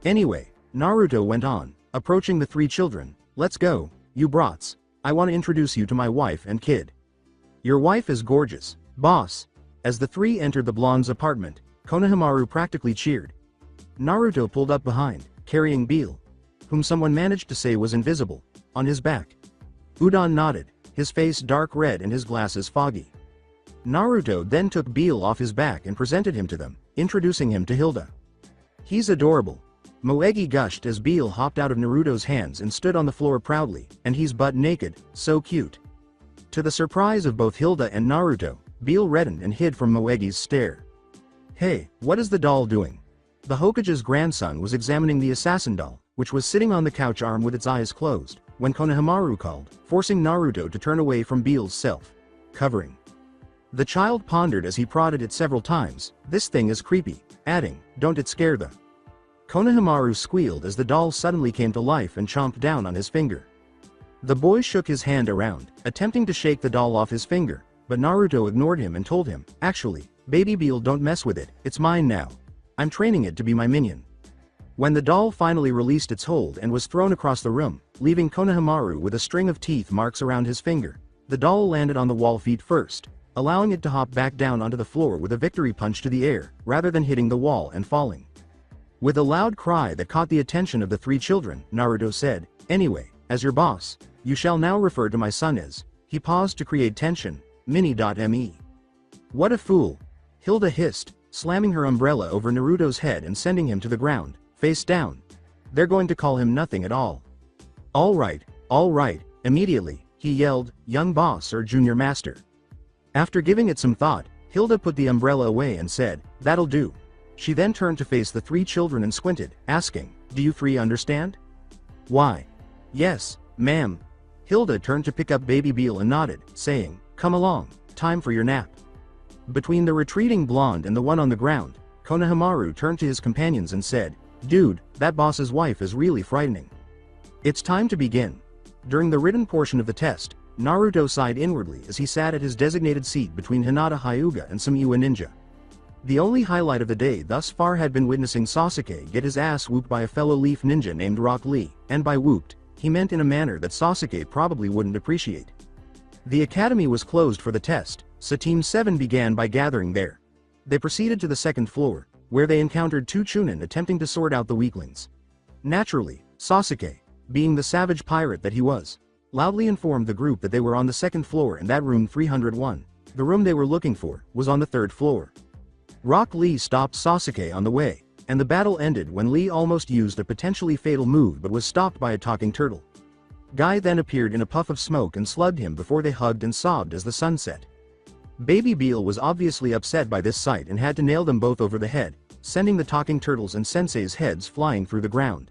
"Anyway," Naruto went on, approaching the three children, "let's go, you brats. I want to introduce you to my wife and kid. Your wife is gorgeous, boss." As the three entered the blonde's apartment, Konohamaru practically cheered. Naruto pulled up behind, carrying Beale, whom someone managed to say was invisible, on his back. Udon nodded, his face dark red and his glasses foggy. Naruto then took Beale off his back and presented him to them, introducing him to Hilda. "He's adorable." Moegi gushed as Beale hopped out of Naruto's hands and stood on the floor proudly, "and he's butt naked, so cute." To the surprise of both Hilda and Naruto, Beale reddened and hid from Moegi's stare. "Hey, what is the doll doing?" The Hokage's grandson was examining the assassin doll, which was sitting on the couch arm with its eyes closed, when Konohamaru called, forcing Naruto to turn away from Beale's self-covering. The child pondered as he prodded it several times, "This thing is creepy," adding, "Don't it scare the..." Konohamaru squealed as the doll suddenly came to life and chomped down on his finger. The boy shook his hand around, attempting to shake the doll off his finger, but Naruto ignored him and told him, "Actually, baby Beale, don't mess with it, it's mine now. I'm training it to be my minion." When the doll finally released its hold and was thrown across the room, leaving Konohamaru with a string of teeth marks around his finger, the doll landed on the wall feet first, allowing it to hop back down onto the floor with a victory punch to the air, rather than hitting the wall and falling. With a loud cry that caught the attention of the three children, Naruto said, "Anyway, as your boss, you shall now refer to my son as..." He paused to create tension, Mini.me. "What a fool!" Hilda hissed, slamming her umbrella over Naruto's head and sending him to the ground, face down. "They're going to call him nothing at all." All right, immediately, he yelled, "Young boss or junior master." After giving it some thought, Hilda put the umbrella away and said, "That'll do." She then turned to face the three children and squinted, asking, "Do you three understand?" "Why? Yes, ma'am." Hilda turned to pick up baby Beale and nodded, saying, "Come along, time for your nap." Between the retreating blonde and the one on the ground, Konohamaru turned to his companions and said, "Dude, that boss's wife is really frightening. It's time to begin." During the written portion of the test, Naruto sighed inwardly as he sat at his designated seat between Hinata Hyuga and some Iwa ninja. The only highlight of the day thus far had been witnessing Sasuke get his ass whooped by a fellow leaf ninja named Rock Lee, and by whooped, he meant in a manner that Sasuke probably wouldn't appreciate. The academy was closed for the test, so Team 7 began by gathering there. They proceeded to the second floor, where they encountered two Chunin attempting to sort out the weaklings. Naturally, Sasuke, being the savage pirate that he was, loudly informed the group that they were on the second floor and that room 301, the room they were looking for, was on the third floor. Rock Lee stopped Sasuke on the way, and the battle ended when Lee almost used a potentially fatal move but was stopped by a talking turtle. Guy then appeared in a puff of smoke and slugged him before they hugged and sobbed as the sun set. Baby Beal was obviously upset by this sight and had to nail them both over the head, sending the talking turtles and Sensei's heads flying through the ground.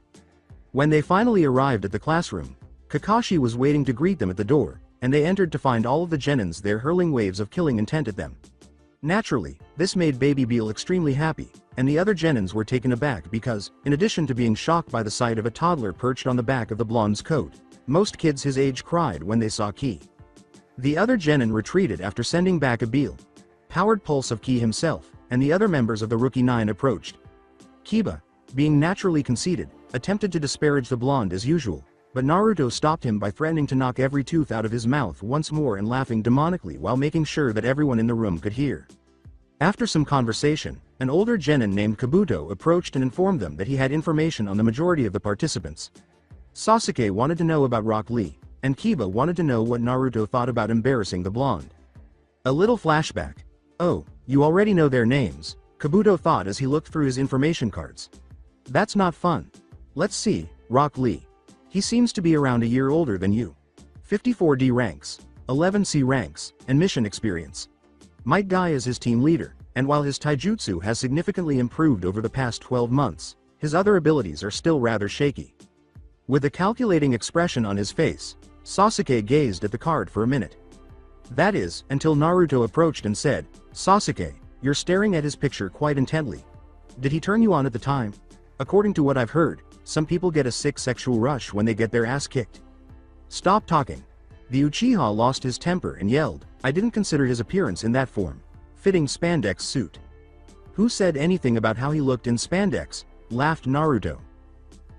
When they finally arrived at the classroom, Kakashi was waiting to greet them at the door, and they entered to find all of the genins there hurling waves of killing intent at them. Naturally, this made Baby Beal extremely happy, and the other genins were taken aback because, in addition to being shocked by the sight of a toddler perched on the back of the blonde's coat, most kids his age cried when they saw Ki. The other genin retreated after sending back a Beal powered pulse of Ki himself, and the other members of the Rookie Nine approached. Kiba, being naturally conceited, attempted to disparage the blonde as usual, but Naruto stopped him by threatening to knock every tooth out of his mouth once more and laughing demonically while making sure that everyone in the room could hear. After some conversation, an older genin named Kabuto approached and informed them that he had information on the majority of the participants. Sasuke wanted to know about Rock Lee, and Kiba wanted to know what Naruto thought about embarrassing the blonde. A little flashback. Oh, you already know their names, Kabuto thought as he looked through his information cards. That's not fun. Let's see, Rock Lee. He seems to be around a year older than you. 54D ranks, 11C ranks, and mission experience. Might Guy is his team leader, and while his taijutsu has significantly improved over the past 12 months, his other abilities are still rather shaky. With a calculating expression on his face, Sasuke gazed at the card for a minute. That is, until Naruto approached and said, "Sasuke, you're staring at his picture quite intently. Did he turn you on at the time? According to what I've heard, some people get a sick sexual rush when they get their ass kicked." Stop talking. The Uchiha lost his temper and yelled, "I didn't consider his appearance in that form. Fitting spandex suit." Who said anything about how he looked in spandex? Laughed Naruto.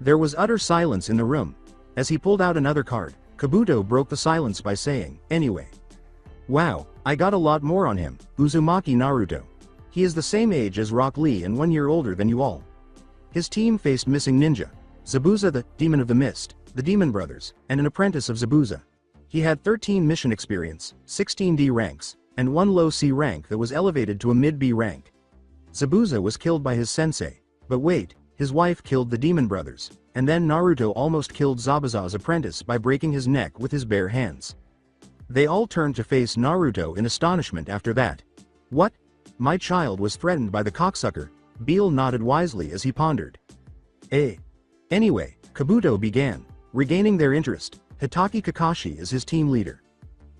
There was utter silence in the room. As he pulled out another card, Kabuto broke the silence by saying, "Anyway. Wow, I got a lot more on him, Uzumaki Naruto. He is the same age as Rock Lee and 1 year older than you all." His team faced missing ninja, Zabuza the Demon of the Mist, the Demon Brothers, and an apprentice of Zabuza. He had 13 mission experience, 16D ranks, and 1 low C rank that was elevated to a mid-B rank. Zabuza was killed by his sensei, but wait, his wife killed the Demon Brothers, and then Naruto almost killed Zabuza's apprentice by breaking his neck with his bare hands. They all turned to face Naruto in astonishment after that. What? My child was threatened by the cocksucker? Beal nodded wisely as he pondered. Anyway, Kabuto began, regaining their interest. Hitaki Kakashi is his team leader.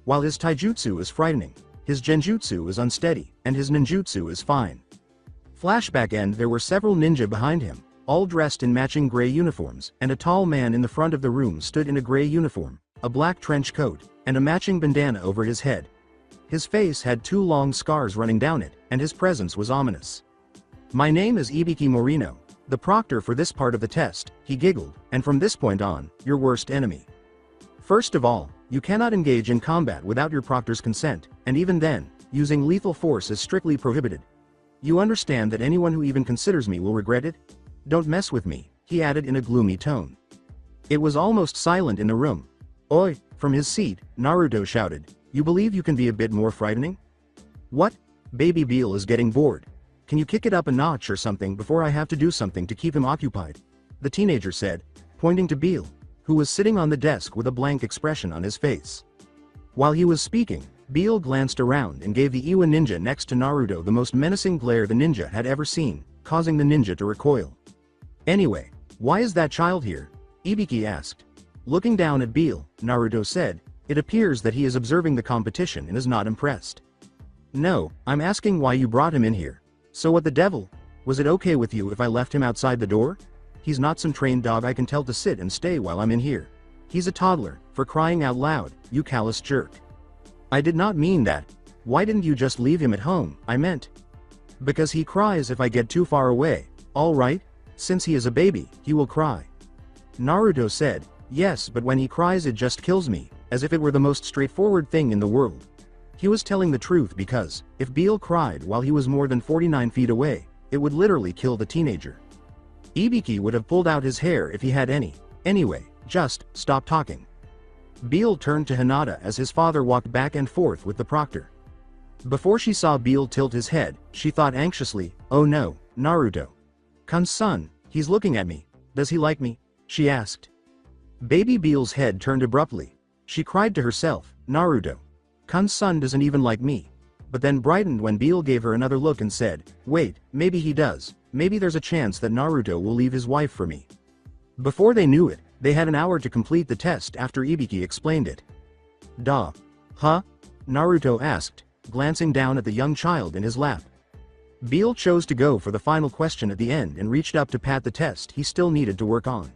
While his taijutsu is frightening, his genjutsu is unsteady, and his ninjutsu is fine. Flashback end. There were several ninja behind him, all dressed in matching gray uniforms, and a tall man in the front of the room stood in a gray uniform, a black trench coat, and a matching bandana over his head. His face had 2 long scars running down it, and his presence was ominous. "My name is Ibiki Morino, the proctor for this part of the test," he giggled, "and from this point on, your worst enemy. First of all, you cannot engage in combat without your proctor's consent, and even then, using lethal force is strictly prohibited. You understand that anyone who even considers me will regret it? Don't mess with me," he added in a gloomy tone. It was almost silent in the room. "Oi!" From his seat, Naruto shouted, "You believe you can be a bit more frightening?" "What? Baby Beal is getting bored. Can you kick it up a notch or something before I have to do something to keep him occupied?" the teenager said, pointing to Beal, who was sitting on the desk with a blank expression on his face. While he was speaking, Beal glanced around and gave the Iwa ninja next to Naruto the most menacing glare the ninja had ever seen, causing the ninja to recoil. "Anyway, why is that child here?" Ibiki asked. Looking down at Beal, Naruto said, "It appears that he is observing the competition and is not impressed." "No, I'm asking why you brought him in here. So what the devil? Was it okay with you if I left him outside the door? He's not some trained dog I can tell to sit and stay while I'm in here. He's a toddler, for crying out loud, you callous jerk." "I did not mean that. Why didn't you just leave him at home? I meant. Because he cries if I get too far away. All right? Since he is a baby, he will cry." Naruto said, "Yes, but when he cries it just kills me, as if it were the most straightforward thing in the world." He was telling the truth because, if Beal cried while he was more than 49 feet away, it would literally kill the teenager. Ibiki would have pulled out his hair if he had any. Anyway, just stop talking. Beale turned to Hinata as his father walked back and forth with the proctor. Before she saw Beale tilt his head, she thought anxiously, "Oh no, Naruto. Kun's son, he's looking at me. Does he like me?" she asked. Baby Beale's head turned abruptly. She cried to herself, "Naruto. Kun's son doesn't even like me." But then brightened when Beale gave her another look and said, "Wait, maybe he does. Maybe there's a chance that Naruto will leave his wife for me." Before they knew it, they had an hour to complete the test after Ibiki explained it. "Duh. Huh?" Naruto asked, glancing down at the young child in his lap. Beale chose to go for the final question at the end and reached up to pat the test he still needed to work on.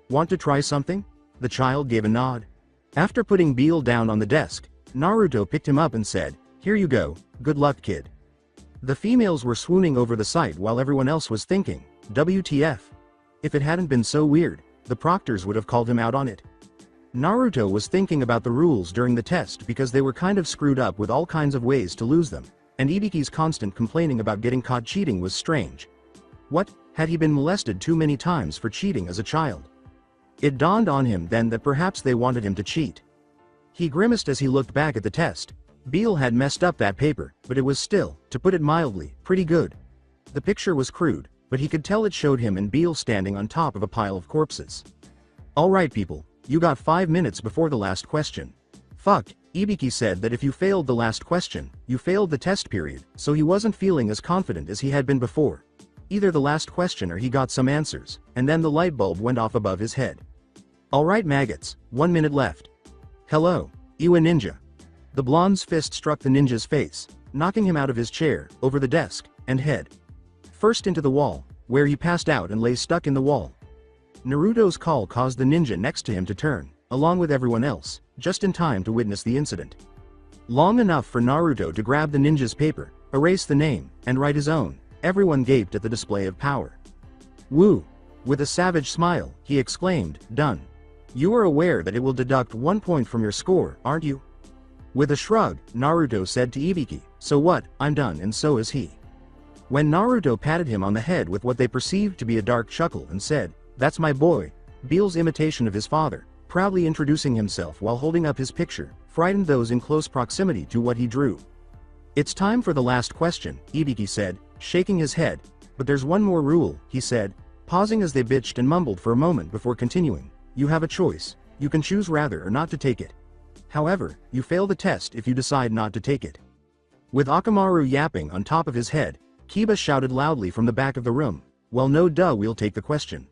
"Want to try something?" The child gave a nod. After putting Beale down on the desk, Naruto picked him up and said, "Here you go, good luck kid." The females were swooning over the sight while everyone else was thinking, WTF? If it hadn't been so weird, the proctors would have called him out on it. Naruto was thinking about the rules during the test because they were kind of screwed up with all kinds of ways to lose them, and Ibiki's constant complaining about getting caught cheating was strange. What, had he been molested too many times for cheating as a child? It dawned on him then that perhaps they wanted him to cheat. He grimaced as he looked back at the test. Beale had messed up that paper, but it was still, to put it mildly, pretty good. The picture was crude, but he could tell it showed him and Beale standing on top of a pile of corpses. "Alright people, you got 5 minutes before the last question." Fuck, Ibiki said that if you failed the last question, you failed the test period, so he wasn't feeling as confident as he had been before. Either the last question or he got some answers, and then the light bulb went off above his head. "Alright maggots, 1 minute left. Hello, you a ninja." The blonde's fist struck the ninja's face, knocking him out of his chair, over the desk, and head first into the wall, where he passed out and lay stuck in the wall. Naruto's call caused the ninja next to him to turn, along with everyone else, just in time to witness the incident. Long enough for Naruto to grab the ninja's paper, erase the name, and write his own. Everyone gaped at the display of power. "Woo!" With a savage smile, he exclaimed, "Done. You are aware that it will deduct 1 point from your score, aren't you?" With a shrug, Naruto said to Ibiki, "So what, I'm done and so is he." When Naruto patted him on the head with what they perceived to be a dark chuckle and said, "That's my boy," Beale's imitation of his father, proudly introducing himself while holding up his picture, frightened those in close proximity to what he drew. "It's time for the last question," Ibiki said, shaking his head. "But there's one more rule," he said, pausing as they bitched and mumbled for a moment before continuing. "You have a choice. You can choose rather or not to take it. However, you fail the test if you decide not to take it." With Akamaru yapping on top of his head, Kiba shouted loudly from the back of the room, "Well no duh, we'll take the question."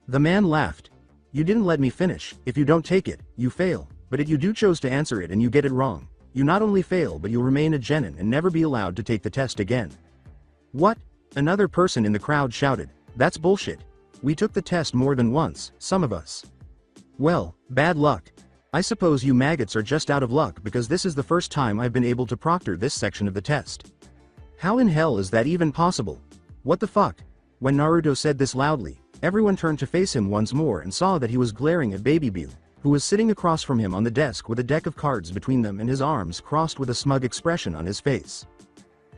The man laughed. "You didn't let me finish. If you don't take it, you fail, but if you do chose to answer it and you get it wrong, you not only fail but you'll remain a genin and never be allowed to take the test again." "What?" Another person in the crowd shouted. "That's bullshit. We took the test more than once, some of us." "Well, bad luck. I suppose you maggots are just out of luck because this is the first time I've been able to proctor this section of the test. How in hell is that even possible? What the fuck?" When Naruto said this loudly, everyone turned to face him once more and saw that he was glaring at Baby Beale, who was sitting across from him on the desk with a deck of cards between them and his arms crossed with a smug expression on his face.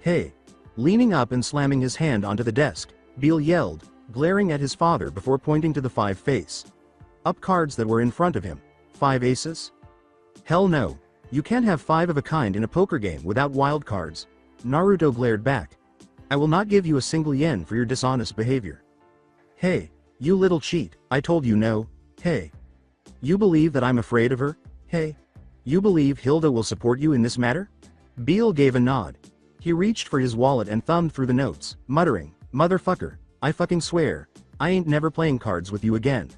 "Hey!" Leaning up and slamming his hand onto the desk, Beale yelled, glaring at his father before pointing to the 5 face up cards that were in front of him. 5 aces? Hell no. You can't have 5 of a kind in a poker game without wild cards. Naruto glared back. "I will not give you a single yen for your dishonest behavior." "Hey, you little cheat, I told you no." "Hey. You believe that I'm afraid of her? Hey. You believe Hilda will support you in this matter?" Beale gave a nod. He reached for his wallet and thumbed through the notes, muttering, "Motherfucker, I fucking swear, I ain't never playing cards with you again."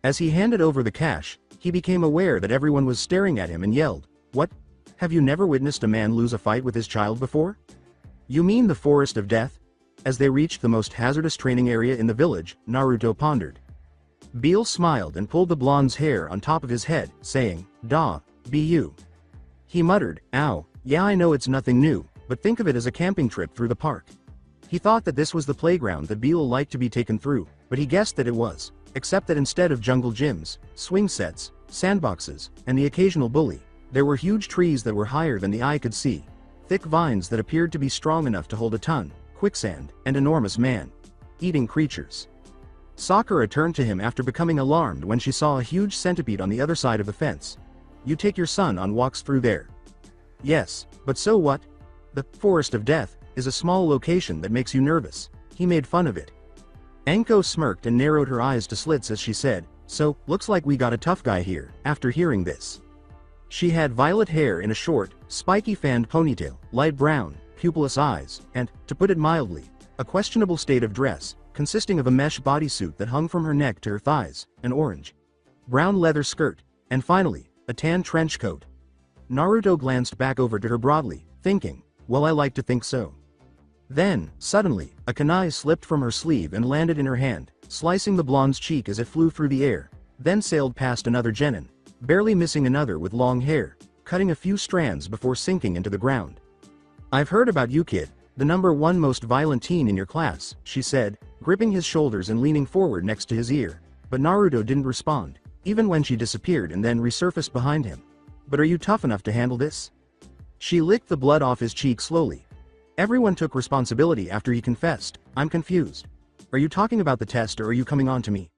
As he handed over the cash, he became aware that everyone was staring at him and yelled, "What? Have you never witnessed a man lose a fight with his child before? You mean the Forest of Death?" As they reached the most hazardous training area in the village, Naruto pondered. Beale smiled and pulled the blonde's hair on top of his head, saying, "Duh, be you." He muttered, "Ow, yeah I know it's nothing new, but think of it as a camping trip through the park." He thought that this was the playground that Beale liked to be taken through, but he guessed that it was, except that instead of jungle gyms, swing sets, sandboxes, and the occasional bully, there were huge trees that were higher than the eye could see, thick vines that appeared to be strong enough to hold a ton, quicksand, and enormous man-eating creatures. Sakura turned to him after becoming alarmed when she saw a huge centipede on the other side of the fence. You take your son on walks through there. Yes, but so what? The Forest of Death is a small location that makes you nervous. He made fun of it. Anko smirked and narrowed her eyes to slits as she said, so, looks like we got a tough guy here, after hearing this. She had violet hair in a short, spiky fanned ponytail, light brown, pupilless eyes, and, to put it mildly, a questionable state of dress, consisting of a mesh bodysuit that hung from her neck to her thighs, an orange, brown leather skirt, and finally, a tan trench coat. Naruto glanced back over to her broadly, thinking, well, I like to think so. Then, suddenly, a kunai slipped from her sleeve and landed in her hand, slicing the blonde's cheek as it flew through the air, then sailed past another genin, barely missing another with long hair, cutting a few strands before sinking into the ground. I've heard about you, kid, the #1 most violent teen in your class, she said, gripping his shoulders and leaning forward next to his ear, but Naruto didn't respond, even when she disappeared and then resurfaced behind him. But are you tough enough to handle this? She licked the blood off his cheek slowly. Everyone took responsibility after he confessed. I'm confused. Are you talking about the test or are you coming on to me?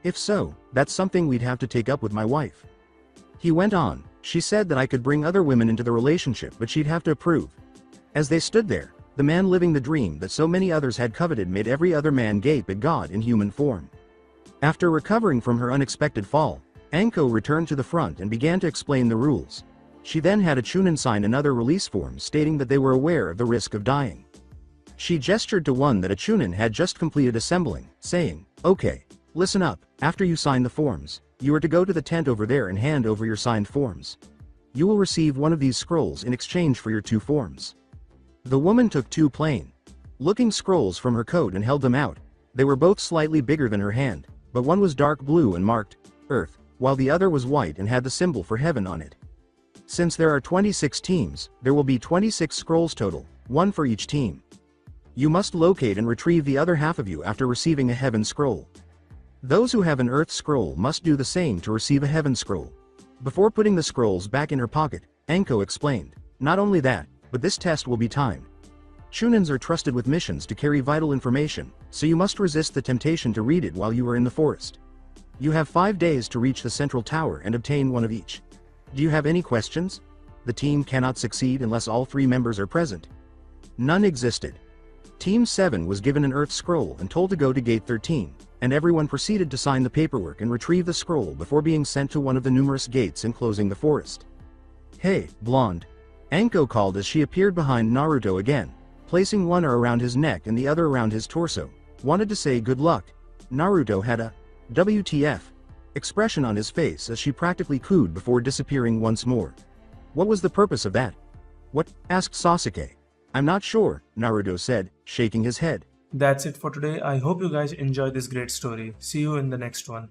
If so, that's something we'd have to take up with my wife. He went on, she said that I could bring other women into the relationship but she'd have to approve. As they stood there, the man living the dream that so many others had coveted made every other man gape at God in human form. After recovering from her unexpected fall, Anko returned to the front and began to explain the rules. She then had a Chunin sign another release form stating that they were aware of the risk of dying. She gestured to one that a Chunin had just completed assembling, saying, okay, listen up, after you sign the forms, you are to go to the tent over there and hand over your signed forms. You will receive one of these scrolls in exchange for your 2 forms. The woman took 2 plain-looking scrolls from her coat and held them out. They were both slightly bigger than her hand, but one was dark blue and marked, Earth, while the other was white and had the symbol for heaven on it. Since there are 26 teams, there will be 26 scrolls total, 1 for each team. You must locate and retrieve the other half of you after receiving a heaven scroll. Those who have an earth scroll must do the same to receive a heaven scroll. Before putting the scrolls back in her pocket, Anko explained, not only that, but this test will be timed. Chunins are trusted with missions to carry vital information, so you must resist the temptation to read it while you are in the forest. You have 5 days to reach the central tower and obtain one of each. Do you have any questions? The team cannot succeed unless all 3 members are present. None existed. Team 7 was given an earth scroll and told to go to gate 13, and everyone proceeded to sign the paperwork and retrieve the scroll before being sent to one of the numerous gates enclosing the forest. Hey, blonde. Anko called as she appeared behind Naruto again, placing one around his neck and the other around his torso. Wanted to say good luck. Naruto had a WTF expression on his face as she practically cooed before disappearing once more. What was the purpose of that? What? Asked Sasuke. I'm not sure, Naruto said, shaking his head. That's it for today. I hope you guys enjoyed this great story. See you in the next one.